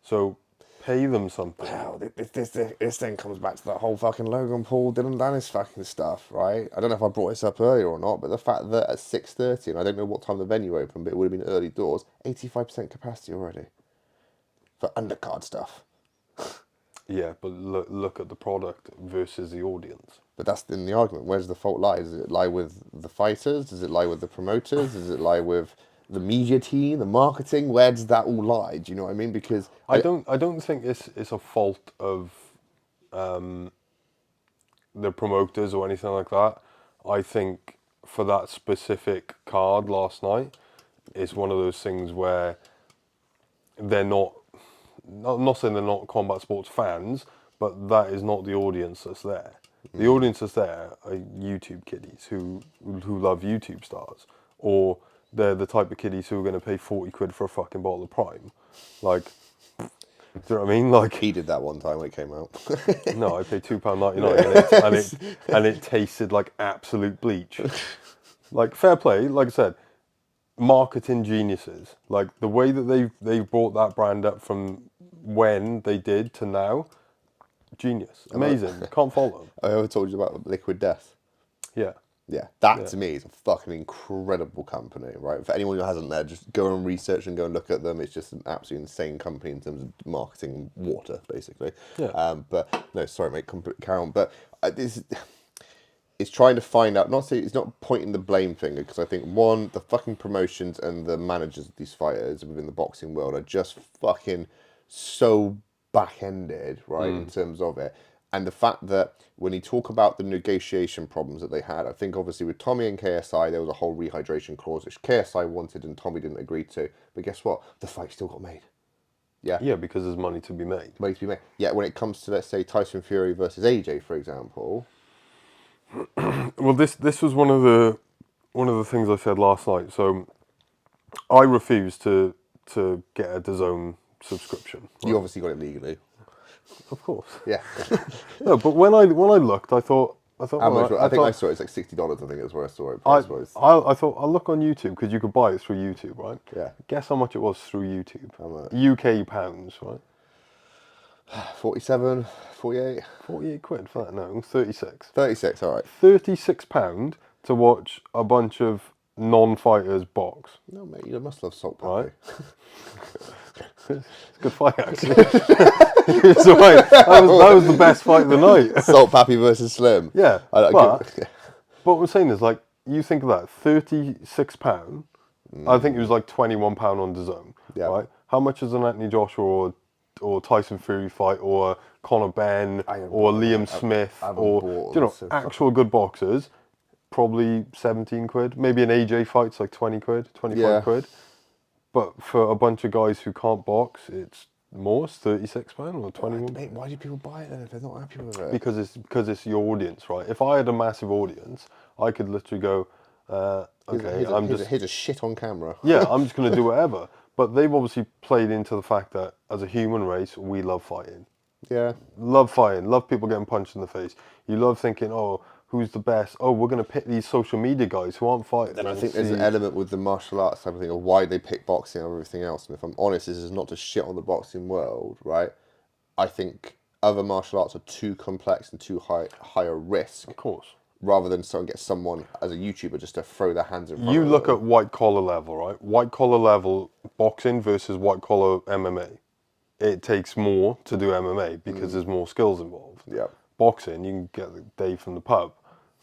Speaker 2: So pay them something.
Speaker 1: Wow, this thing comes back to that whole fucking Logan Paul, Dylan Dennis fucking stuff, right? I don't know if I brought this up earlier or not, but the fact that at 6:30, and I don't know what time the venue opened, but it would have been early doors, 85% capacity already for undercard stuff.
Speaker 2: Yeah, but look at the product versus the audience.
Speaker 1: But that's in the argument. Where's the fault lie? Does it lie with the fighters? Does it lie with the promoters? Does it lie with the media team, the marketing? Where does that all lie? Do you know what I mean? Because
Speaker 2: I don't think it's a fault of the promoters or anything like that. I think for that specific card last night, it's one of those things where they're not. I'm not saying they're not combat sports fans, but that is not the audience that's there. The audience that's there are YouTube kiddies who love YouTube stars, or they're the type of kiddies who are going to pay 40 quid for a fucking bottle of Prime. Like, do you know what I mean? Like,
Speaker 1: he did that one time when it came out.
Speaker 2: no, I paid £2.99 and it tasted like absolute bleach. Like, fair play, like I said, marketing geniuses. Like, the way that they've brought that brand up from when they did to now, genius, amazing. Can't fault them.
Speaker 1: I ever told you about Liquid Death?
Speaker 2: Yeah.
Speaker 1: Yeah, that to me is a fucking incredible company, right? For anyone who hasn't there, just go and research and go and look at them. It's just an absolutely insane company in terms of marketing water, basically.
Speaker 2: Yeah.
Speaker 1: But no, sorry, mate, carry on. But this it's trying to find out. It's not pointing the blame finger, because I think one, the fucking promotions and the managers of these fighters within the boxing world are just fucking so back-ended, right, in terms of it. And the fact that when you talk about the negotiation problems that they had, I think obviously with Tommy and KSI, there was a whole rehydration clause, which KSI wanted and Tommy didn't agree to. But guess what? The fight still got made. Yeah.
Speaker 2: Yeah, because there's money to be made.
Speaker 1: Money to be made. Yeah, when it comes to, let's say, Tyson Fury versus AJ, for example.
Speaker 2: Well, this was one of the things I said last night. So I refuse to get a DAZN subscription.
Speaker 1: Right? You obviously got it legally.
Speaker 2: Of course.
Speaker 1: Yeah.
Speaker 2: No, but when I looked, I thought.
Speaker 1: I think I saw it. It's like $60. I think that's where I saw it.
Speaker 2: I thought I'll look on YouTube, because you could buy it through YouTube, right?
Speaker 1: Yeah.
Speaker 2: Guess how much it was through YouTube?
Speaker 1: How much?
Speaker 2: UK pounds, right?
Speaker 1: 47, 48?
Speaker 2: 48 quid for that, no, 36.
Speaker 1: 36, all right.
Speaker 2: £36 to watch a bunch of non-fighters box.
Speaker 1: No, mate, you must love Salt Pappy.
Speaker 2: Right. It's a good fight, actually. It's all right. That was the best fight of the night.
Speaker 1: Salt Pappy versus Slim.
Speaker 2: Yeah, but what I'm saying is, like, you think of that, £36, I think it was like £21 on DAZN, right? How much is an Anthony Joshua or Tyson Fury fight, or a Conor Benn, or Liam Smith, or, you know, actual good boxers? Probably 17 quid. Maybe an AJ fight's like 20 quid, 25 quid. But for a bunch of guys who can't box, it's more. It's £36 or 21.
Speaker 1: Mate, why do people buy it then if they're not happy with it?
Speaker 2: Because it's your audience, right? If I had a massive audience, I could literally go, okay,
Speaker 1: here's a shit on camera.
Speaker 2: Yeah, I'm just going to do whatever. But they've obviously played into the fact that as a human race, we love fighting.
Speaker 1: Yeah.
Speaker 2: Love fighting. Love people getting punched in the face. You love thinking, oh, who's the best? Oh, we're going to pick these social media guys who aren't fighting.
Speaker 1: Then I think there's an element with the martial arts type of thing of why they pick boxing over everything else. And if I'm honest, this is not to shit on the boxing world, right? I think other martial arts are too complex and too higher risk.
Speaker 2: Of course.
Speaker 1: Rather than get someone as a YouTuber just to throw their hands in front of them.
Speaker 2: You look at white collar level, right? White collar level boxing versus white collar MMA. It takes more to do MMA because there's more skills involved.
Speaker 1: Yeah.
Speaker 2: Boxing, you can get Dave from the pub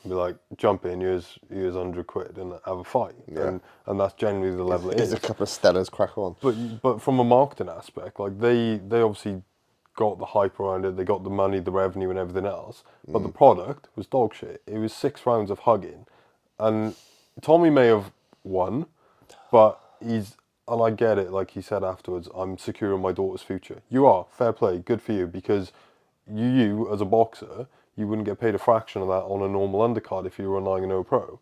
Speaker 2: and be like, jump in, here's 100 quid and have a fight.
Speaker 1: Yeah.
Speaker 2: And that's generally the level it is.
Speaker 1: There's a couple of Stellas, crack on.
Speaker 2: But from a marketing aspect, like they obviously got the hype around it, they got the money, the revenue and everything else, but the product was dog shit. It was 6 rounds of hugging. And Tommy may have won, but he's And I get it, like he said afterwards, I'm secure in my daughter's future. You are, fair play, good for you, because you as a boxer, you wouldn't get paid a fraction of that on a normal undercard if you were a 9-0 pro.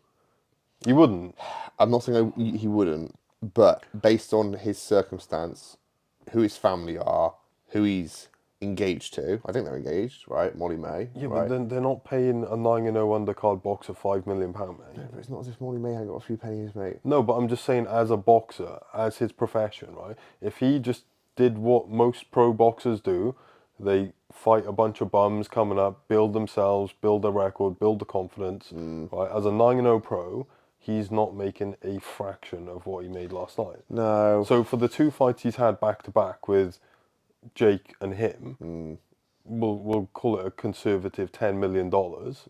Speaker 2: You wouldn't.
Speaker 1: I'm not saying he wouldn't, but based on his circumstance, who his family are, who he's engaged to, I think they're engaged, right? Molly May,
Speaker 2: Yeah, but
Speaker 1: right?
Speaker 2: then they're not paying a 9-0 undercard boxer £5 million, mate.
Speaker 1: No, but it's not as if Molly May had got a few pennies, mate.
Speaker 2: No, but I'm just saying, as a boxer, as his profession, right? If he just did what most pro boxers do, they fight a bunch of bums coming up, build themselves, build a record, build the confidence, right? As a 9-0 pro, he's not making a fraction of what he made last night.
Speaker 1: No.
Speaker 2: So for the 2 fights he's had back to back with Jake and him, we'll call it a conservative $10 million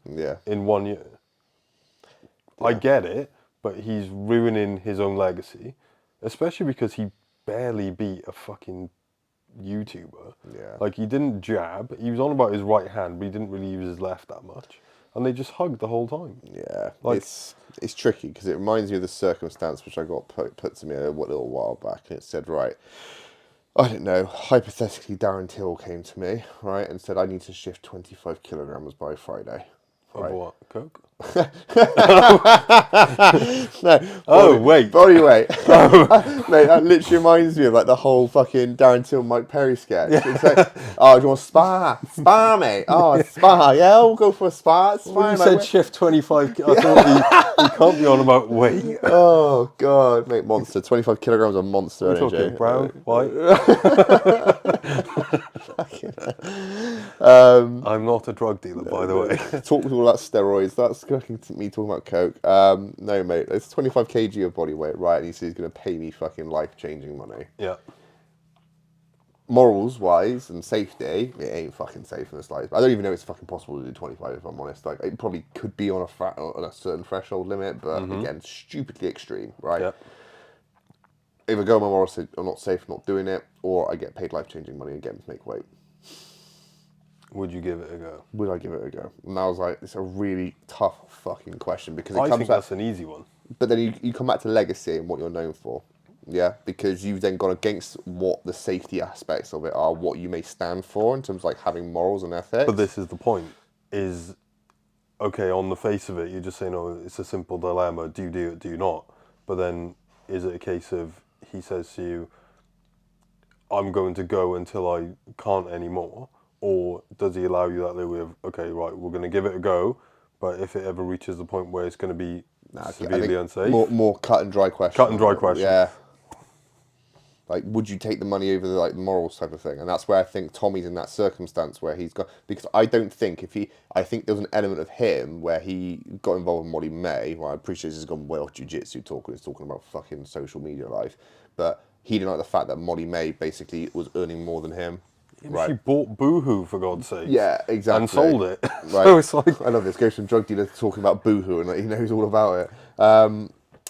Speaker 1: Yeah.
Speaker 2: in 1 year. I get it, but he's ruining his own legacy, especially because he barely beat a fucking YouTuber.
Speaker 1: Yeah.
Speaker 2: Like, he didn't jab. He was on about his right hand, but he didn't really use his left that much. And they just hugged the whole time.
Speaker 1: Yeah.
Speaker 2: Like,
Speaker 1: it's tricky because it reminds me of the circumstance which I got put to me a little while back, and it said, right, I don't know, hypothetically Darren Till came to me, right, and said I need to shift 25 kilograms by Friday.
Speaker 2: of what? Coke?
Speaker 1: No.
Speaker 2: Oh, wait.
Speaker 1: Body weight. Mate, that literally reminds me of like the whole fucking Darren Till Mike Perry sketch. It's like, oh, do you want to spar? Spar, mate. Oh, spar. Yeah, we'll go for a spar. It's
Speaker 2: When
Speaker 1: fine.
Speaker 2: you said shift 25, I thought he can't be on about weight.
Speaker 1: Oh, God. Mate, monster. 25 kilograms of monster
Speaker 2: We're
Speaker 1: energy.
Speaker 2: talking brown, white. I'm not a drug dealer, by the way.
Speaker 1: Talk all about steroids. That's me talking about coke. No, mate. It's 25 kg of body weight, right? And he says he's going to pay me fucking life-changing money.
Speaker 2: Yeah.
Speaker 1: Morals-wise and safety, it ain't fucking safe in the slightest. I don't even know it's fucking possible to do 25, if I'm honest. Like, it probably could be on a certain threshold limit, but again, stupidly extreme, right?
Speaker 2: Yeah.
Speaker 1: Either go on my morals, say I'm not safe, not doing it, or I get paid life-changing money again to make weight.
Speaker 2: Would you give it a go?
Speaker 1: Would I give it a go? And I was like, it's a really tough fucking question because
Speaker 2: I think that's an easy one.
Speaker 1: But then you come back to legacy and what you're known for. Yeah, because you've then gone against what the safety aspects of it are, what you may stand for in terms of like having morals and ethics.
Speaker 2: But this is the point, is, okay, on the face of it, you're just saying, oh, it's a simple dilemma, do you do it, do you not? But then, is it a case of, he says to you, I'm going to go until I can't anymore? Or does he allow you that little way of, okay, right, we're going to give it a go, but if it ever reaches the point where it's going to be severely unsafe?
Speaker 1: More cut and dry question.
Speaker 2: Cut and dry question.
Speaker 1: Yeah. Like, would you take the money over the like morals type of thing? And that's where I think Tommy's in that circumstance where he's got, because I don't think I think there was an element of him where he got involved in Molly May. Well, I appreciate this has gone well off jiu-jitsu talking. It's talking about fucking social media life, but he didn't like the fact that Molly May basically was earning more than him.
Speaker 2: Right. She bought Boohoo, for God's sake.
Speaker 1: Yeah, exactly.
Speaker 2: And sold it.
Speaker 1: Right.
Speaker 2: So it's like,
Speaker 1: I love this. Goes from drug dealer to talking about Boohoo, and like, he knows all about it.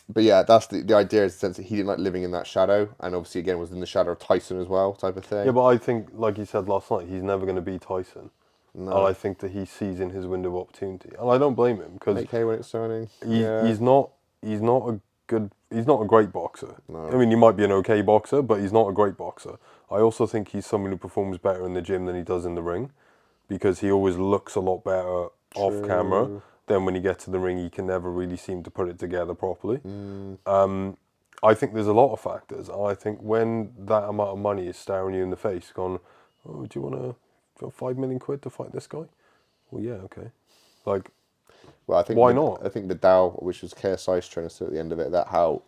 Speaker 1: But yeah, that's the idea, is the sense that he didn't like living in that shadow, and obviously again was in the shadow of Tyson as well, type of thing.
Speaker 2: yeah, but I think, like he said last night, he's never going to be Tyson.
Speaker 1: No.
Speaker 2: And I think that he's seizing his window of opportunity. And I don't blame him, because
Speaker 1: AK when it's turning.
Speaker 2: he's not a great boxer.
Speaker 1: No.
Speaker 2: I mean, he might be an okay boxer, but he's not a great boxer. I also think he's someone who performs better in the gym than he does in the ring, because he always looks a lot better off camera. Then when he gets to the ring, he can never really seem to put it together properly. I think there's a lot of factors. I think when that amount of money is staring you in the face, going, oh, do you want £5 million to fight this guy? Well, yeah, okay. Like,
Speaker 1: Well, I think
Speaker 2: why not?
Speaker 1: I think the Dow, which was KSI's trying to say at the end of it, that how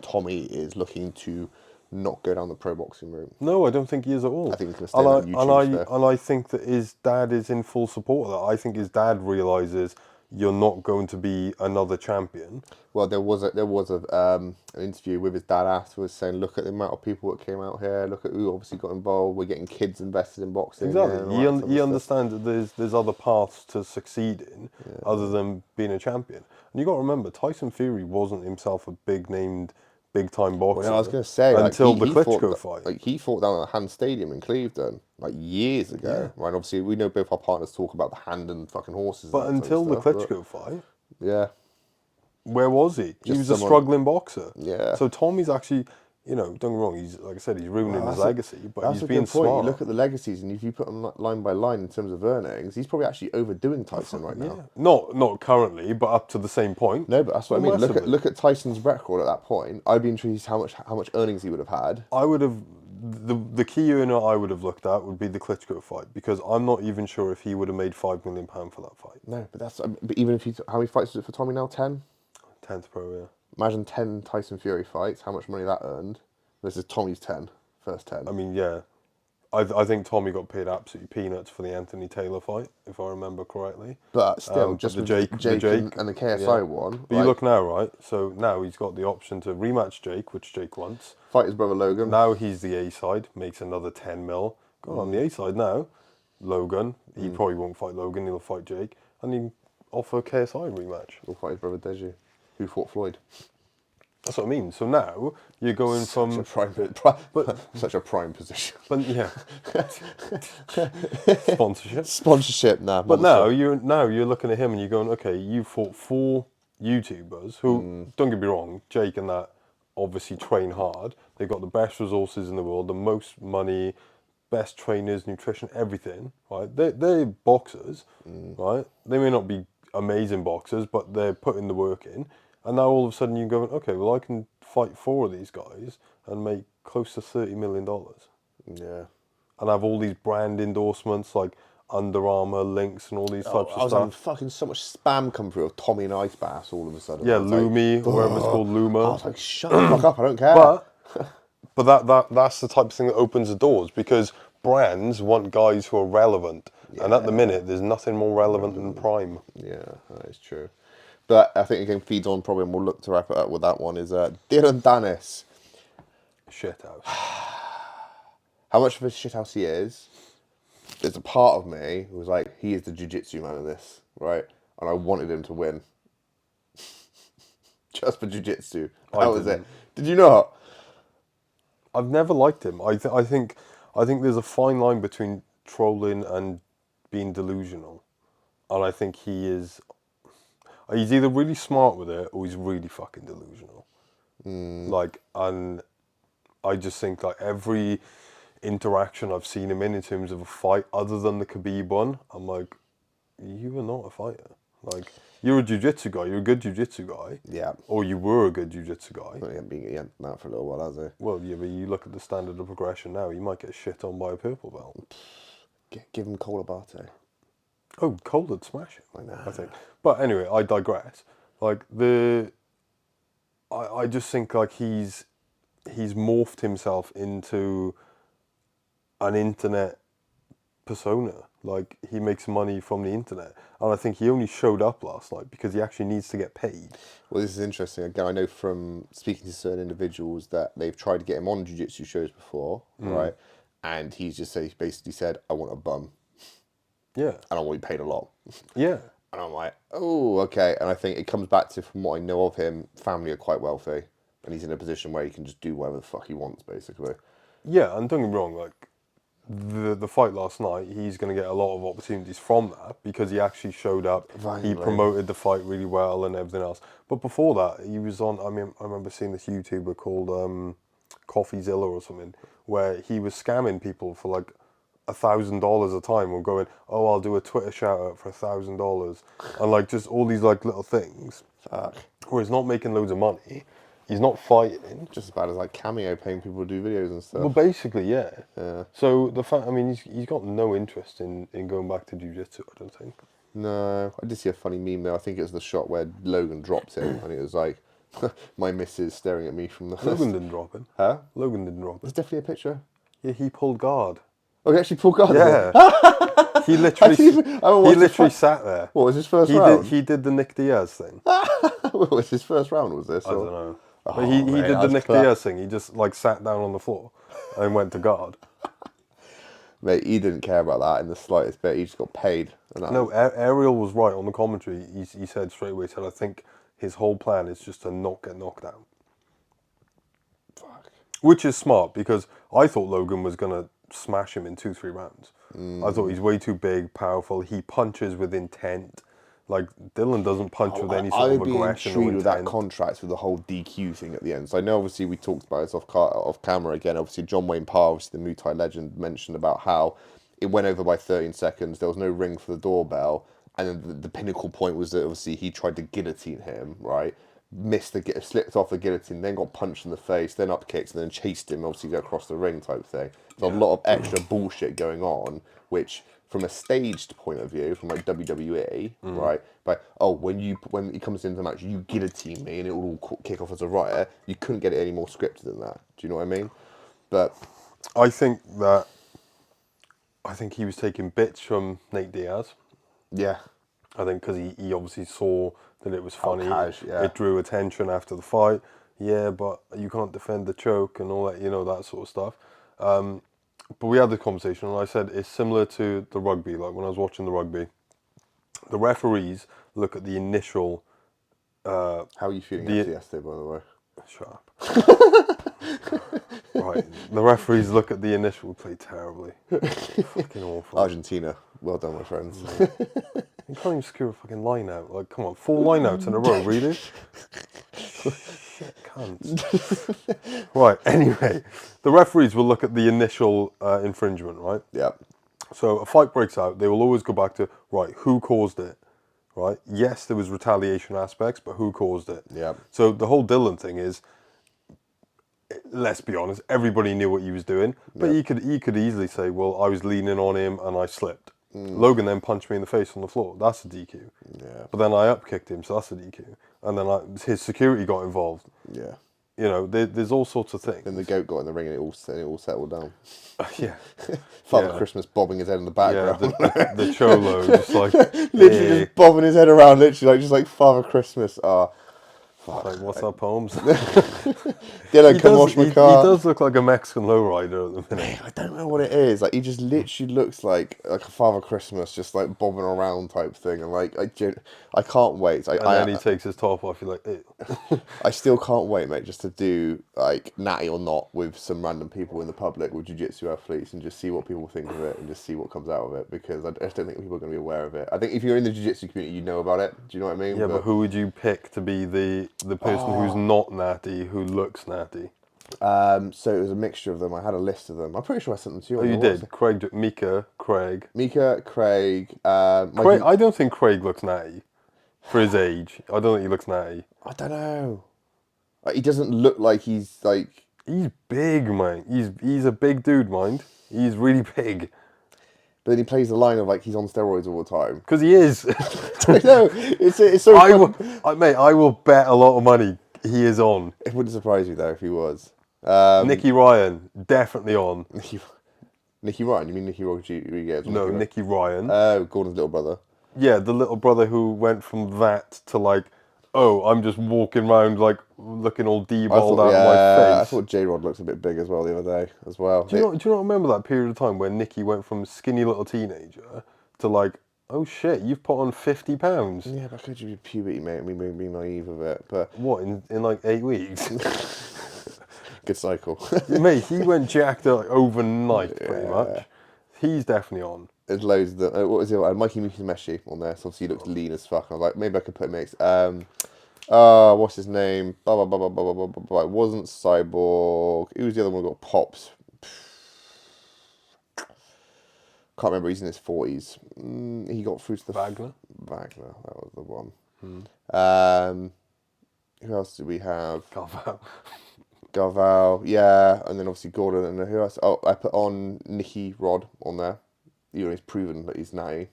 Speaker 1: Tommy is looking to not go down the pro boxing route.
Speaker 2: No, I don't think he is at all.
Speaker 1: I think he's going to stay on YouTube.
Speaker 2: And I think that his dad is in full support of that. I think his dad realises you're not going to be another champion.
Speaker 1: Well, there was an interview with his dad afterwards saying, look at the amount of people that came out here, look at who obviously got involved, we're getting kids invested in boxing.
Speaker 2: Exactly. He understands that there's other paths to succeeding other than being a champion. And you got to remember, Tyson Fury wasn't himself a big-time boxer.
Speaker 1: Well, I was going to say,
Speaker 2: until the Klitschko fight.
Speaker 1: Like, he fought down at the Hand Stadium in Clevedon, like, years ago. Yeah. Right, obviously, we know both our partners talk about the hand and fucking horses.
Speaker 2: But until the Klitschko fight,
Speaker 1: yeah,
Speaker 2: where was he? He was a struggling boxer.
Speaker 1: Yeah.
Speaker 2: So Tommy's actually, you know, don't get me wrong. He's like I said, he's ruining his
Speaker 1: that's
Speaker 2: legacy, but
Speaker 1: that's
Speaker 2: he's
Speaker 1: a
Speaker 2: being
Speaker 1: good point. You
Speaker 2: smart.
Speaker 1: look at the legacies, and if you put them line by line in terms of earnings, he's probably actually overdoing Tyson right now.
Speaker 2: Yeah, not currently, but up to the same point.
Speaker 1: No, but that's what
Speaker 2: Oh,
Speaker 1: I mean.
Speaker 2: massively.
Speaker 1: Look at Tyson's record at that point. I'd be intrigued how much earnings he would have had.
Speaker 2: I would have the key earner I would have looked at would be the Klitschko fight because I'm not even sure if he would have made £5 million for that fight.
Speaker 1: No, but but even if how many fights is it for Tommy now? 10.
Speaker 2: 10th pro, yeah.
Speaker 1: Imagine 10 Tyson Fury fights. How much money that earned versus Tommy's 10, first 10.
Speaker 2: I mean, yeah. I think Tommy got paid absolutely peanuts for the Anthony Taylor fight, if I remember correctly.
Speaker 1: But still, just
Speaker 2: the
Speaker 1: with
Speaker 2: Jake,
Speaker 1: and the KSI
Speaker 2: yeah.
Speaker 1: one.
Speaker 2: But you look now, right? So now he's got the option to rematch Jake, which Jake wants.
Speaker 1: Fight his brother Logan.
Speaker 2: Now he's the A side, makes another 10 mil. God, on the A side now. Logan, he probably won't fight Logan, he'll fight Jake. And he offer KSI rematch.
Speaker 1: He'll fight his brother Deji, who fought Floyd.
Speaker 2: That's what I mean. So now you're going from
Speaker 1: Such a prime position.
Speaker 2: but yeah, sponsorship.
Speaker 1: Sponsorship, nah.
Speaker 2: But now you're looking at him and you're going, okay, you fought 4 YouTubers who, don't get me wrong, Jake and that obviously train hard. They've got the best resources in the world, the most money, best trainers, nutrition, everything. Right? They're boxers, right? They may not be amazing boxers, but they're putting the work in. And now all of a sudden you're going, okay, well I can fight 4 of these guys and make close to $30 million.
Speaker 1: Yeah.
Speaker 2: And have all these brand endorsements like Under Armour, Lynx, and all these types
Speaker 1: I was
Speaker 2: of
Speaker 1: having
Speaker 2: stuff.
Speaker 1: fucking so much spam come through of Tommy and Ice Bass all of a sudden.
Speaker 2: Yeah,
Speaker 1: I was like,
Speaker 2: Lumi, or whatever it's called, Luma.
Speaker 1: I was like, shut the fuck up, I don't care.
Speaker 2: But that's the type of thing that opens the doors because brands want guys who are relevant. And at the minute, there's nothing more relevant than Prime.
Speaker 1: Yeah, that is true. But I think again feeds on probably, and we'll look to wrap it up with that one, is Dylan Dennis.
Speaker 2: Shithouse.
Speaker 1: How much of a shithouse he is, there's a part of me who was like, he is the jiu-jitsu man in this, right? And I wanted him to win. Just for jiu-jitsu. That was it. Did you not?
Speaker 2: I've never liked him. I think there's a fine line between trolling and being delusional. And I think he's either really smart with it or he's really fucking delusional. Like, and I just think like every interaction I've seen him in terms of a fight, other than the Khabib one, I'm like, you are not a fighter. Like, you're a jiu-jitsu guy. You're a good jiu-jitsu guy.
Speaker 1: Yeah.
Speaker 2: Or you were a good jiu-jitsu guy.
Speaker 1: Well, he hadn't done that for a little while, has he?
Speaker 2: Well, yeah, but you look at the standard of progression now, you might get shit on by a purple belt.
Speaker 1: Give him Cole Abate.
Speaker 2: Oh, Cole would smash it,
Speaker 1: I know.
Speaker 2: I think. But anyway, I digress. Like, I just think like he's morphed himself into an internet persona. Like, he makes money from the internet. And I think he only showed up last night because he actually needs to get paid.
Speaker 1: Well, this is interesting. Again, I know from speaking to certain individuals that they've tried to get him on jiu-jitsu shows before, right? And he's just basically said, I want a bum.
Speaker 2: Yeah.
Speaker 1: And I want to be paid a lot.
Speaker 2: Yeah.
Speaker 1: And I'm like, oh, okay. And I think it comes back to, from what I know of him, family are quite wealthy. And he's in a position where he can just do whatever the fuck he wants, basically.
Speaker 2: Yeah, and don't get me wrong, like, the fight last night, he's going to get a lot of opportunities from that because he actually showed up.
Speaker 1: Violently.
Speaker 2: He promoted the fight really well and everything else. But before that, he was on, I remember seeing this YouTuber called Coffeezilla or something, where he was scamming people for like $1,000 a time, or going, oh, I'll do a Twitter shout out for $1,000, and like just all these like little things.
Speaker 1: Fuck.
Speaker 2: Where he's not making loads of money, he's not fighting.
Speaker 1: Just as bad as like Cameo paying people to do videos and stuff.
Speaker 2: Well, basically, yeah.
Speaker 1: Yeah.
Speaker 2: So the fact, I mean, he's got no interest in going back to jiu-jitsu, I don't think.
Speaker 1: No, I did see a funny meme though. I think it was the shot where Logan dropped him, and it was like, my missus staring at me from the.
Speaker 2: Logan didn't drop him.
Speaker 1: Huh?
Speaker 2: Logan didn't drop him.
Speaker 1: There's definitely a picture.
Speaker 2: Yeah, he pulled guard.
Speaker 1: Oh, he actually pulled guard.
Speaker 2: Yeah. He literally sat there.
Speaker 1: What was his first round?
Speaker 2: He did the Nick Diaz thing.
Speaker 1: What was his first round? Was this?
Speaker 2: I don't know.
Speaker 1: Oh,
Speaker 2: But he
Speaker 1: mate,
Speaker 2: did the
Speaker 1: that's
Speaker 2: Nick Diaz thing. He just like sat down on the floor and went to guard.
Speaker 1: Mate, he didn't care about that in the slightest bit. He just got paid. And that
Speaker 2: No, Ariel was right on the commentary. He said straight away, I think his whole plan is just to not get knocked out.
Speaker 1: Fuck.
Speaker 2: Which is smart, because I thought Logan was going to smash him in 2-3 rounds. I thought he's way too big, powerful. He punches with intent. Like, Dylan doesn't punch with any
Speaker 1: I
Speaker 2: sort of
Speaker 1: would be
Speaker 2: aggression or
Speaker 1: intrigued with that
Speaker 2: intent.
Speaker 1: contract with the whole DQ thing at the end. So I know obviously we talked about this off camera again. Obviously John Wayne Parr, obviously the Muay Thai legend, mentioned about how it went over by 13 seconds. There was no ring for the doorbell, and then the pinnacle point was that obviously he tried to guillotine him, right? Slipped off the guillotine, then got punched in the face, then up kicks, and then chased him, obviously go across the ring type thing. There's a lot of extra bullshit going on, which from a staged point of view, from like WWE, right? But when he comes into the match, you guillotine me, and it will all kick off as a riot. You couldn't get it any more scripted than that. Do you know what I mean? But
Speaker 2: I think he was taking bits from Nate Diaz.
Speaker 1: yeah,
Speaker 2: I think because he obviously saw that it was funny.
Speaker 1: yeah.
Speaker 2: It drew attention after the fight. Yeah, but you can't defend the choke and all that, that sort of stuff. But we had the conversation, and I said it's similar to the rugby. Like when I was watching the rugby, the referees look at the initial.
Speaker 1: How are you feeling after yesterday, by the way?
Speaker 2: Shut up. Right, the referees look at the initial. Play terribly. Fucking awful.
Speaker 1: Argentina, well done, my friends.
Speaker 2: You can't even secure a fucking line out. Like, come on, 4 line outs in a row, really? Shit, cunts. Right, anyway, the referees will look at the initial infringement, right?
Speaker 1: Yeah.
Speaker 2: So a fight breaks out, they will always go back to, right, who caused it? Right? Yes, there was retaliation aspects, but who caused it?
Speaker 1: Yeah.
Speaker 2: So the whole Dylan thing is, let's be honest, everybody knew what he was doing, but he could easily say, well, I was leaning on him and I slipped. Logan then punched me in the face on the floor. That's a DQ.
Speaker 1: Yeah.
Speaker 2: But then I upkicked him, so that's a DQ. And then his security got involved.
Speaker 1: Yeah.
Speaker 2: There's all sorts of things.
Speaker 1: Then the goat got in the ring and it all settled down.
Speaker 2: Yeah.
Speaker 1: Father Christmas bobbing his head in the background.
Speaker 2: Yeah, the cholo, just like...
Speaker 1: literally just bobbing his head around, literally, just like Father Christmas.
Speaker 2: Like, what's up, Holmes?
Speaker 1: Dylan, come wash my car.
Speaker 2: He does look like a Mexican lowrider at the minute.
Speaker 1: I don't know what it is. Like, he just literally looks like a Father Christmas, just like bobbing around type thing. And like, I can't wait.
Speaker 2: And then he takes his top off. You're like, ew.
Speaker 1: I still can't wait, mate, just to do like natty or not with some random people in the public with jiu-jitsu athletes and just see what people think of it and just see what comes out of it, because I just don't think people are going to be aware of it. I think if you're in the jiu-jitsu community, you know about it. Do you know what I mean?
Speaker 2: Yeah, but who would you pick to be the person who's not natty, who looks natty?
Speaker 1: So it was a mixture of them. I had a list of them. I'm pretty sure I sent them to you.
Speaker 2: Oh, you did? Mika, Craig.
Speaker 1: Craig.
Speaker 2: I don't think Craig looks natty for his age. I don't think he looks natty.
Speaker 1: I don't know. Like, he doesn't look like he's like...
Speaker 2: He's big, man. He's a big dude, mind. He's really big.
Speaker 1: But then he plays the line of like he's on steroids all the time.
Speaker 2: Because he is.
Speaker 1: I know. It's so
Speaker 2: mate, I will bet a lot of money he is on.
Speaker 1: It wouldn't surprise me though if he was.
Speaker 2: Nicky Ryan, definitely on.
Speaker 1: Nicky Ryan? You mean Nicky Rodriguez?
Speaker 2: No, Nicky Ryan.
Speaker 1: Gordon's little brother.
Speaker 2: Yeah, the little brother who went from that to like, oh, I'm just walking around like looking all deballed out of my face.
Speaker 1: I thought J-Rod looked a bit big as well the other day as well.
Speaker 2: Do you not remember that period of time when Nicky went from skinny little teenager to like, oh shit, you've put on 50 pounds?
Speaker 1: Yeah, but could you be puberty, mate, and be naive of it? But
Speaker 2: what, in like 8 weeks?
Speaker 1: Good cycle.
Speaker 2: Mate, he went jacked up overnight, pretty much. He's definitely on.
Speaker 1: There's loads of them. What was it? Mikey Musumeci on there, so obviously he looks lean as fuck. I was like, maybe I could put him next. What's his name? Blah, blah, blah, blah, blah, blah, blah, blah. It wasn't Cyborg. Who was the other one who got pops? Can't remember. He's in his 40s. He got through to the...
Speaker 2: Wagner,
Speaker 1: that was the one. Who else did we have? Galval, yeah. And then obviously Gordon. And then who else? Oh, I put on Nicky Rod on there. He's proven that he's natty.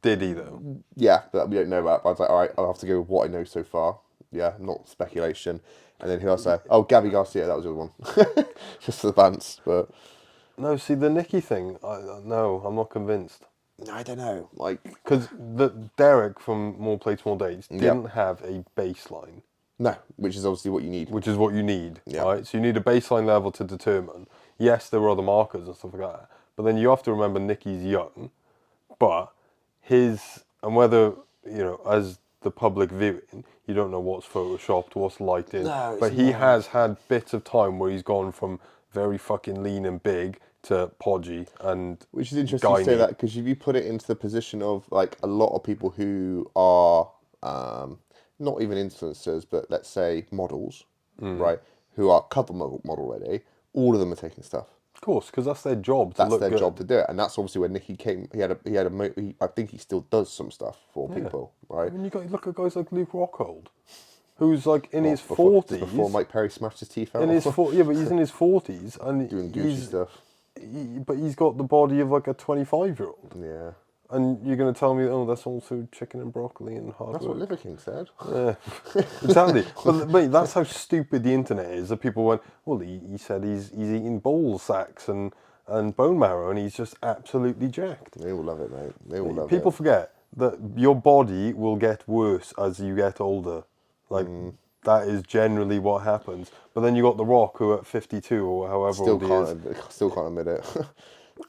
Speaker 2: Did he though?
Speaker 1: Yeah, but we don't know that. But I was like, all right, I'll have to go with what I know so far. Yeah, not speculation. And then who else? Oh, Gabby Garcia, that was the other one. Just for the bants, but...
Speaker 2: No, see, the Nicky thing, no, I'm not convinced.
Speaker 1: I don't know, like...
Speaker 2: Because Derek from More Plates, More Days didn't have a baseline.
Speaker 1: No, which is obviously what you need.
Speaker 2: Which is what you need, right? So you need a baseline level to determine. Yes, there were other markers and stuff like that. But then you have to remember Nicky's young, but and whether, as the public viewing, you don't know what's photoshopped, what's lighting. No, but he has had bits of time where he's gone from very fucking lean and big to podgy and
Speaker 1: Which is interesting you say
Speaker 2: gymy.
Speaker 1: that, because if you put it into the position of like a lot of people who are not even influencers, but let's say models, right, who are cover model already, all of them are taking stuff.
Speaker 2: Of course, because that's their job to
Speaker 1: That's
Speaker 2: look
Speaker 1: their
Speaker 2: good.
Speaker 1: job to do it, and that's obviously where Nicky came. I think he still does some stuff for people, right?
Speaker 2: I mean, you look at guys like Luke Rockhold, who's like in his
Speaker 1: Before
Speaker 2: 40s.
Speaker 1: Mike Perry smashed his teeth out.
Speaker 2: In his yeah, but he's in his 40s and
Speaker 1: Doing Gucci stuff.
Speaker 2: But he's got the body of like a 25-year-old.
Speaker 1: Yeah.
Speaker 2: And you're going to tell me, oh, that's also chicken and broccoli and hard
Speaker 1: That's
Speaker 2: work.
Speaker 1: what Liver King said.
Speaker 2: Yeah, exactly. But mate, that's how stupid the internet is. That people went, well, he said he's eating ball sacks and bone marrow, and he's just absolutely jacked.
Speaker 1: They will love it, mate. They will love
Speaker 2: People
Speaker 1: it.
Speaker 2: forget that your body will get worse as you get older. Like that is generally what happens. But then you got The Rock, who at 52 or however old he is,
Speaker 1: Still can't admit it.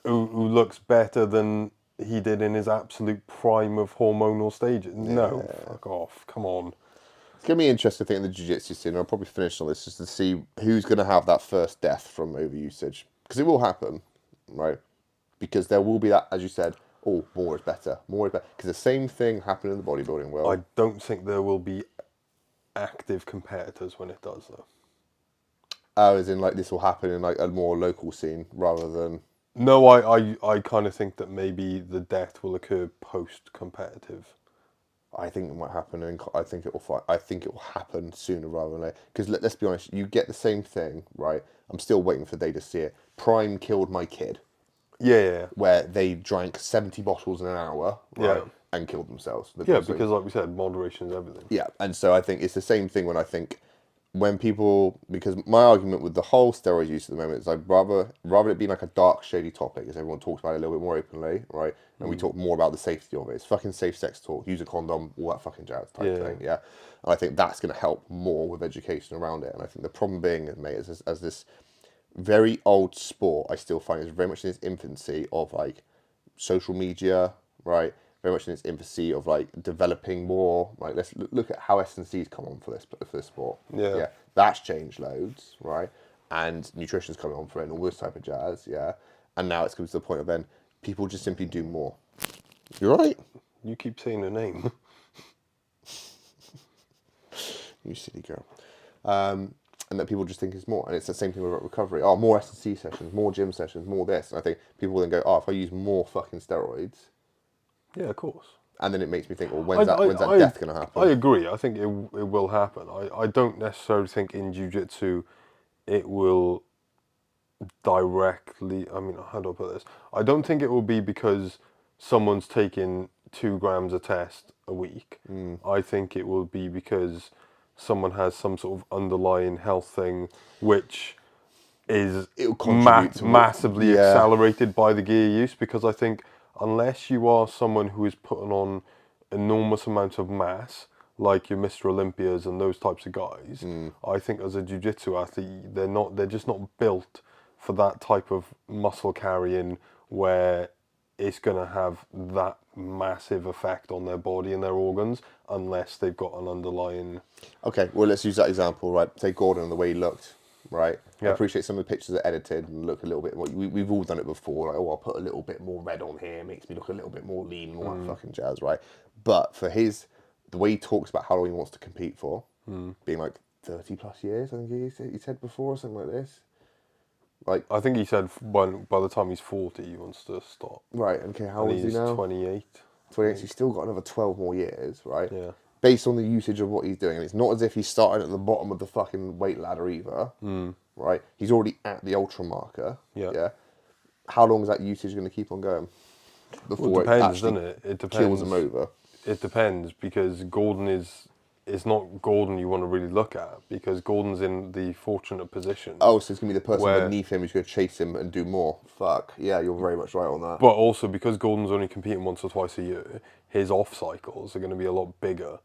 Speaker 2: who looks better than he did in his absolute prime of hormonal stages. No, fuck off. Come on.
Speaker 1: It's going to be interesting, I think, in the jiu-jitsu scene. I'll probably finish on this just to see who's going to have that first death from overusage. Because it will happen, right? Because there will be that, as you said, oh, more is better. More is better. Because the same thing happened in the bodybuilding world.
Speaker 2: I don't think there will be active competitors when it does, though.
Speaker 1: As in, like, this will happen in, like, a more local scene rather than...
Speaker 2: No, I kind of think that maybe the death will occur post-competitive.
Speaker 1: I think it might happen, and I think it will happen sooner rather than later. Because let's be honest, you get the same thing, right? I'm still waiting for the day to see it. Prime killed my kid.
Speaker 2: Yeah.
Speaker 1: Where they drank 70 bottles in an hour, right, and killed themselves.
Speaker 2: Yeah, because like we said, moderation is everything.
Speaker 1: Yeah, and so I think it's the same thing when people, because my argument with the whole steroid use at the moment is I'd rather it be like a dark, shady topic, as everyone talks about it a little bit more openly, right? And we talk more about the safety of it. It's fucking safe sex talk, use a condom, all that fucking jazz type thing, yeah? And I think that's going to help more with education around it. And I think the problem being, mate, is as this very old sport, I still find is very much in its infancy of like social media, right? Very much in its infancy of like developing more. Like let's look at how S&C's come on for this sport.
Speaker 2: Yeah.
Speaker 1: That's changed loads, right? And nutrition's coming on for it and all this type of jazz, yeah. And now it's come to the point of then people just simply do more. You're right.
Speaker 2: You keep saying the name.
Speaker 1: You silly girl. And that people just think is more. And it's the same thing with recovery. Oh, more S&C sessions, more gym sessions, more this. And I think people then go, oh, if I use more fucking steroids.
Speaker 2: Yeah, of course.
Speaker 1: And then it makes me think, well, when's that death going to happen?
Speaker 2: I agree. I think it will happen. I don't necessarily think in jiu-jitsu it will directly... I mean, how do I put this? I don't think it will be because someone's taking 2 grams a test a week. I think it will be because someone has some sort of underlying health thing which is massively accelerated by the gear use, because I think unless you are someone who is putting on enormous amounts of mass, like your Mr. Olympias and those types of guys, I think as a jiu-jitsu athlete, they're just not built for that type of muscle carrying where it's going to have that massive effect on their body and their organs unless they've got an underlying...
Speaker 1: Okay, well, let's use that example, right? Say Gordon and the way he looked, right?
Speaker 2: Yeah.
Speaker 1: I appreciate some of the pictures are edited and look a little bit more... We've all done it before, like, oh, I'll put a little bit more red on here, makes me look a little bit more lean and all that fucking jazz, right? But for the way he talks about how long he wants to compete for, being like 30 plus years, I think he said before, or something like this. Like,
Speaker 2: I think he said by the time he's 40, he wants to stop.
Speaker 1: Right, okay, how old is he now?
Speaker 2: 28.
Speaker 1: 28, so he's still got another 12 more years, right?
Speaker 2: Yeah.
Speaker 1: Based on the usage of what he's doing. And it's not as if he's starting at the bottom of the fucking weight ladder either, right? He's already at the ultra marker, yeah? How long is that usage going to keep on going? Before
Speaker 2: It depends, doesn't it? It depends.
Speaker 1: Kills him over.
Speaker 2: It depends, because Gordon is not Gordon you want to really look at, because Gordon's in the fortunate position.
Speaker 1: Oh, so it's going to be the person beneath him who's going to chase him and do more. Fuck. Yeah, you're very much right on that.
Speaker 2: But also, because Gordon's only competing once or twice a year, his off cycles are going to be a lot bigger.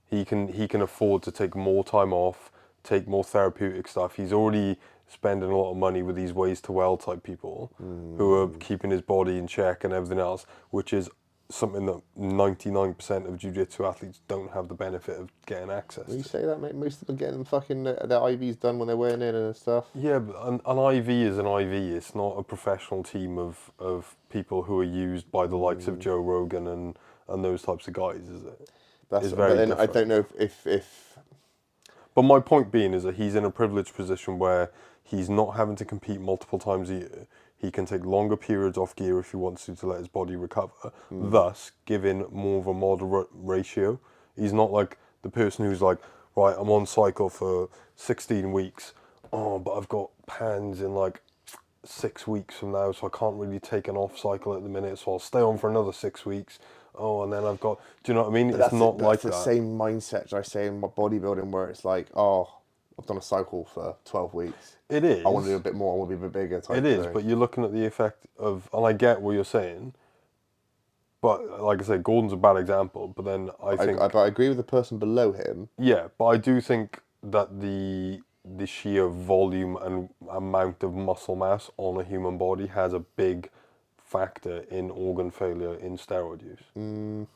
Speaker 2: He can afford to take more time off, take more therapeutic stuff. He's already spending a lot of money with these ways to well type people who are keeping his body in check and everything else, which is something that 99% of jiu-jitsu athletes don't have the benefit of getting access
Speaker 1: When you
Speaker 2: to.
Speaker 1: say that, mate, most of them getting fucking their IVs done when they're weighing in and stuff.
Speaker 2: Yeah, but an IV is an IV. It's not a professional team of people who are used by the likes of Joe Rogan and those types of guys, is it?
Speaker 1: That's
Speaker 2: It's
Speaker 1: but
Speaker 2: very
Speaker 1: then I
Speaker 2: different.
Speaker 1: don't know if
Speaker 2: But my point being is that he's in a privileged position where he's not having to compete multiple times a year. He can take longer periods off gear if he wants to let his body recover, thus giving more of a moderate ratio. He's not like the person who's like, right, I'm on cycle for 16 weeks. Oh, but I've got pans in like 6 weeks from now, so I can't really take an off cycle at the minute, so I'll stay on for another 6 weeks. Oh, and then I've got, do you know what I mean?
Speaker 1: but
Speaker 2: It's not
Speaker 1: that's
Speaker 2: like
Speaker 1: the
Speaker 2: that.
Speaker 1: same mindset I say in my bodybuilding where it's like, oh, I've done a cycle for 12 weeks.
Speaker 2: It
Speaker 1: I want to do a
Speaker 2: is.
Speaker 1: bit more. I want to be a bit bigger
Speaker 2: It
Speaker 1: type
Speaker 2: is,
Speaker 1: thing.
Speaker 2: but you're looking at the effect of, and I get what you're saying, but like I say, Gordon's a bad example. But then I think,
Speaker 1: But I agree with the person below him.
Speaker 2: yeah, but I do think that the sheer volume and amount of muscle mass on a human body has a big factor in organ failure in steroid use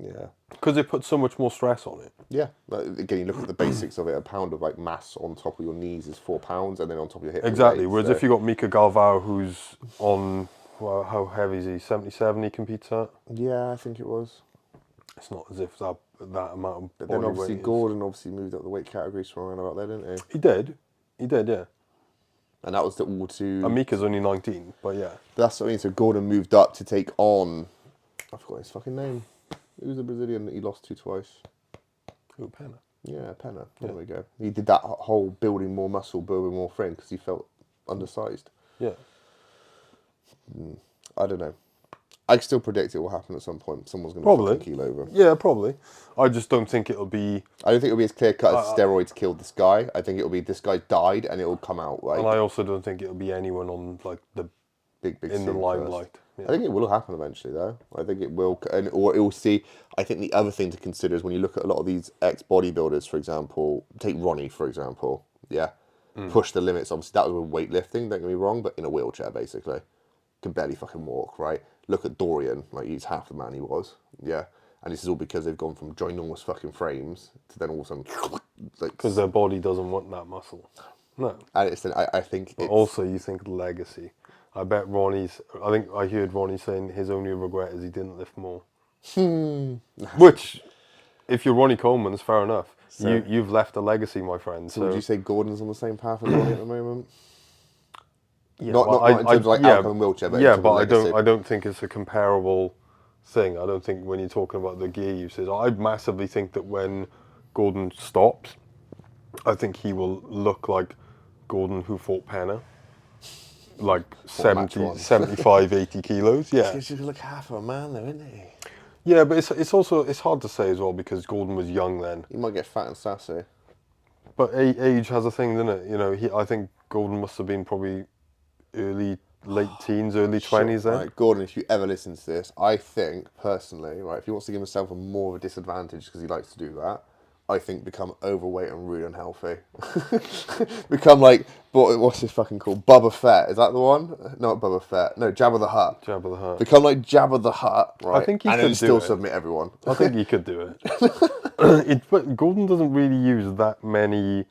Speaker 1: Yeah.
Speaker 2: because it puts so much more stress on it.
Speaker 1: Yeah. Like, again, you look at the basics of it. A pound of like mass on top of your knees is 4 pounds, and then on top of your hip is
Speaker 2: Exactly.
Speaker 1: 8.
Speaker 2: Whereas
Speaker 1: So
Speaker 2: if you got Mika Galvao, who's on, well, how heavy is he? 77 he competes at.
Speaker 1: yeah, I think it was.
Speaker 2: It's not as if that amount of
Speaker 1: But then
Speaker 2: body
Speaker 1: obviously
Speaker 2: weight is.
Speaker 1: Gordon obviously moved up the weight categories from around about there, didn't he?
Speaker 2: He did, yeah.
Speaker 1: And that was the all to.
Speaker 2: Amika's only 19, but yeah.
Speaker 1: That's what I mean. So Gordon moved up to take on. I forgot his fucking name. He was a Brazilian that he lost to twice.
Speaker 2: Who, Penna?
Speaker 1: Yeah, Penna.
Speaker 2: Yeah.
Speaker 1: There we go. He did that whole building more muscle, building more frame because he felt undersized.
Speaker 2: Yeah.
Speaker 1: I don't know. I still predict it will happen at some point. Someone's going to
Speaker 2: Probably.
Speaker 1: fucking keel over.
Speaker 2: Yeah, probably. I just don't think it'll be.
Speaker 1: I don't think it'll be as clear cut as steroids killed this guy. I think it'll be this guy died and it'll come out like
Speaker 2: And I also don't think it'll be anyone on like the
Speaker 1: big
Speaker 2: in the
Speaker 1: scene
Speaker 2: limelight.
Speaker 1: first.
Speaker 2: Yeah.
Speaker 1: I think it will happen eventually, though. I think it will, or it will see. I think the other thing to consider is when you look at a lot of these ex bodybuilders, for example, take Ronnie, for example, yeah, push the limits. Obviously, that was with weightlifting. Don't get me wrong, but in a wheelchair, basically, can barely fucking walk. Right? Look at Dorian, like he's half the man he was. Yeah, and this is all because they've gone from ginormous fucking frames to then all of a sudden, like,
Speaker 2: Because their body doesn't want that muscle. No.
Speaker 1: and it's. I think
Speaker 2: But
Speaker 1: it's
Speaker 2: also, you think legacy. I bet Ronnie's. I think I heard Ronnie saying his only regret is he didn't lift more. Which, if you're Ronnie Coleman, it's fair enough.
Speaker 1: So-
Speaker 2: You've left a legacy, my friend.
Speaker 1: So would you say Gordon's on the same path as Ronnie at the moment?
Speaker 2: Yeah,
Speaker 1: Not
Speaker 2: but
Speaker 1: in terms of like outcome and wheelchair, but in
Speaker 2: yeah,
Speaker 1: terms of
Speaker 2: but
Speaker 1: legacy.
Speaker 2: I don't think it's a comparable thing. I don't think when you're talking about the gear uses, I massively think that when Gordon stops, I think he will look like Gordon who fought Penna, like
Speaker 1: match
Speaker 2: 70,
Speaker 1: one.
Speaker 2: 75, 80 kilos. Yeah,
Speaker 1: He's just like half of a man, though, isn't he?
Speaker 2: yeah, but it's also it's hard to say as well because Gordon was young then.
Speaker 1: He might get fat and sassy.
Speaker 2: But age has a thing, doesn't it? You know, I think Gordon must have been probably late teens, early 20s then.
Speaker 1: Right, Gordon, if you ever listen to this, I think personally, right, if he wants to give himself a more of a disadvantage because he likes to do that, I think become overweight and really unhealthy. Become like, what's this fucking called? Bubba Fett. Is that the one? Not Bubba Fett. No, Jabba the Hutt.
Speaker 2: Jabba the Hutt.
Speaker 1: Become like Jabba the Hutt, right?
Speaker 2: think he
Speaker 1: and then
Speaker 2: could do
Speaker 1: still
Speaker 2: it.
Speaker 1: submit everyone.
Speaker 2: I think he could do it. But Gordon doesn't really use that many,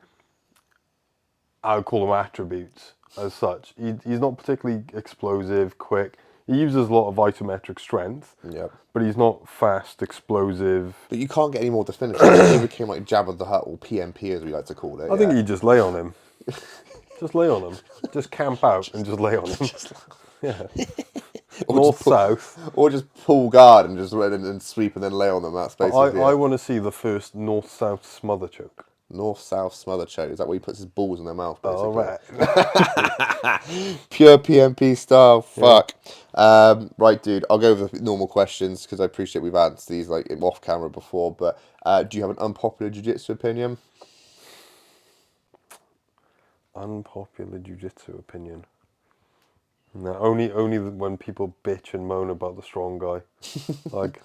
Speaker 2: I would call them attributes as such. He's not particularly explosive, quick. He uses a lot of isometric strength,
Speaker 1: Yeah.
Speaker 2: but he's not fast, explosive.
Speaker 1: But you can't get any more definitive. He became like Jabba the Hutt or PMP as we like to call it.
Speaker 2: I think he'd just lay on him. Just lay on him. Just camp out and just lay on him. Yeah. North, south.
Speaker 1: Or just pull guard and just and sweep and then lay on them. That's basically
Speaker 2: I
Speaker 1: it.
Speaker 2: want to see the first north-south smother choke.
Speaker 1: North-south smother choke. Is that where he puts his balls in their mouth, basically?
Speaker 2: All right.
Speaker 1: Pure PMP style. Fuck. Right, dude. I'll go with the normal questions because I appreciate we've answered these like off camera before. But do you have an unpopular jiu-jitsu opinion?
Speaker 2: Unpopular jiu-jitsu opinion. No, only when people bitch and moan about the strong guy. Like,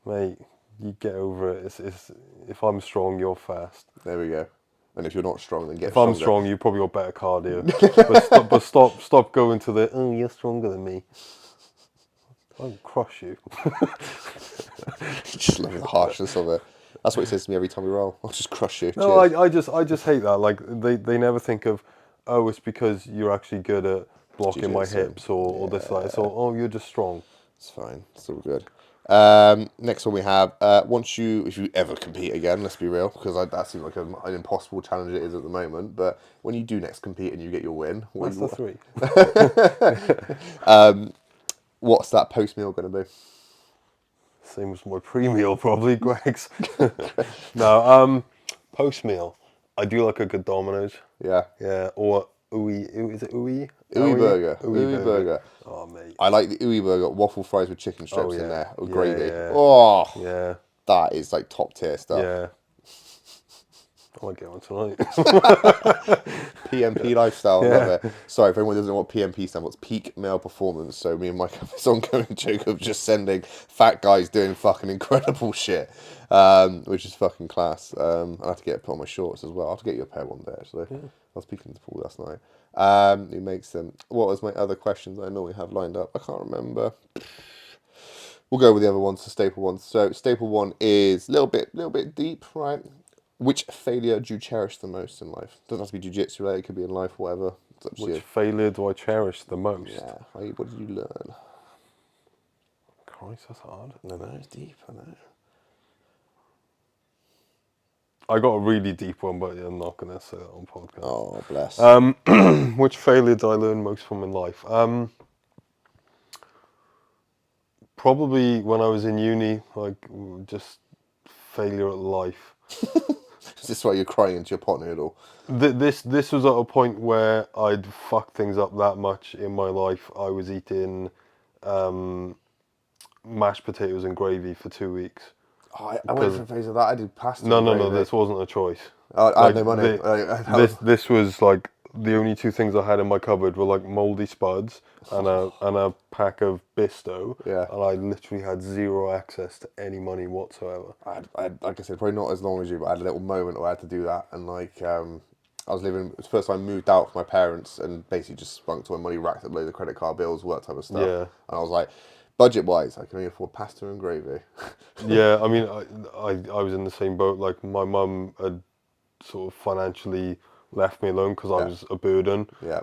Speaker 2: mate, you get over it. It's if I'm strong, you're fast.
Speaker 1: There we go. And if you're not strong, then get
Speaker 2: If
Speaker 1: stronger.
Speaker 2: I'm strong, you probably got better cardio. But stop going to the, oh, you're stronger than me. I'll crush you.
Speaker 1: Just love the harshness of it. That's what he says to me every time we roll. I'll just crush you.
Speaker 2: No,
Speaker 1: Cheers.
Speaker 2: I just hate that. Like they never think of, oh, it's because you're actually good at blocking my
Speaker 1: Jiu-jitsu.
Speaker 2: hips or this like. So oh, you're just strong.
Speaker 1: It's fine. It's all good. Next one we have. If you ever compete again, let's be real, because that seems like an impossible challenge it is at the moment. But when you do next compete and you get your win,
Speaker 2: That's the three.
Speaker 1: what's that post meal going to be?
Speaker 2: Same as my pre-meal, probably, Greg's. No, post meal. I do like a good Domino's.
Speaker 1: Yeah.
Speaker 2: Yeah, or is it Ooey?
Speaker 1: Ooey burger.
Speaker 2: Ooey
Speaker 1: Ooey burger.
Speaker 2: Oh, mate.
Speaker 1: I like the ooey burger, waffle fries with chicken strips
Speaker 2: Oh,
Speaker 1: in
Speaker 2: yeah.
Speaker 1: there, or
Speaker 2: Yeah,
Speaker 1: gravy.
Speaker 2: yeah.
Speaker 1: Oh,
Speaker 2: Yeah,
Speaker 1: that is like top tier stuff.
Speaker 2: yeah. I might get one tonight.
Speaker 1: PMP lifestyle, love
Speaker 2: Yeah.
Speaker 1: it. Sorry, if anyone doesn't know what PMP stands for, it's peak male performance. So me and Mike have this ongoing joke of just sending fat guys doing fucking incredible shit, which is fucking class. I have to get it put on my shorts as well. I'll have to get you a pair one day, actually. I was speaking to Paul last night. Who makes them? What was my other questions I normally have lined up? I can't remember. We'll go with the other ones, the staple ones. So staple one is a little bit deep, right? Which failure do you cherish the most in life? Doesn't have to be jiu-jitsu related, it could be in life, whatever. It's up to
Speaker 2: Which
Speaker 1: you.
Speaker 2: failure do I cherish the most?
Speaker 1: Yeah, what did you learn?
Speaker 2: Christ, that's hard.
Speaker 1: No, it's deep, I know.
Speaker 2: I got a really deep one, but I'm not going to say that on podcast.
Speaker 1: Oh, bless.
Speaker 2: Which failure did I learn most from in life? Probably when I was in uni, like just failure at life.
Speaker 1: Is this why you're crying into your pot noodle?
Speaker 2: This was at a point where I'd fucked things up that much in my life. I was eating mashed potatoes and gravy for 2 weeks.
Speaker 1: Oh, I went for a phase of that. I did pasta.
Speaker 2: No. This wasn't a choice.
Speaker 1: I had no money.
Speaker 2: This was like the only two things I had in my cupboard were like mouldy spuds and a pack of Bisto.
Speaker 1: Yeah.
Speaker 2: And I literally had zero access to any money whatsoever.
Speaker 1: I had, like I said, probably not as long as you, but I had a little moment where I had to do that. And like, I was living, it was the first time I moved out from my parents and basically just spunk to my money, racked up loads of credit card bills, all that type of stuff.
Speaker 2: Yeah.
Speaker 1: And I was like, budget wise, I can only afford pasta and gravy.
Speaker 2: Yeah, I mean, I was in the same boat. Like my mum had sort of financially left me alone because I was a burden.
Speaker 1: Yeah.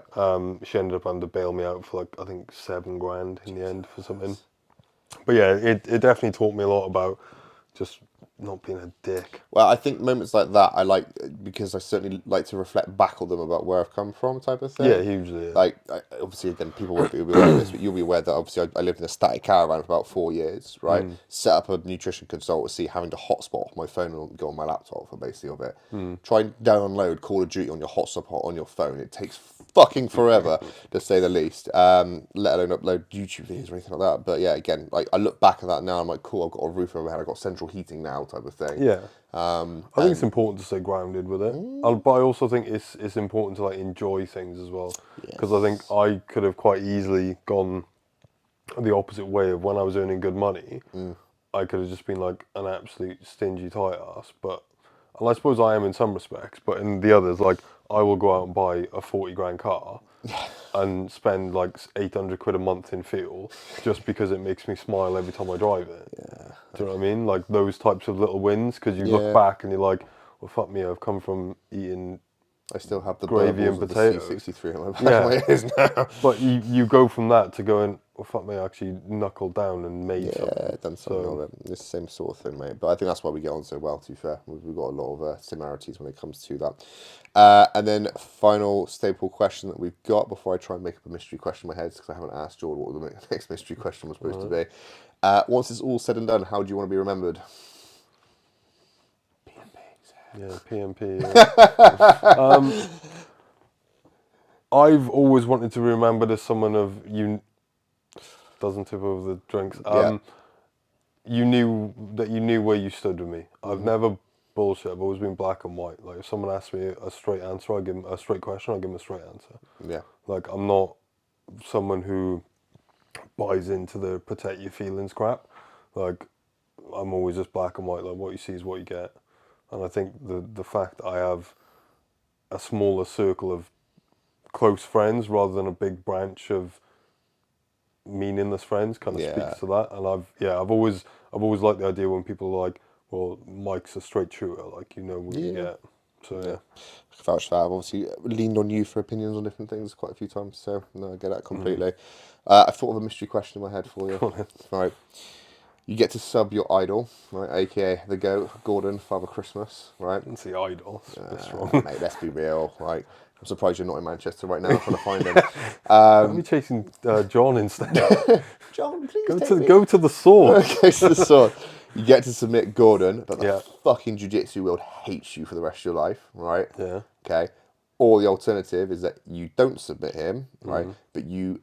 Speaker 2: She ended up having to bail me out for like I think $7,000 in the end for something. But yeah, it definitely taught me a lot about just not being a dick.
Speaker 1: Well, I think moments like that I like because I certainly like to reflect back on them about where I've come from, type of thing.
Speaker 2: Yeah, hugely. Yeah.
Speaker 1: Like, obviously, again, people won't be aware of this, but you'll be aware that obviously I lived in a static caravan for about 4 years, right? Set up a nutrition consultancy, having to hotspot my phone and go on my laptop for basically of it. Try and download Call of Duty on your hotspot on your phone. It takes fucking forever, to say the least. Let alone upload YouTube videos or anything like that. But yeah, again, like I look back at that now, I'm like, cool, I've got a roof over my head, I've got central heating now, type of thing.
Speaker 2: Yeah. I think it's important to stay grounded with it, but I also think it's important to like enjoy things as well. Because I think I could have quite easily gone the opposite way of when I was earning good money. I could have just been like an absolute stingy tight ass. And I suppose I am in some respects, but in the others, like I will go out and buy a 40 grand car and spend like 800 quid a month in fuel just because it makes me smile every time I drive it.
Speaker 1: Yeah.
Speaker 2: Do you know what I mean? Like those types of little wins, because you look back and you're like, well, fuck me, I've come from eating
Speaker 1: I still have the
Speaker 2: gravy and
Speaker 1: of the
Speaker 2: potatoes.
Speaker 1: C63 on my back of my ears now.
Speaker 2: But you go from that to going, well, fuck me, I actually knuckled down and made something.
Speaker 1: Yeah, done something of it. It's the same sort of thing, mate. But I think that's why we get on so well, to be fair. We've got a lot of similarities when it comes to that. And then final staple question that we've got before I try and make up a mystery question in my head, because I haven't asked Jordan what the next mystery question was supposed to be. Once it's all said and done, how do you want to be remembered?
Speaker 2: Yeah, PMP. Yeah. I've always wanted to be remembered as someone of you. Doesn't tip over the drinks. You knew where you stood with me. I've never bullshit. I've always been black and white. Like if someone asks me a straight answer, I give them a straight question. I give them a straight answer.
Speaker 1: Yeah.
Speaker 2: Like I'm not someone who buys into the protect your feelings crap. Like I'm always just black and white. Like what you see is what you get. And I think the fact that I have a smaller circle of close friends rather than a big branch of meaningless friends kind of
Speaker 1: Yeah.
Speaker 2: speaks to that. And I've always liked the idea when people are like, well, Mike's a straight shooter, like you know what you get. So yeah.
Speaker 1: Vouch for that. I've obviously leaned on you for opinions on different things quite a few times, so no, I get that completely. I thought of a mystery question in my head for you. Right. You get to sub your idol, right, aka the GOAT, Gordon, Father Christmas, right?
Speaker 2: It's the idol. It's a bit strong.
Speaker 1: Mate, let's be real, right? I'm surprised you're not in Manchester right now trying to find him.
Speaker 2: I'll be chasing John instead.
Speaker 1: John, please
Speaker 2: Go to the sword.
Speaker 1: Okay, so the sword. You get to submit Gordon, but the
Speaker 2: Yeah.
Speaker 1: fucking jiu-jitsu world hates you for the rest of your life, right?
Speaker 2: Yeah.
Speaker 1: Okay. Or the alternative is that you don't submit him, right? But you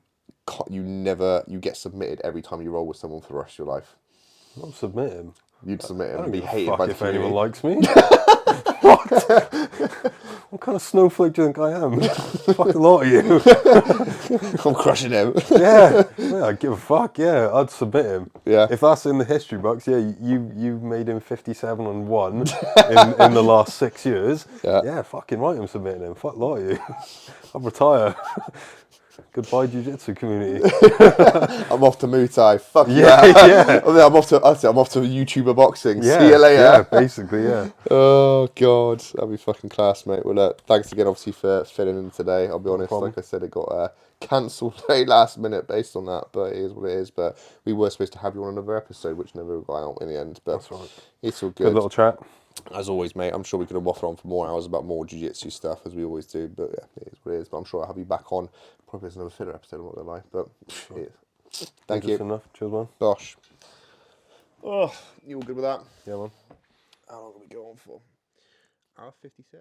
Speaker 1: get submitted every time you roll with someone for the rest of your life.
Speaker 2: I'll submit him.
Speaker 1: You'd submit him
Speaker 2: I don't
Speaker 1: and be
Speaker 2: give a
Speaker 1: hated
Speaker 2: fuck
Speaker 1: by the
Speaker 2: if anyone
Speaker 1: community.
Speaker 2: likes me. What kind of snowflake do you think I am? Fuck a lot of you.
Speaker 1: I'm crushing him.
Speaker 2: Yeah, I give a fuck. Yeah, I'd submit him.
Speaker 1: Yeah.
Speaker 2: If that's in the history books, yeah, you made him 57-1 in the last 6 years.
Speaker 1: Yeah.
Speaker 2: Fucking right, I'm submitting him. Fuck a lot of you. I'll retire. Goodbye, jiu-jitsu community.
Speaker 1: I'm off to Muay Thai. Fuck
Speaker 2: Yeah,
Speaker 1: yeah.
Speaker 2: yeah.
Speaker 1: I'm off to YouTuber boxing.
Speaker 2: Yeah,
Speaker 1: See you later.
Speaker 2: yeah, basically, yeah.
Speaker 1: Oh god, that'd be fucking class, mate. Well, thanks again, obviously, for filling in today. I'll be honest,
Speaker 2: problem.
Speaker 1: like I said, it got cancelled very last minute based on that, but it is what it is. But we were supposed to have you on another episode, which never got out in the end. But
Speaker 2: That's right.
Speaker 1: it's all
Speaker 2: Good
Speaker 1: good.
Speaker 2: little chat.
Speaker 1: As always, mate. I'm sure we could have waffled on for more hours about more jiu-jitsu stuff, as we always do. But yeah, it is what it is. But I'm sure I'll have you back on probably as another filler episode. I'm not gonna lie, but it is. Thank you.
Speaker 2: Enough. Cheers, man.
Speaker 1: Bosh. Oh, you all good with that?
Speaker 2: Yeah, man.
Speaker 1: How long are we going for? Hour 56.